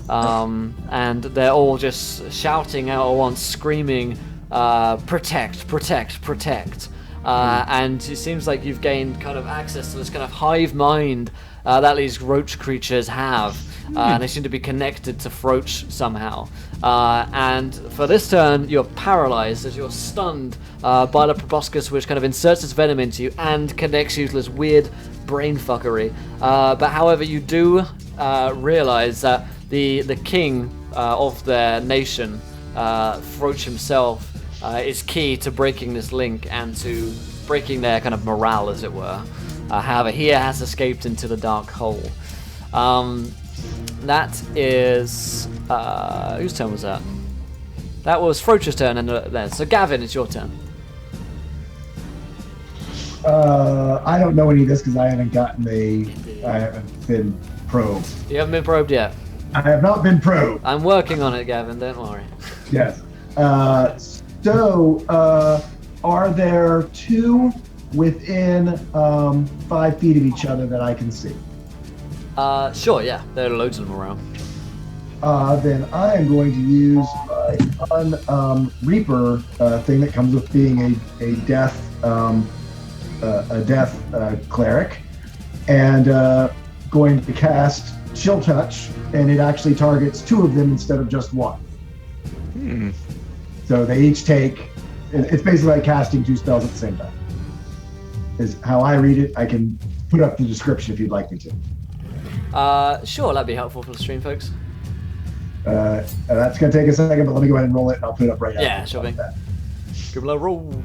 and they're all just shouting out at once, screaming, "Protect! Protect! Protect!" And it seems like you've gained kind of access to this kind of hive mind that these roach creatures have, and they seem to be connected to Froach somehow. And for this turn, you're paralyzed as you're stunned by the proboscis, which kind of inserts its venom into you and connects you to this weird brain fuckery. But however, you do realize that the king of their nation, Froach himself, is key to breaking this link and to breaking their kind of morale, as it were. However, he has escaped into the dark hole. That is... whose turn was that? That was Froach's turn, and then. So Gavin, it's your turn. I don't know any of this because I haven't been probed. You haven't been probed yet? I have not been probed. I'm working on it, Gavin, don't worry. Yes. Are there two within 5 feet of each other that I can see? Sure, yeah. There are loads of them around. Then I am going to use my Reaper thing that comes with being a death cleric, and going to cast Chill Touch, and it actually targets 2 of them instead of just 1. So they each take. It's basically like casting 2 spells at the same time. Is how I read it. I can put up the description if you'd like me to. Sure, that'd be helpful for the stream, folks. That's going to take a second, but let me go ahead and roll it, and I'll put it up right now. Yeah, sure thing. Give it a roll.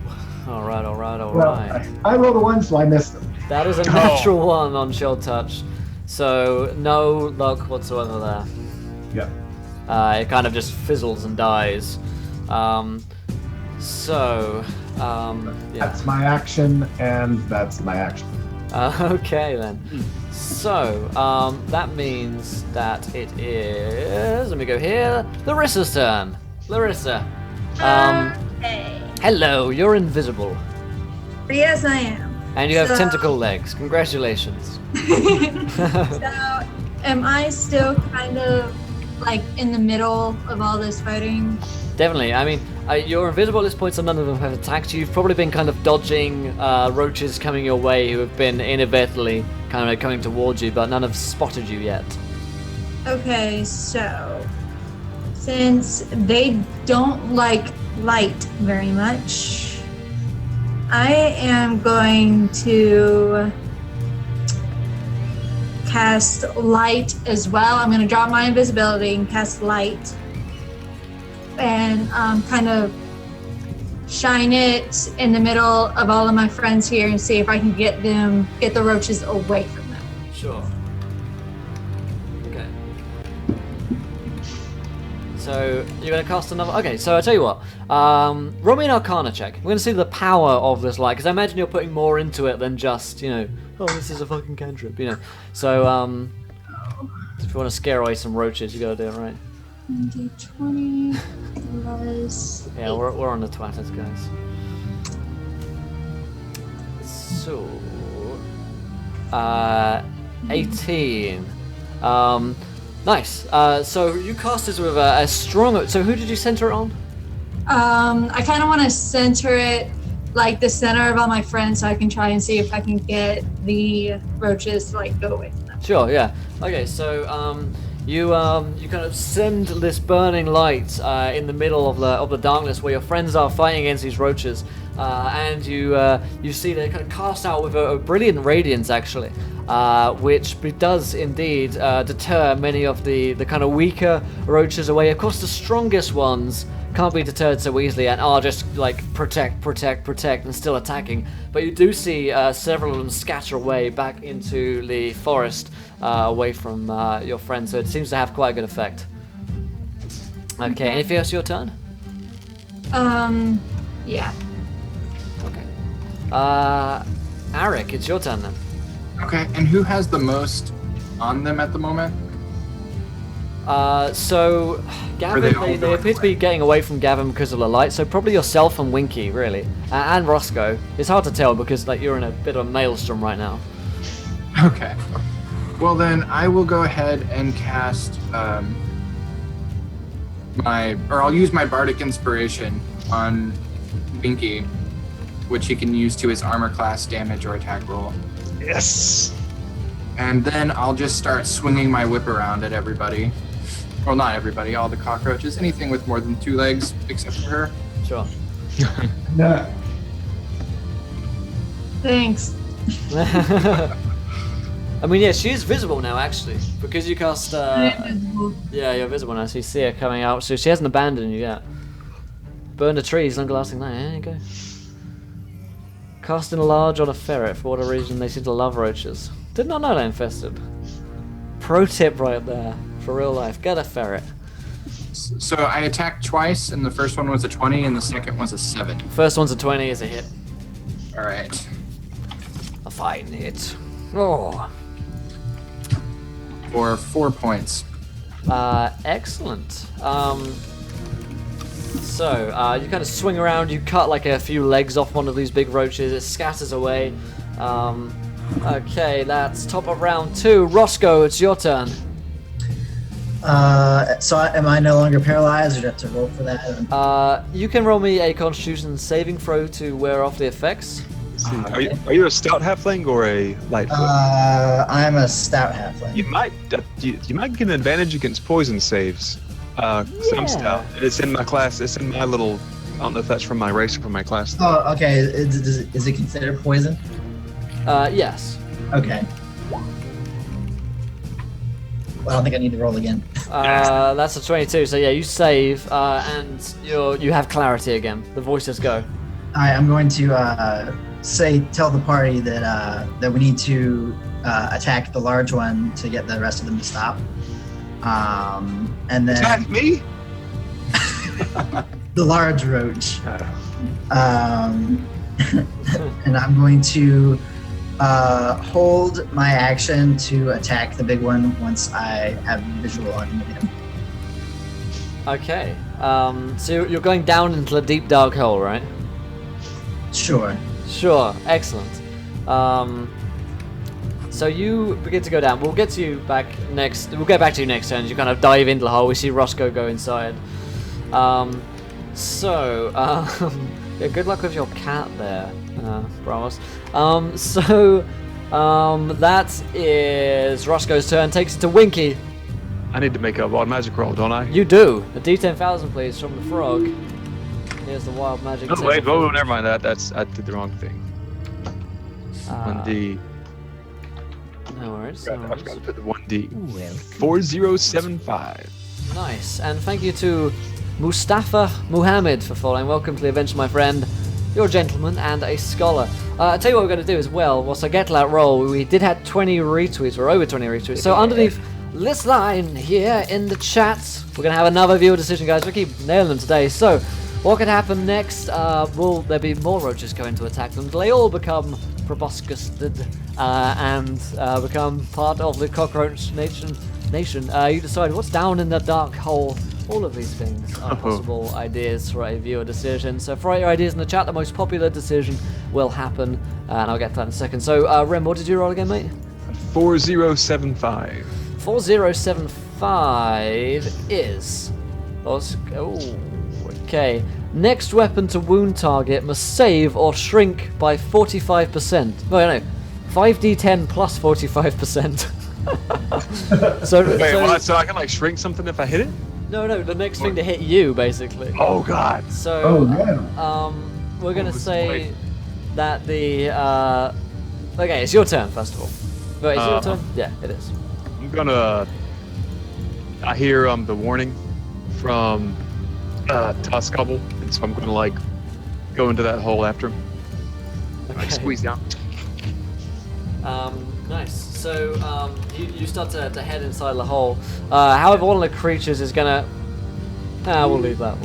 All right. Well, I rolled a 1, so I missed them. That is a natural 1 on Chill Touch. So, no luck whatsoever there. Yeah. It kind of just fizzles and dies. Yeah. That's my action, and that's my action. Okay then. So, that means that it is... Let me go here. Larissa's turn. Larissa. Hey. Hello, you're invisible. Yes, I am. And you have So- tentacle legs. Congratulations. So, am I still kind of like in the middle of all this fighting? Definitely. I mean, you're invisible at this point, so none of them have attacked you. You've probably been kind of dodging roaches coming your way who have been inadvertently kind of coming towards you, but none have spotted you yet. Okay, so since they don't like light very much, I am going to cast light as well. I'm going to drop my invisibility and cast light, and kind of shine it in the middle of all of my friends here and see if I can get the roaches away from them. Sure. Okay. So you're going to cast another. Okay, so I tell you what. Roll me an Arcana check. We're going to see the power of this light, because I imagine you're putting more into it than just, oh, this is a fucking cantrip, So if you want to scare away some roaches, you got to do it right. 20 plus. Yeah, we're on the twatters, guys. So, 18. Nice. So you cast this with a strong. So who did you center it on? I kind of want to center it like the center of all my friends, so I can try and see if I can get the roaches to go away from them. Sure. Yeah. Okay. So you kind of send this burning light in the middle of the darkness where your friends are fighting against these roaches, and you see they kind of cast out with a brilliant radiance actually, which does indeed deter many of the kind of weaker roaches away. Of course, the strongest ones can't be deterred so easily and are just protect and still attacking. But you do see several of them scatter away back into the forest away from your friends, so it seems to have quite a good effect. Okay, anything else your turn? Yeah. Okay. Arik, it's your turn then. Okay, and who has the most on them at the moment? So Gavin, Are they all they going appear to be getting away from Gavin because of the light. So probably yourself and Winky, really, and Roscoe. It's hard to tell because like you're in a bit of a maelstrom right now. Okay. Well then, I will go ahead and cast I'll use my Bardic Inspiration on Binky, which he can use to his armor class damage or attack roll. Yes. And then I'll just start swinging my whip around at everybody. Well, not everybody, all the cockroaches. Anything with more than 2 legs, except for her. Sure. No. Thanks. I mean, yeah, she is visible now, actually, because you cast. Invisible. Yeah, you're visible now, so you see her coming out. So she hasn't abandoned you yet. Burn the trees, longer lasting night. There you go. Casting a large on a ferret. For whatever reason, they seem to love roaches. Did not know they infested. Pro tip right there for real life. Get a ferret. So I attacked twice, and the first one was a 20, and the second was a 7. First one's a 20, is a hit. All right. A fine hit. Oh. For 4 points. Excellent. So, you kind of swing around, you cut like a few legs off one of these big roaches, it scatters away. Okay, that's top of round 2. Roscoe, it's your turn. So am I no longer paralyzed, or do I have to roll for that? You can roll me a Constitution saving throw to wear off the effects. Are you a stout halfling or a lightfoot? I'm a stout halfling. You might get an advantage against poison saves. Some stout. It's in my class. It's in my little. I don't know if that's from my race or from my class. Oh, okay. Is it considered poison? Yes. Okay. Well, I don't think I need to roll again. That's a 22. So yeah, you save, and you have clarity again. The voices go. All right, I'm going to tell the party that that we need to attack the large one to get the rest of them to stop. And then Attack me! the large roach. And I'm going to hold my action to attack the big one once I have visual on him. Okay. So you're going down into the deep dark hole, right? Sure. Sure. Excellent. So you begin to go down. We'll get to you back next. We'll get back to you next turn. You kind of dive into the hole. We see Roscoe go inside. Yeah, good luck with your cat there, Bramos. That is Roscoe's turn. Takes it to Winky. I need to make a wild magic roll, don't I? You do. A D10,000, please, from the frog. Here's the wild magic. Oh, wait, oh, never mind that. I did the wrong thing. 1D. No worries. I forgot to put the 1D. 4075. Nice. And thank you to Mustafa Muhammad for following. Welcome to the adventure, my friend. You're a gentleman and a scholar. I'll tell you what we're going to do as well. Whilst I get to that roll, we did have 20 retweets. We're over 20 retweets. So underneath this line here in the chat, we're going to have another viewer decision, guys. We keep nailing them today. So what could happen next? Will there be more roaches going to attack them? Do they all become proboscised and become part of the cockroach nation? You decide what's down in the dark hole. All of these things are possible ideas for a viewer decision. So throw out your ideas in the chat. The most popular decision will happen, and I'll get to that in a second. So, Rem, what did you roll again, mate? 4075. 4075 is... Oh, okay. Next weapon to wound target must save or shrink by 45%. No, 5d10 plus 45%. So I can like shrink something if I hit it? No, the next thing to hit you, basically. Oh god. So, no. we're gonna say that the okay, it's your turn first of all. Wait, is it your turn? Yeah, it is. I'm gonna. I hear the warning from Toscobble, and so I'm gonna like go into that hole after him. Okay. Like squeeze down. Nice. So you start to head inside the hole. However, one of the creatures is gonna. We'll leave that.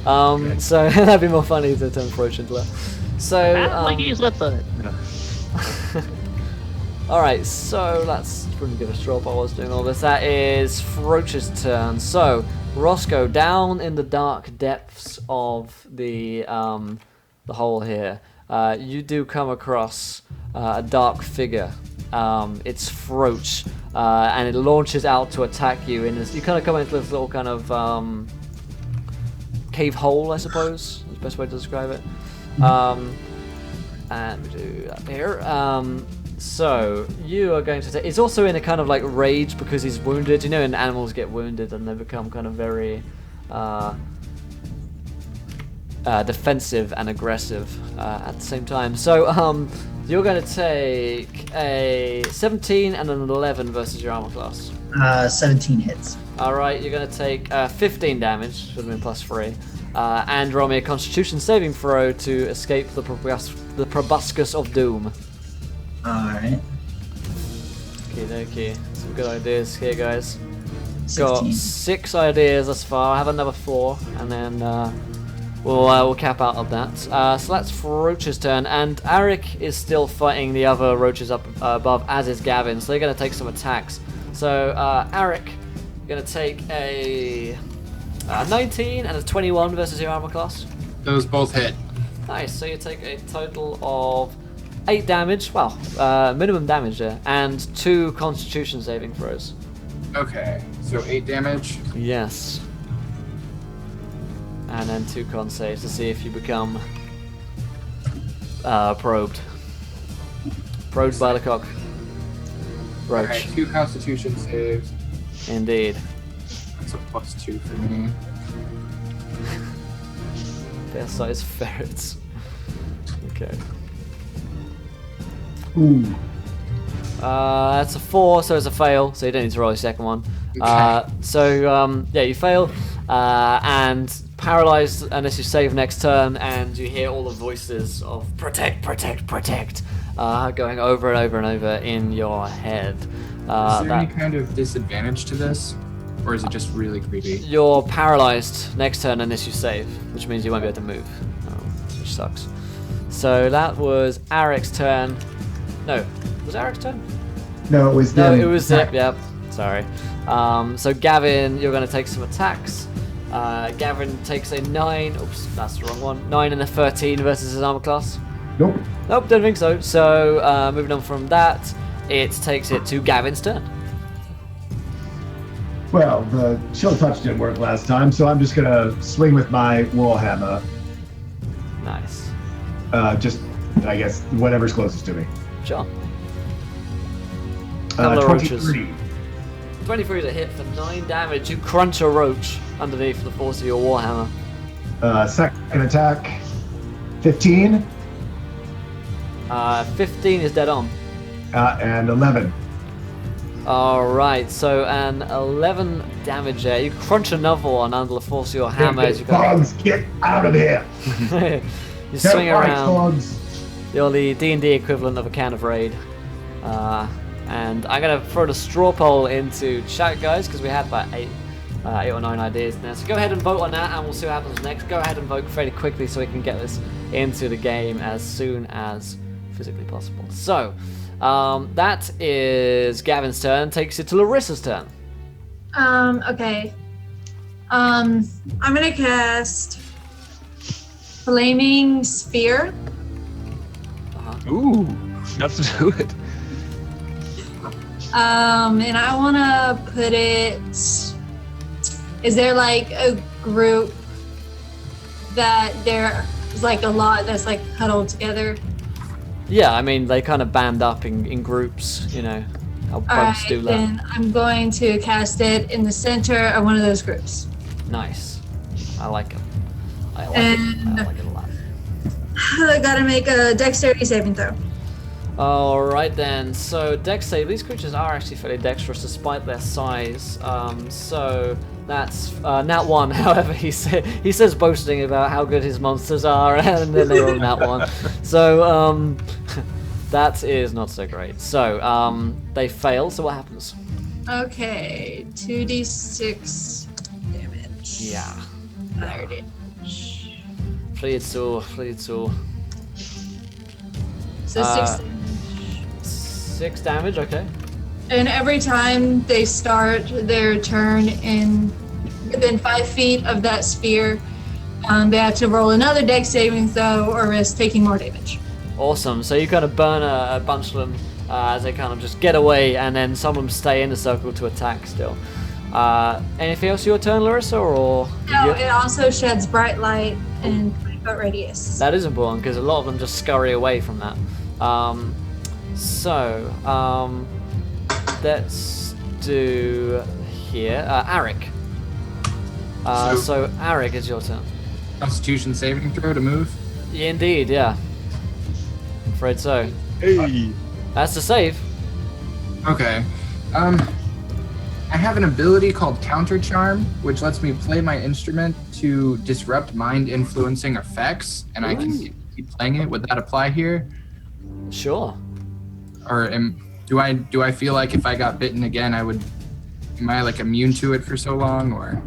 Okay. So that'd be more funny to turn roach into that. So Alright, so that's pretty good a straw while I was doing all this. That is Roach's turn. So, Roscoe, down in the dark depths of the hole here, you do come across a dark figure. It's Roach, and it launches out to attack you. And you kind of come into this little kind of cave hole, I suppose, is the best way to describe it. And we do that here. So you are going to take. It's also in a kind of like rage because he's wounded. You know, when animals get wounded and they become kind of very defensive and aggressive at the same time. So you're going to take a 17 and an 11 versus your armor class. 17 hits. All right, you're going to take 15 damage. Should have been +3. And roll me a Constitution saving throw to escape the proboscis of doom. Alright. Okay. Some good ideas here, guys. 16. Got 6 ideas thus far. I have another 4, and then we'll cap out of that. So that's Roach's turn, and Arik is still fighting the other roaches up above, as is Gavin. So they're going to take some attacks. So Arik, you're going to take a 19 and a 21 versus your armor class. Those both hit. Nice. So you take a total of 8 damage. Well, minimum damage there, and 2 Constitution saving throws. Okay, so 8 damage. Yes. And then 2 con saves to see if you become probed. Probed by the cock. Roach. Alright, 2 Constitution saves. Indeed. That's a +2 for me. Fair size ferrets. Okay. Ooh. That's a 4, so it's a fail, so you don't need to roll a second one. Okay. Yeah, you fail, and paralyzed unless you save next turn, and you hear all the voices of protect, protect, protect, going over and over and over in your head. Is there any kind of disadvantage to this? Or is it just really creepy? You're paralyzed next turn unless you save, which means you won't be able to move, which sucks. So that was Arik's turn. No, was Arik's turn? No, it was No, them. it was Zip, yep. Sorry. So Gavin, you're going to take some attacks. Gavin takes a 9. Oops, that's the wrong one. 9 and a 13 versus his armor class. Nope. Nope, don't think so. So moving on from that, it takes it to Gavin's turn. Well, the chill touch didn't work last time, so I'm just gonna swing with my warhammer. Nice. Just, I guess, whatever's closest to me. Sure. Couple of roaches. 23. 23 is a hit for 9 damage. You crunch a roach underneath the force of your warhammer. Second attack, 15. 15 is dead on. And 11. Alright, so an 11 damage there. You crunch another one under the force of your hammer as you go. Bugs, get out of here! You swing Get right, around. bugs. You're the D&D equivalent of a can of Raid. And I'm going to throw the straw poll into chat, guys, because we had about 8 or 9 ideas now. So go ahead and vote on that, and we'll see what happens next. Go ahead and vote fairly quickly so we can get this into the game as soon as physically possible. So, that is Gavin's turn. Takes it to Larissa's turn. Okay. I'm gonna cast Flaming Sphere. Ooh, enough to do it. And I wanna put it. Is there like a group that there's like a lot that's like huddled together? Yeah, I mean, they kind of band up in groups, you know, how bugs do that. Then I'm going to cast it in the center of one of those groups. Nice. I like it. I like And- it. I like it a lot. I gotta make a dexterity saving throw. Alright then, so dex save. These creatures are actually fairly dexterous despite their size. So that's nat 1. However, he says boasting about how good his monsters are, and then they roll nat 1. So that is not so great. So they fail. So what happens? Okay, 2d6 damage. Yeah. Fire damage. Flee it so. So 6 damage. 6 damage, okay. And every time they start their turn within 5 feet of that sphere, they have to roll another dex saving throw or risk taking more damage. Awesome. So you kind of burn a bunch of them as they kind of just get away, and then some of them stay in the circle to attack still. Anything else your turn, Larissa, or? No, it also sheds bright light and 20-foot radius. That is important because a lot of them just scurry away from that. Let's do here. Arik. So Arik, is your turn. Constitution saving throw to move. Yeah, indeed, yeah. I'm afraid so. Hey. That's the save. Okay. I have an ability called Counter Charm, which lets me play my instrument to disrupt mind-influencing effects, and I can keep playing it. Would that apply here? Sure. Or do I feel like if I got bitten again, am I like immune to it for so long, or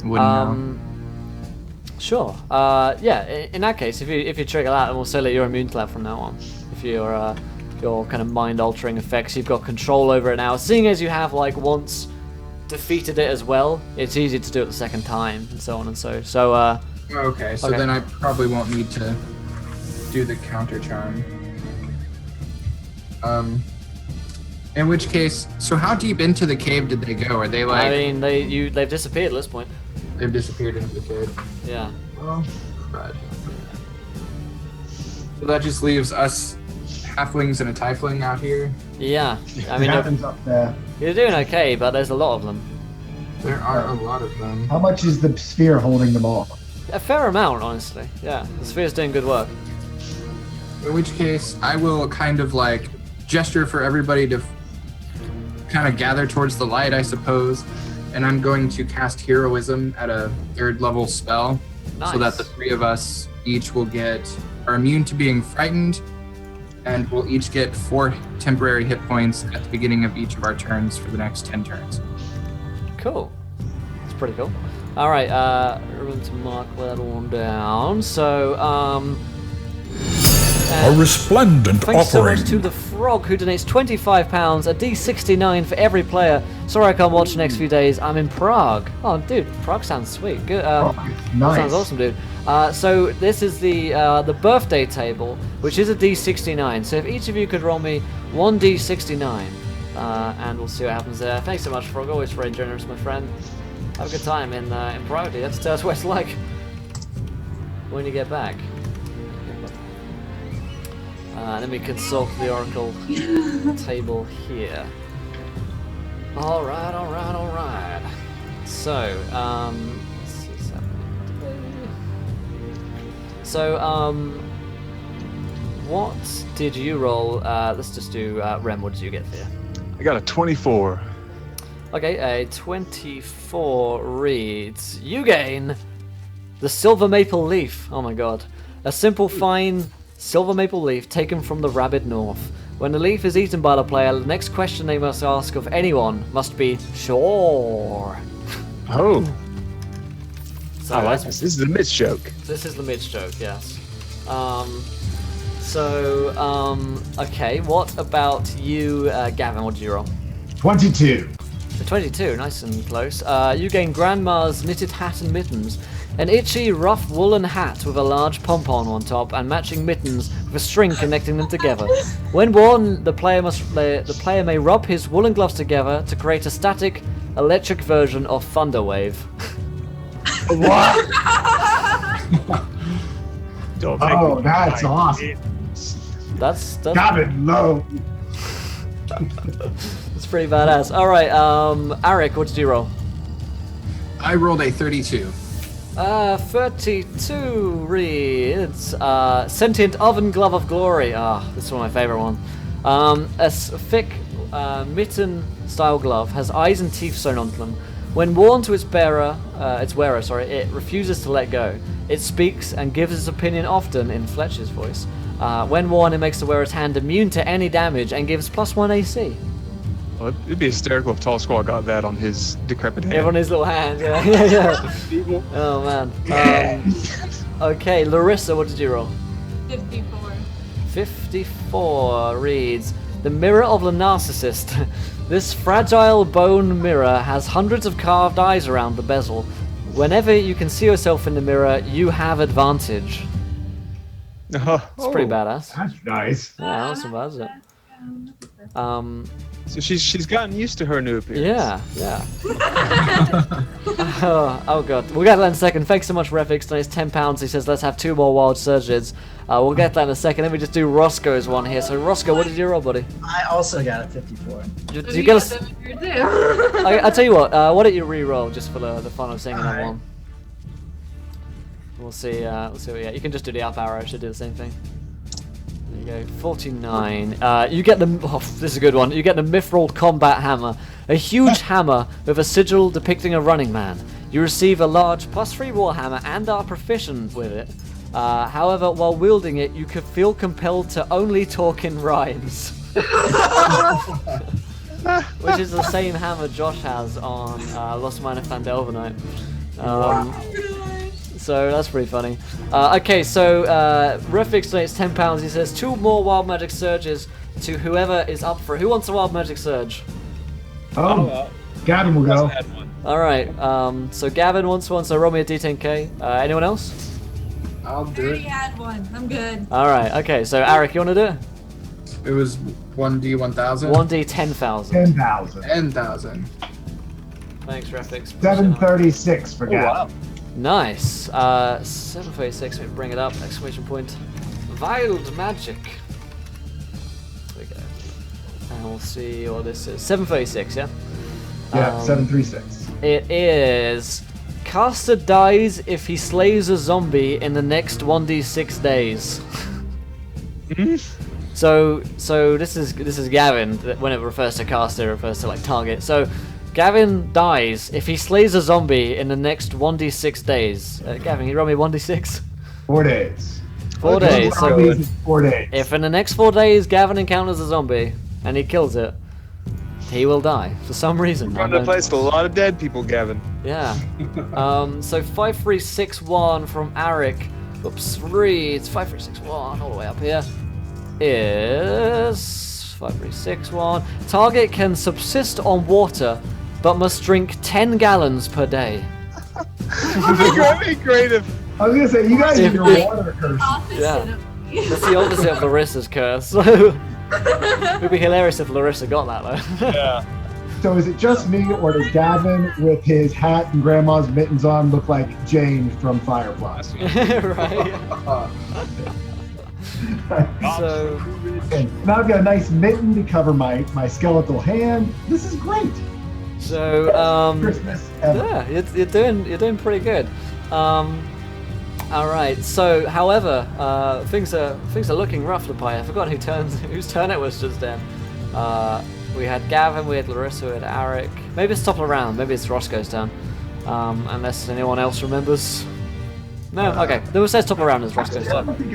wouldn't know? Sure. Yeah. In that case, if you trigger that, we'll say that you're immune to that from now on. If your kind of mind-altering effects, you've got control over it now. Seeing as you have like once defeated it as well, it's easy to do it the second time, and so on and so. So. Okay. So then I probably won't need to do the Counter Charm. In which case, so how deep into the cave did they go? Are they like? I mean, they've disappeared at this point. They've disappeared into the cave. Yeah. Oh, crud. So that just leaves us halflings and a tiefling out here. Yeah. I It mean, happens up there. you're doing okay, but there's a lot of them. There are a lot of them. How much is the sphere holding them all? A fair amount, honestly. Yeah. The sphere's doing good work. In which case, I will kind of like gesture for everybody to kind of gather towards the light, I suppose. And I'm going to cast Heroism at a 3rd level spell, so that the 3 of us each are immune to being frightened, and we'll each get 4 temporary hit points at the beginning of each of our turns for the next 10 turns. Cool. That's pretty cool. All right. Room to mark that one down. So A resplendent thanks so offering. much to the Frog, who donates £25, a D69 for every player. Sorry I can't watch the next few days. I'm in Prague. Oh, dude, Prague sounds sweet. Good. Nice. Sounds awesome, dude. So this is the birthday table, which is a D69. So if each of you could roll me 1 D69, and we'll see what happens there. Thanks so much, Frog. Always very generous, my friend. Have a good time in Prague. You have to tell us what it's like when you get back. Let me consult the Oracle table here. Alright. So, let's see what's happening today. So, what did you roll? Let's just do, Rem, what did you get here? I got a 24. Okay, a 24 reads, you gain the Silver Maple Leaf. Oh my god. A simple, fine silver maple leaf taken from the rabid north. When the leaf is eaten by the player, the next question they must ask of anyone must be, sure. Oh, So I like this. This is the Mitch joke. This is the Midge joke, yes. Okay, what about you, Gavin? What did you roll? 22. A 22, nice and close. You gain Grandma's knitted hat and mittens. An itchy, rough woolen hat with a large pom-pom on top and matching mittens with a string connecting them together. When worn, the player may rub his woolen gloves together to create a static, electric version of Thunderwave. What? Don't make Oh, me that's cry. awesome. That's Gavin, low. that's pretty badass. All right, Arik, what did you roll? I rolled a 32. 32 reads Sentient Oven Glove of Glory. This is one of my favorite ones. A thick mitten-style glove has eyes and teeth sewn onto them. When worn to its wearer, it refuses to let go. It speaks and gives its opinion often in Fletcher's voice. When worn, it makes the wearer's hand immune to any damage and gives +1 AC. Well, it'd be hysterical if Tall Squaw got that on his decrepit hand. On his little hand, yeah. Oh man. Okay, Larissa, what did you roll? 54. 54 reads, The Mirror of the Narcissist. This fragile bone mirror has hundreds of carved eyes around the bezel. Whenever you can see yourself in the mirror, you have advantage. It's pretty badass. That's nice. Yeah, that's about it. So she's gotten used to her new appearance. Yeah. oh god. We'll get to that in a second. Thanks so much, Refix. It's £10. He says, let's have 2 more wild surges. We'll get to that in a second. Let me just do Roscoe's one here. So, Roscoe, what did you roll, buddy? I also got a 54. Did you get a... I'll tell you what. Why don't you re-roll just for the fun of seeing that one? We'll see. We'll see what we get. You can just do the up arrow. Should do the same thing. There you go. 49. You get the. Oh, this is a good one. You get the Mithril Combat Hammer, a huge hammer with a sigil depicting a running man. You receive a large +3 warhammer and are proficient with it. However, while wielding it, you could feel compelled to only talk in rhymes. Which is the same hammer Josh has on Lost Mine of Fandelvernight. So that's pretty funny. Okay, so Refix donates £10. He says 2 more Wild Magic Surges to whoever is up for it. Who wants a Wild Magic Surge? Gavin will go. Alright, so Gavin wants one, so roll me a D10K. Anyone else? I'll I do already it. had one. I'm good. Alright, okay, so Arik, you want to do it? It was 1D1000. 1D10,000. 10,000. 10,000. Thanks, Refix. 736 for Gavin. Wow. Nice. 736, let me bring it up. Exclamation point. Wild Magic. There we go. And we'll see what this is. 736, yeah? Yeah, 736. It is... Caster dies if he slays a zombie in the next 1d6 days. So this is Gavin. When it refers to caster, it refers to like target. So Gavin dies if he slays a zombie in the next 1d6 days. Gavin, can you roll me 1d6? 4 days. 4 days. So 4 days. if in the next 4 days Gavin encounters a zombie and he kills it, he will die for some reason. Run the place with a lot of dead people, Gavin. Yeah. So 5361 from Arik. Oops, reads 5361 all the way up here. Is 5361. Target can subsist on water, but must drink 10 gallons per day. That'd be great if. I was gonna say, you guys have your water curse. Yeah. That's the opposite of Larissa's curse. It would be hilarious if Larissa got that though. Yeah. So is it just me, or does Gavin, with his hat and grandma's mittens on, look like Jane from Firefly? Right. So Okay, now I've got a nice mitten to cover my skeletal hand. This is great. So Christmas ever. yeah, you're doing pretty good. All right. So, however, things are looking rough, Lepi. I forgot whose turn it was just then. We had Gavin, we had Larissa, we had Arik. Maybe it's top of the round. Maybe it's Roscoe's turn. Unless anyone else remembers. No. Okay. Then we'll say it's top of the round is Roscoe's I turn. don't think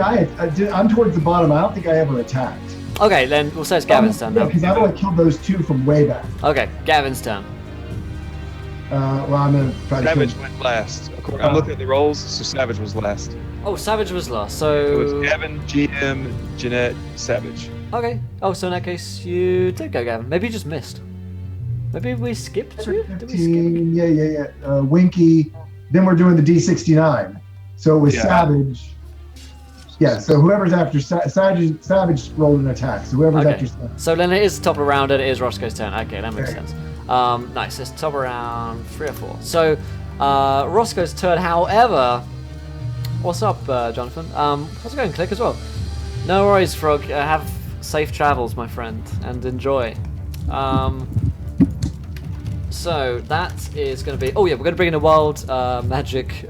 I'm towards the bottom. I don't think I ever attacked. Okay. Then we'll say it's Gavin's turn. Yeah, Then. because I've only killed those 2 from way back. Okay. Gavin's turn. Well, I'm gonna try to Savage kill. went last. I'm looking at the rolls, so Savage was last. Oh, Savage was last. It was So. Gavin, GM, Jeanette, Savage. Okay. Oh, so in that case, you did go, Gavin. Maybe you just missed. Maybe we skipped you? Did we skip? 15, yeah. Winky. Then we're doing the D69. So it was Yeah. Savage. Yeah, so whoever's after Savage rolled an attack. So whoever's Okay. after Savage. So then it is top of round and it is Roscoe's turn. Okay, that makes Okay. sense. Nice. It's top of round 3 or 4. So Roscoe's turn. However, what's up, Jonathan? How's it going? Click as well. No worries, Frog. Have safe travels, my friend, and enjoy. So that is going to be. Oh yeah, we're going to bring in a wild magic.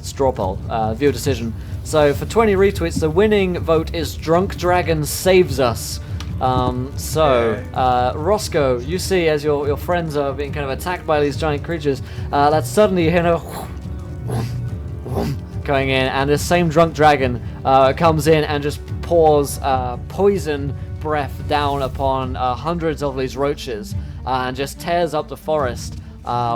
Straw poll. Viewer decision. So for 20 retweets, the winning vote is Drunk Dragon Saves Us. Roscoe, you see as your friends are being kind of attacked by these giant creatures, that suddenly you hear going in, and this same drunk dragon comes in and just pours poison breath down upon hundreds of these roaches and just tears up the forest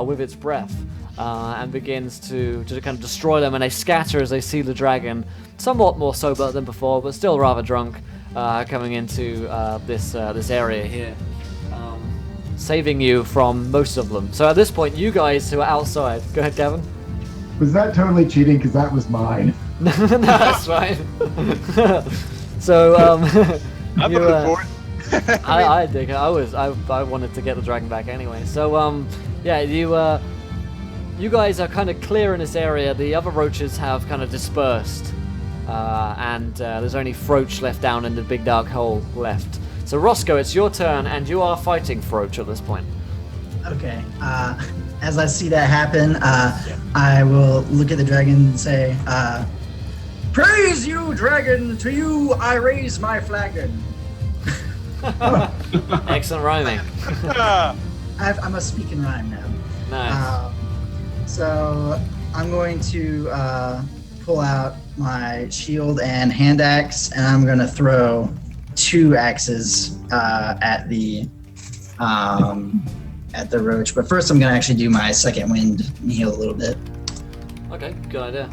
with its breath. And begins to kind of destroy them, and they scatter as they see the dragon, somewhat more sober than before, but still rather drunk. coming into this area here, saving you from most of them. So at this point, you guys who are outside, go ahead, Gavin. Was that totally cheating? Because that was mine. No, that's fine. So I'm you, looking for it. I dig it. I wanted to get the dragon back anyway. So yeah, you guys are kind of clear in this area. The other roaches have kind of dispersed, and there's only Froach left down in the big dark hole left. So Roscoe, it's your turn, and you are fighting Froach at this point. Okay. As I see that happen, I will look at the dragon and say, "Praise you, dragon! To you I raise my flagon." Excellent rhyming. I must speak in rhyme now. Nice. So I'm going to pull out my shield and hand axe, and I'm going to throw 2 axes at the roach. But first, I'm going to actually do my second wind and heal a little bit. Okay, good idea.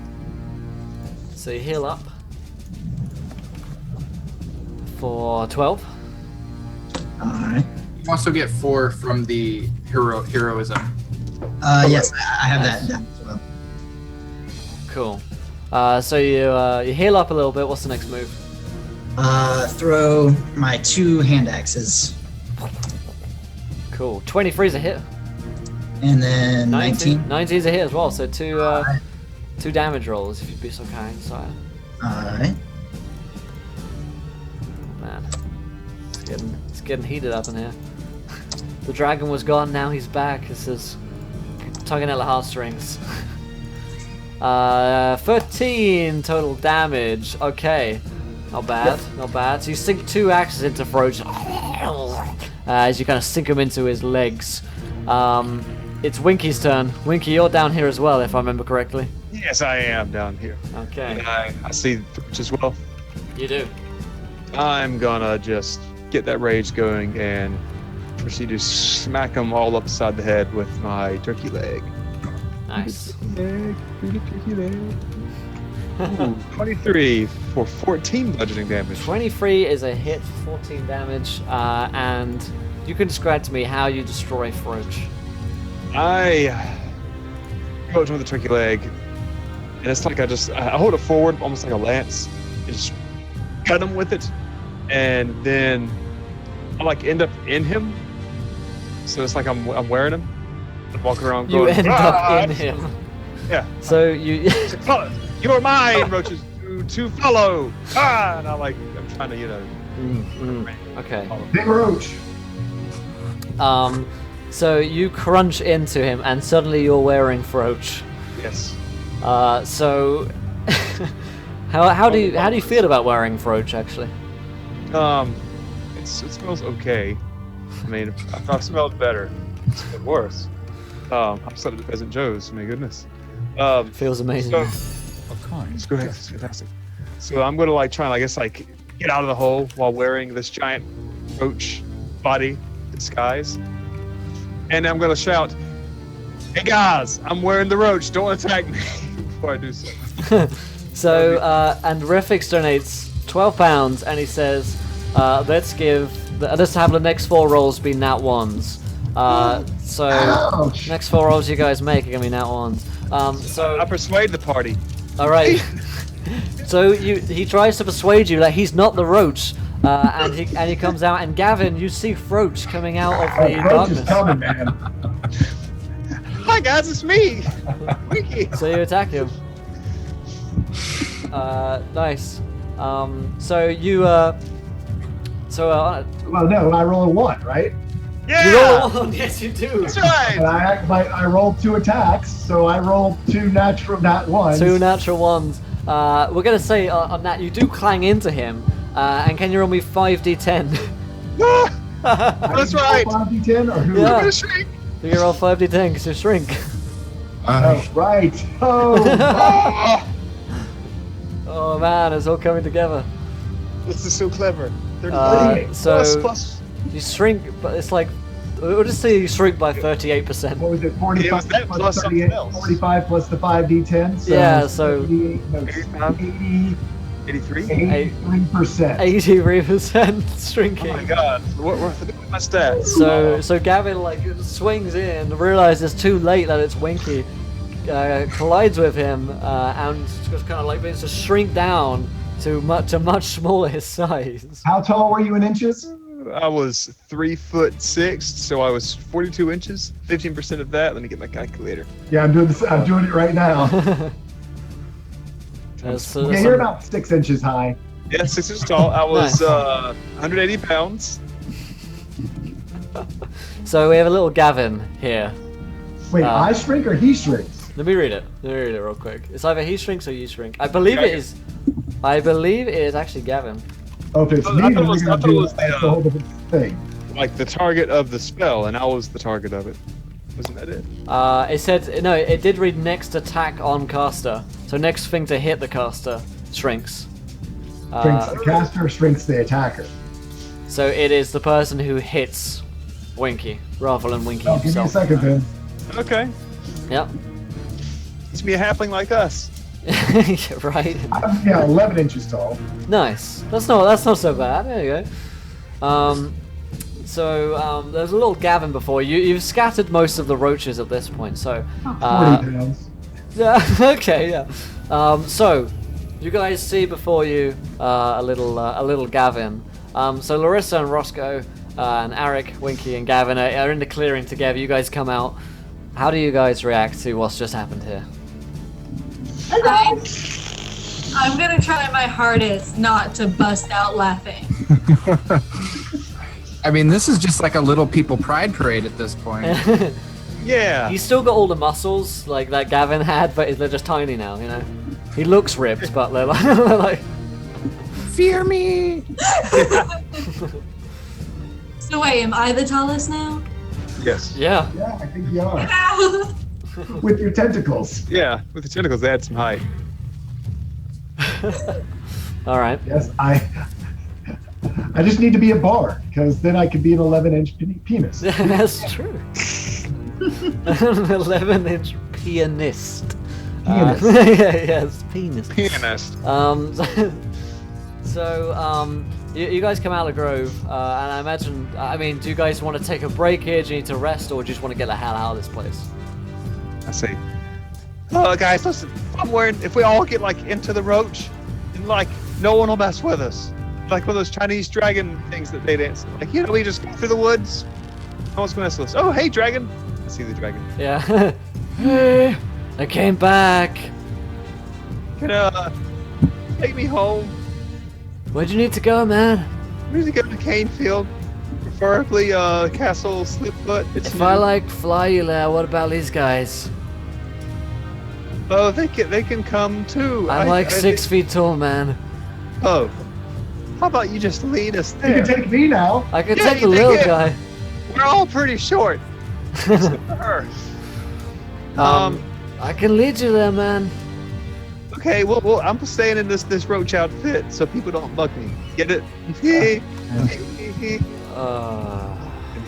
So you heal up for 12. All right. You also get 4 from the heroism. Yes, I have that down as well. Cool. So you heal up a little bit. What's the next move? Throw my 2 hand axes, Cool. 23 is a hit. and then 19. 19 is a hit as well. So two damage rolls, if you'd be so kind, sire. All right. Man, it's getting heated up in here. The dragon was gone. Now he's back. This is tugging at the heartstrings. 13 total damage. Okay. Not bad, not bad. So you sink 2 axes into Froach as you kind of sink them into his legs. It's Winky's turn. Winky, you're down here as well, if I remember correctly. Yes, I am down here. Okay. And I see the Roach as well. You do. I'm gonna just get that rage going and proceed to smack them all upside the head with my turkey leg. Nice. Turkey leg. Ooh, 23 for 14 bludgeoning damage. 23 is a hit for 14 damage, and you can describe to me how you destroy Froach. I go to the turkey leg, and it's like I hold it forward almost like a lance, and just cut him with it, and then I like end up in him. So it's like I'm wearing him, and walking around going, You end up in him. Yeah. So you. You are mine, roaches, to follow. And I'm trying to, Okay. Big roach. So you crunch into him, and suddenly you're wearing Froach. Yes. So how do you feel about wearing Froach actually? It smells okay. I mean, if I smelled better, it's been worse. I'm still at Peasant Joe's. My goodness. Feels amazing. It's great. It's fantastic. So I'm gonna try and get out of the hole while wearing this giant roach body disguise, and I'm gonna shout, "Hey guys, I'm wearing the roach. Don't attack me!" before I do so. So and Refix donates £12, and he says, "Let's have the next 4 rolls be nat 1s." So Ouch. next 4 rolls you guys make are gonna be nat 1s. So I persuade the party. all right. So he tries to persuade you that he's not the roach, and he comes out. And Gavin, you see Froach coming out of the Roach is darkness. coming, man. Hi guys, it's me, Winky. So you attack him. Nice. So you Well, no, I roll a 1, right? Yeah. you roll a 1. Yes, you do. That's right. And I rolled 2 attacks, so I rolled 2 natural nat 1s. 2 natural 1s. We're gonna say on that you do clang into him. And can you roll me 5d10? That's right. 5d10 or who? Yeah. I'm gonna shrink. You can roll 5d10 because you shrink. Oh, right. Oh, Oh man, it's all coming together. This is so clever. 38 So plus. you shrink, but it's like we'll just say you shrink by 38%. what was it? It 45 was that plus plus something 38, else. 45 plus the 5d10. So Yeah, so- 78, no, 80, 83? 83%. 83% shrinking. Oh my god. What's my stats? So Gavin like swings in, realizes too late that it's Winky, collides with him, and just kind of like begins to shrink down to much smaller his size. How tall were you in inches? I was 3'6", so I was 42 inches. 15% of that. Let me get my calculator. Yeah, I'm doing this. I'm doing it right now. So Yeah, you're about 6 inches high. Yeah, 6 inches tall. I was Nice. 180 pounds. So we have a little Gavin here. Wait, I shrink or he shrinks? Let me read it. Real quick. It's either he shrinks or you shrink. I believe it is actually Gavin. Oh, if it's I me, thought then it was- we're I gonna thought it do was that's a whole different thing. Like the target of the spell, and I was the target of it. Wasn't that it? It said no. It did read next attack on caster. So next thing to hit the caster shrinks. Shrinks the caster, shrinks the attacker. So it is the person who hits Winky rather than Winky Oh, give me a himself. second, Ben. Okay. Yep. It's me a halfling like us. Yeah, right. I'm 11 inches tall. Nice. That's not so bad. There you go. There's a little Gavin before you. You've scattered most of the roaches at this point. So 40 pounds. yeah. Okay. Yeah. So you guys see before you a little Gavin. So Larissa and Roscoe and Arik, Winky, and Gavin are in the clearing together. You guys come out. How do you guys react to what's just happened here? I'm gonna try my hardest not to bust out laughing. I mean, this is just like a little people pride parade at this point. Yeah. He's still got all the muscles like that Gavin had, but they're just tiny now. You know, he looks ripped, but they're like, they're like Fear me! So wait, am I the tallest now? Yes. yeah. Yeah, I think you are. With your tentacles. Yeah. With the tentacles, they had some height. All right. Yes, I just need to be a bard, because then I could be an 11-inch penis. That's true. An 11-inch pianist. Pianist. Yes, penis. Pianist. You guys come out of the grove, and I imagine. I mean, do you guys want to take a break here? Do you need to rest, or do you just want to get the hell out of this place? I see. Oh, guys, listen. If we all get like into the roach, and like no one will mess with us, like one of those Chinese dragon things that they dance. Like we just go through the woods. No one's gonna mess with us. Oh, hey, dragon. I see the dragon. Yeah. Hey, I came back. Take me home. Where'd you need to go, man? We need to go to Cainfield, preferably Castle Slipfoot. It's If I like fly you there, what about these guys? Oh, they can come too. I'm like 6 feet tall, man. Oh, how about you just lead us You there? can take me now. I could Yeah, take you the take little it. guy. We're all pretty short. Except for her. I can lead you there, man. Okay, well, I'm staying in this roach outfit so people don't bug me. Get it? And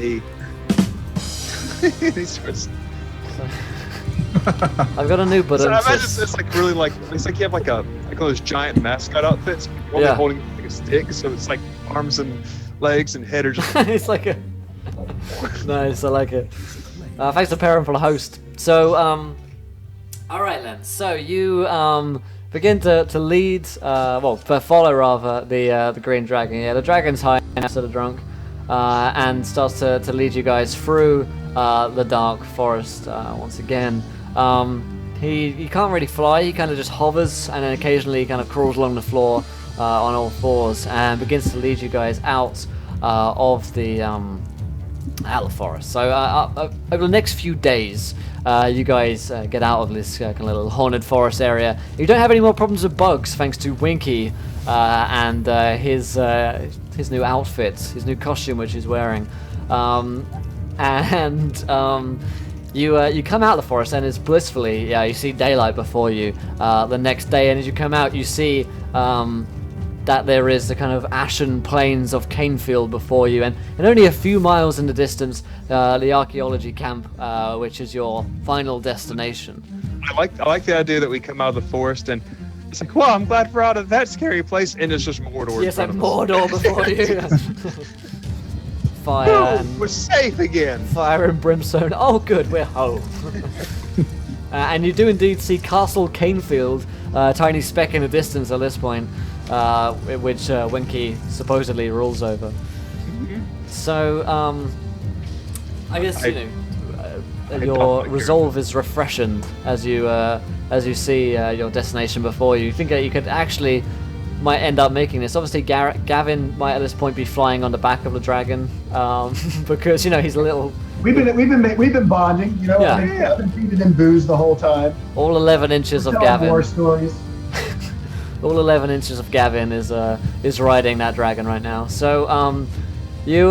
he starts. I've got a new button. So I imagine it's like really like it's like you have like those giant mascot outfits. You're only Yeah. holding like a stick, so it's like arms and legs and head are just. It's like a. Nice, I like it. Thanks to Perrin for the host. So, all right then. So you begin to lead, follow rather the green dragon. Yeah, the dragon's high instead of drunk, and starts to lead you guys through the dark forest once again. He can't really fly. He kind of just hovers, and then occasionally kind of crawls along the floor on all fours, and begins to lead you guys out of the forest. So over the next few days, you guys get out of this kind of little haunted forest area. You don't have any more problems with bugs thanks to Winky and his new outfit, his new costume which he's wearing. You come out of the forest and it's blissfully, you see daylight before you the next day, and as you come out you see that there is the kind of ashen plains of Cainfield before you, and only a few miles in the distance, the archaeology camp, which is your final destination. I like the idea that we come out of the forest and It's like, well, I'm glad we're out of that scary place, and it's just Mordor. Yes, like in front Mordor before you. Fire of us. and We're safe again. fire and brimstone. Oh, good, we're home. And you do indeed see Castle Cainfield, a tiny speck in the distance at this point, which Winky supposedly rules over. So, I guess your resolve is refreshed as you see your destination before you. You think that you could actually might end up making this. Obviously, Gavin might at this point be flying on the back of the dragon because he's a little. We've been bonding. Yeah. I've been feeding him booze the whole time. All 11 inches of Telling Gavin. War stories. All 11 inches of Gavin is riding that dragon right now. So you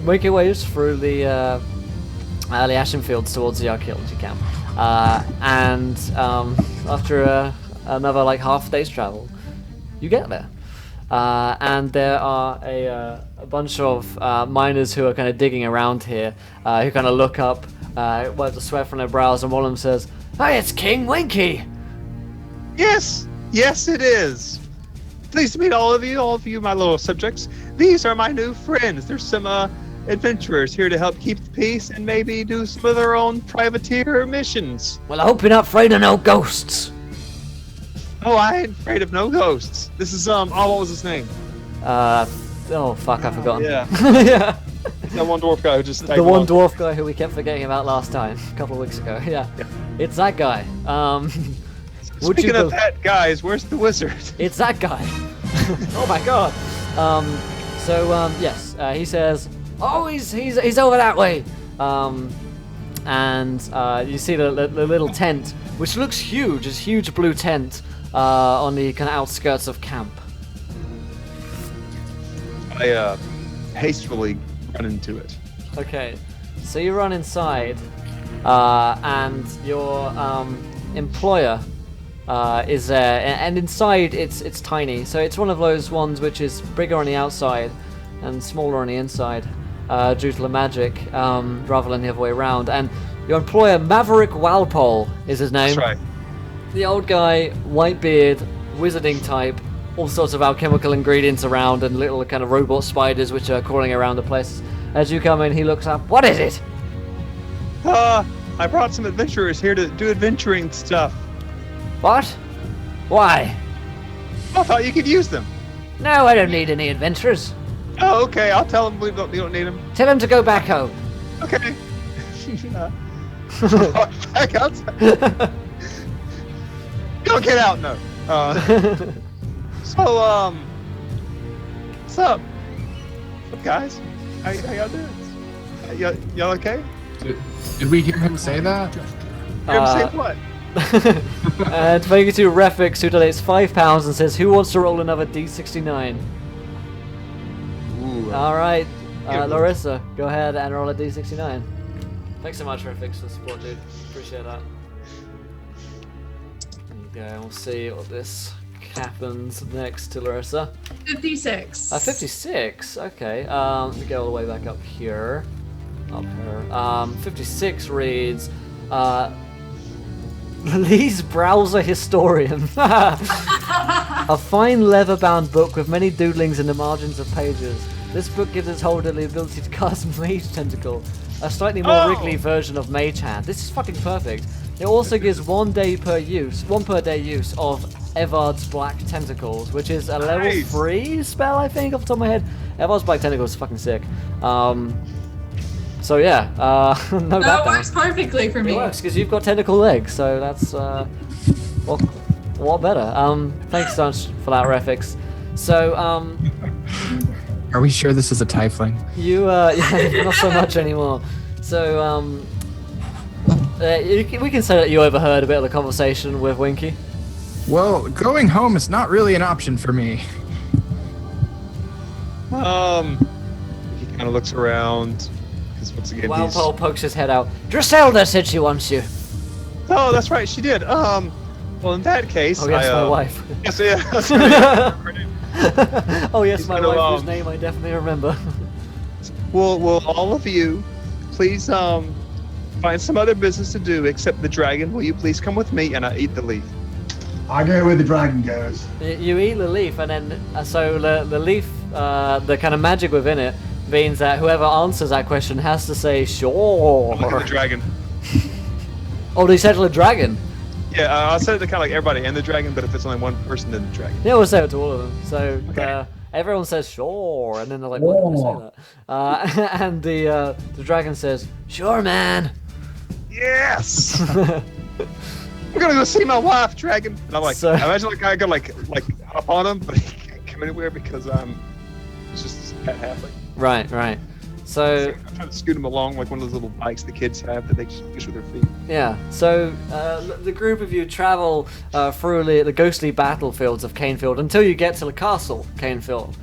make your way through the ashen fields towards the archaeology camp, and after another like half day's travel, you get there, and there are a bunch of miners who are kind of digging around here, who kind of look up, wipe the sweat from their brows, and one of them says, "Hey, it's King Winky." Yes, it is. Pleased to meet all of you, my little subjects. These are my new friends. There's some adventurers here to help keep the peace and maybe do some of their own privateer missions. Well, I hope you're not afraid of no ghosts. Oh, I ain't afraid of no ghosts. This is what was his name? Oh fuck, I've forgotten. Yeah. Yeah. That one dwarf guy who just The one dwarf guy who we kept forgetting about last time, a couple of weeks ago. Yeah. It's that guy. Speaking of that, guys, where's the wizard? It's that guy. Oh my god. Yes, he says, "Oh, he's over that way." And you see the little tent, which looks huge. It's a huge blue tent on the kind of outskirts of camp. I hastily run into it. Okay, so you run inside, and your employer is there, and inside it's tiny. So it's one of those ones which is bigger on the outside and smaller on the inside, due to the magic, rather than the other way around. And your employer, Maverick Walpole, is his name. That's right. The old guy, white beard, wizarding type, all sorts of alchemical ingredients around, and little kind of robot spiders which are crawling around the place. As you come in, he looks up. "What is it?" I brought some adventurers here to do adventuring stuff. "What? Why?" I thought you could use them. No, I don't need any adventurers. Oh, okay. I'll tell them we don't need them. Tell them to go back home. Okay. Back outside. Don't get out, no. So, what's up? What's up, guys? How y'all doing? Y'all okay? Did we hear him say that? Hear him say what? And thank you to Refix, who donates £5 and says, "Who wants to roll another D69?" Ooh. Alright, Larissa, go ahead and roll a D69. Thanks so much, Refix, for the support, dude. Appreciate that. There you go, we'll see what this happens next to Larissa. 56. 56, okay. Let me go all the way back up here. 56 reads, Lee's Browser Historian. A fine leather-bound book with many doodlings in the margins of pages. This book gives its holder the ability to cast Mage Tentacle, a slightly more wriggly version of Mage Hand. This is fucking perfect. It also gives one per day use of Evard's Black Tentacles, which is a level 3 spell, I think, off the top of my head. Evard's Black Tentacles is fucking sick. So yeah, no, that works perfectly for me. It works because you've got tentacle legs, so that's well, a lot better. Thanks so much for that, Refix. So Are we sure this is a tiefling? you yeah, not so much anymore. So we can say that you overheard a bit of the conversation with Winky. Well, going home is not really an option for me. He kind of looks around. Because once again, Walpole pokes his head out. Driselda said she wants you. Oh, that's right, she did. Well, in that case, Oh yes, my wife. Yes, yeah. That's her name. Oh yes, He's my gonna, wife, whose name I definitely remember. Will all of you please find some other business to do except the dragon? Will you please come with me and I eat the leaf? I go where the dragon goes. You eat the leaf, and then so the leaf, the kind of magic within it means that whoever answers that question has to say sure. Look at the dragon. Oh, they said to the dragon. Yeah, I'll say it to kind of like everybody and the dragon, but if it's only one person, then the dragon. Yeah, we'll say it to all of them. So Okay. everyone says sure, and then they're like, "Why did we say that?" And the dragon says, "Sure, man." Yes. I'm gonna go see my wife, dragon. And I'm like, So- I imagine like I go like hop on him, but he can't come anywhere because it's just a pet halfling. Right. So I'm trying to scoot him along like one of those little bikes the kids have that they just push with their feet. yeah, so the group of you travel through the ghostly battlefields of Cainfield until you get to the castle Cainfield,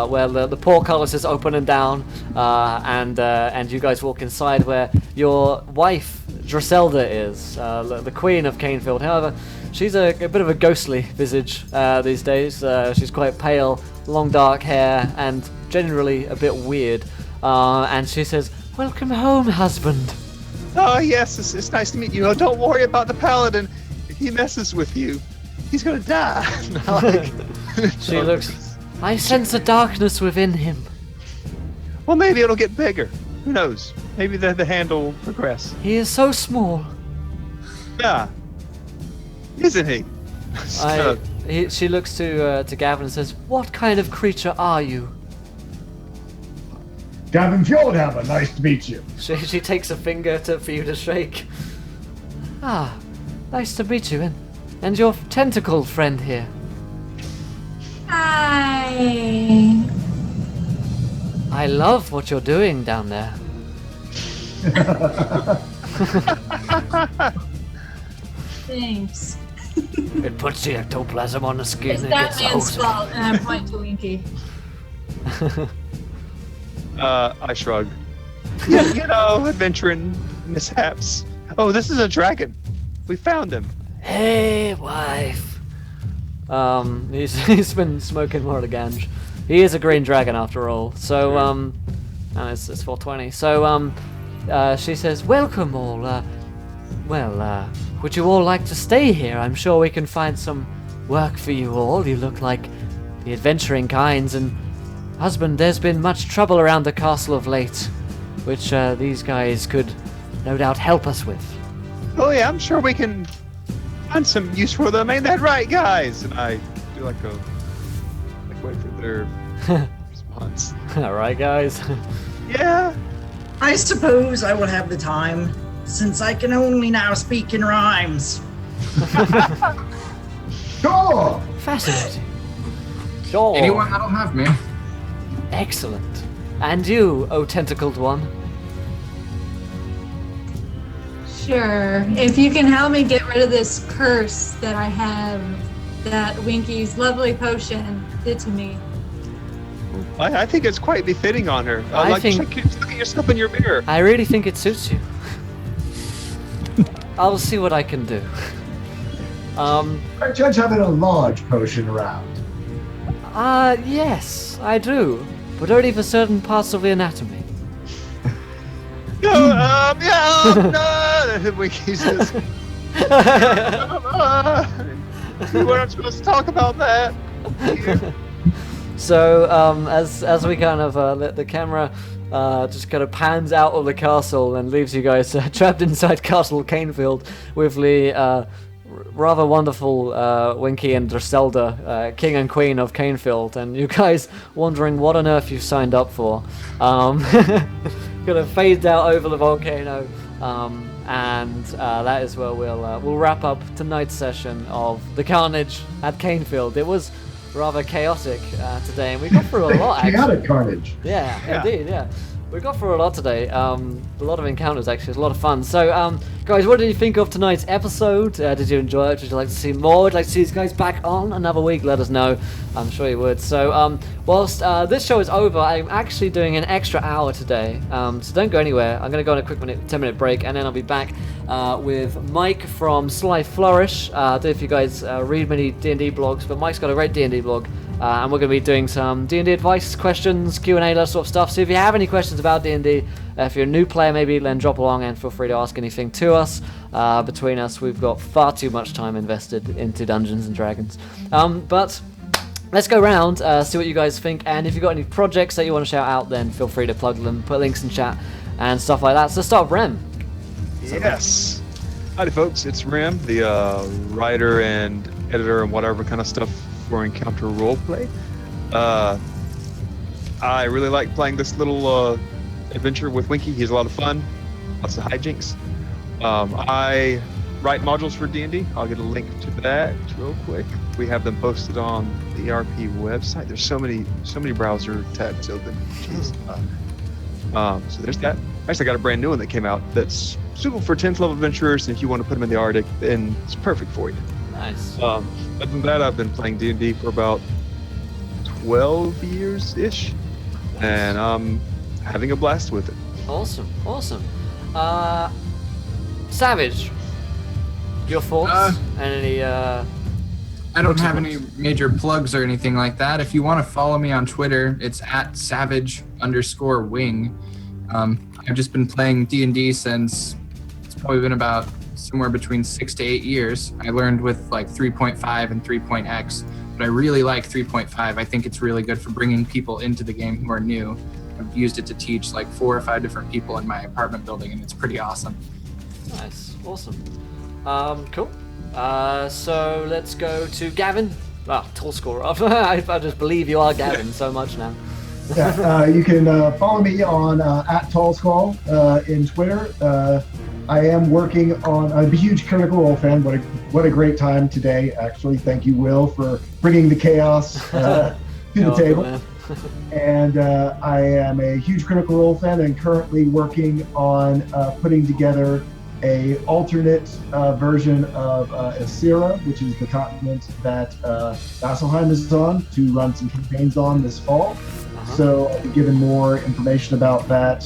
where the portcullis is open and down, and you guys walk inside where your wife Driselda is, the queen of Cainfield. However, she's a bit of a ghostly visage these days. She's quite pale, long dark hair, and generally a bit weird. And she says, "Welcome home, husband." Oh yes, it's nice to meet you. Oh, don't worry about the paladin. If he messes with you, he's gonna die. She looks, "I sense a darkness within him." Well, maybe it'll get bigger. Who knows? Maybe the handle will progress. "He is so small." Yeah. Isn't he? She looks to Gavin and says, "What kind of creature are you?" Gavin Fjordhammer, nice to meet you. She takes a finger for you to shake. "Ah, nice to meet you, and your tentacled friend here." Hi. "I love what you're doing down there." Thanks. It puts the ectoplasm on the skin It's and that gets man's the fault, and I point to Winky. I shrug. You know, adventuring mishaps. Oh, this is a dragon. We found him. Hey, wife. He's been smoking more of the ganj. He is a green dragon after all. So and it's 420. So she says, "Welcome all. Would you all like to stay here? I'm sure we can find some work for you all. You look like the adventuring kinds, and husband, there's been much trouble around the castle of late, which these guys could no doubt help us with." Oh yeah, I'm sure we can find some use for them. Ain't that right, guys? And I do like wait for their response. All right, guys. Yeah. I suppose I will have the time, since I can only now speak in rhymes. Sure. Fascinating. Sure. Anyone that'll have me. Excellent. And you, O tentacled one. Sure. If you can help me get rid of this curse that I have, that Winky's lovely potion did to me. I think it's quite befitting on her. I think- Look at yourself in your mirror. I really think it suits you. I'll see what I can do. I judge having a large potion around. Yes, I do. But only for certain parts of the anatomy. No. Winky says, we weren't supposed to talk about that. Here. So, as we kind of let the camera just kind of pans out of the castle and leaves you guys trapped inside Castle Cainfield with the rather wonderful Winky and Driselda, King and Queen of Cainfield, and you guys wondering what on earth you signed up for. Kind of fades out over the volcano, and that is where we'll wrap up tonight's session of the Carnage at Cainfield. It was rather chaotic today, and we got through a lot. Actually. Chaotic Carnage. Yeah, indeed, yeah. We got through a lot today. A lot of encounters, actually. It was a lot of fun. So, guys, what did you think of tonight's episode? Did you enjoy it? Would you like to see more? Would you like to see these guys back on another week? Let us know. I'm sure you would. So, whilst this show is over, I'm actually doing an extra hour today. So don't go anywhere. I'm going to go on a quick 10-minute break, and then I'll be back with Mike from Sly Flourish. I don't know if you guys read many D&D blogs, but Mike's got a great D&D blog. and we're going to be doing some D&D advice, questions, Q&A, that sort of stuff. So if you have any questions about D&D, if you're a new player maybe, then drop along and feel free to ask anything to us. Between us, we've got far too much time invested into Dungeons & Dragons. But let's go around, see what you guys think, and if you've got any projects that you want to shout out, then feel free to plug them, put links in chat, and stuff like that. So let's start with Rem. Yes. Howdy, folks. It's Rem, the writer and editor and whatever kind of stuff for Encounter Roleplay. I really like playing this little adventure with Winky. He's a lot of fun. Lots of hijinks. I write modules for D&D. I'll get a link to that real quick. We have them posted on the ERP website. There's so many browser tabs open. Jeez. So there's that. Actually, I got a brand new one that came out that's suitable for 10th level adventurers, and if you want to put them in the Arctic, then it's perfect for you. Nice. Other than that, I've been playing D&D for about 12 years-ish, and I'm having a blast with it. Awesome. Savage, your thoughts? And any, I don't have any major plugs or anything like that. If you want to follow me on Twitter, it's @savage_wing. I've just been playing D&D since it's probably been about somewhere between 6 to 8 years. I learned with like 3.5 and 3.x, but I really like 3.5. I think it's really good for bringing people into the game who are new. I've used it to teach like 4 or 5 different people in my apartment building, and it's pretty awesome. Nice. Awesome. Cool. So let's go to Gavin. Tall scorer. I just believe you are Gavin so much now. Yeah, you can follow me on @TallSkull in Twitter. I am working on. I'm a huge Critical Role fan. What a great time today! Actually, thank you, Will, for bringing the chaos to the table. And I am a huge Critical Role fan, and currently working on putting together a alternate version of Asira, which is the continent that Vasselheim is on, to run some campaigns on this fall. So I'll be giving more information about that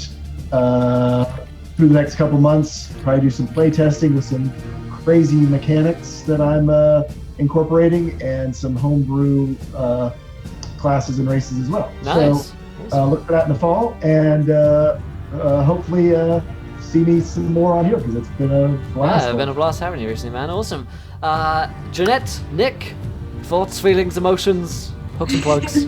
through the next couple months. Probably do some play testing with some crazy mechanics that I'm incorporating, and some homebrew classes and races as well. Nice. So look for that in the fall, and hopefully see me some more on here, because it's been a blast. Yeah, it's been a blast having you recently, man. Awesome. Jeanette, Nick, thoughts, feelings, emotions, hooks and plugs.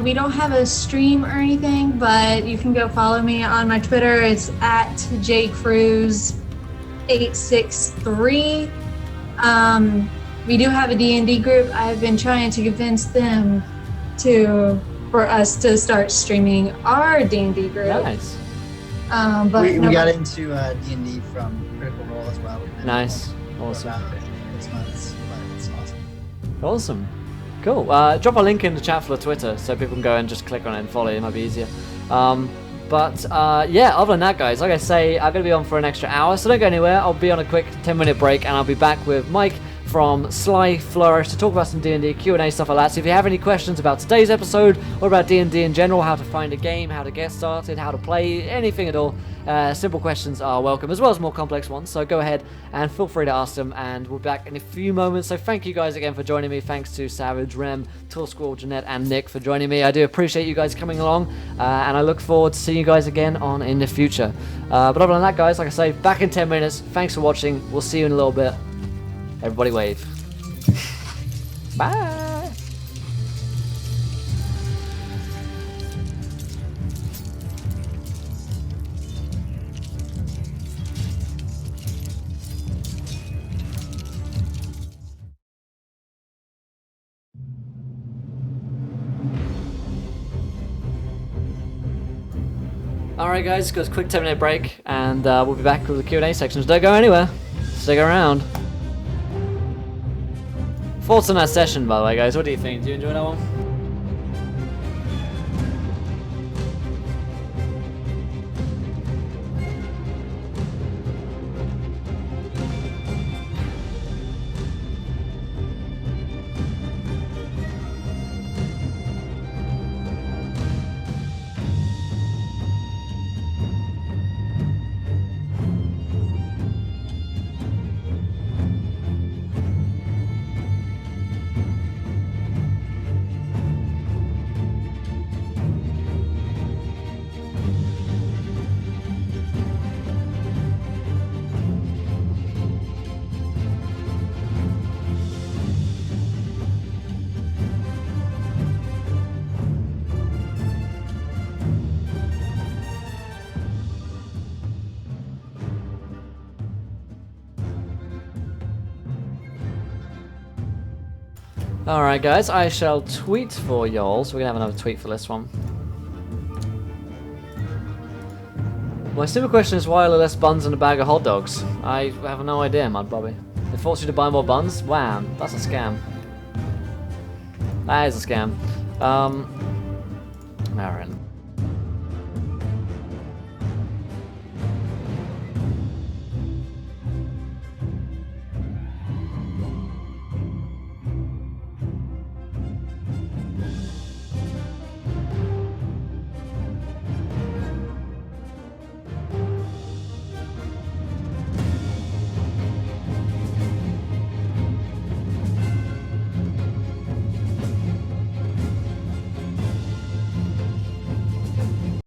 We don't have a stream or anything, but you can go follow me on my Twitter. It's @jcruz863. We do have a D&D group. I've been trying to convince them for us to start streaming our D&D group. Nice. But we got into D&D from Critical Role as well. We've been Nice. for Awesome. about 6 months, but it's awesome. Awesome. Cool. Drop a link in the chat for the Twitter so people can go and just click on it and follow. It might be easier. Yeah, other than that, guys, like I say, I'm going to be on for an extra hour, so don't go anywhere. I'll be on a quick 10-minute break, and I'll be back with Mike from Sly Flourish to talk about some D&D, Q&A, stuff like that. So if you have any questions about today's episode, or about D&D in general, how to find a game, how to get started, how to play, anything at all, simple questions are welcome, as well as more complex ones. So go ahead and feel free to ask them, and we'll be back in a few moments. So thank you guys again for joining me. Thanks to Savage, Rem, Tall Squirrel, Jeanette, and Nick for joining me. I do appreciate you guys coming along, and I look forward to seeing you guys again in the future. But other than that, guys, like I say, back in 10 minutes. Thanks for watching. We'll see you in a little bit. Everybody wave. Bye. Alright guys, got a quick 10-minute break, and we'll be back with the Q&A sections. Don't go anywhere. Stick around. Thoughts on that session, by the way, guys. What do you think? Do you enjoy that one? Alright guys, I shall tweet for y'all, so we're gonna have another tweet for this one. My simple question is, why are there less buns in a bag of hot dogs? I have no idea, Mud Bobby. They force you to buy more buns? Wow, that's a scam. That is a scam. Marin.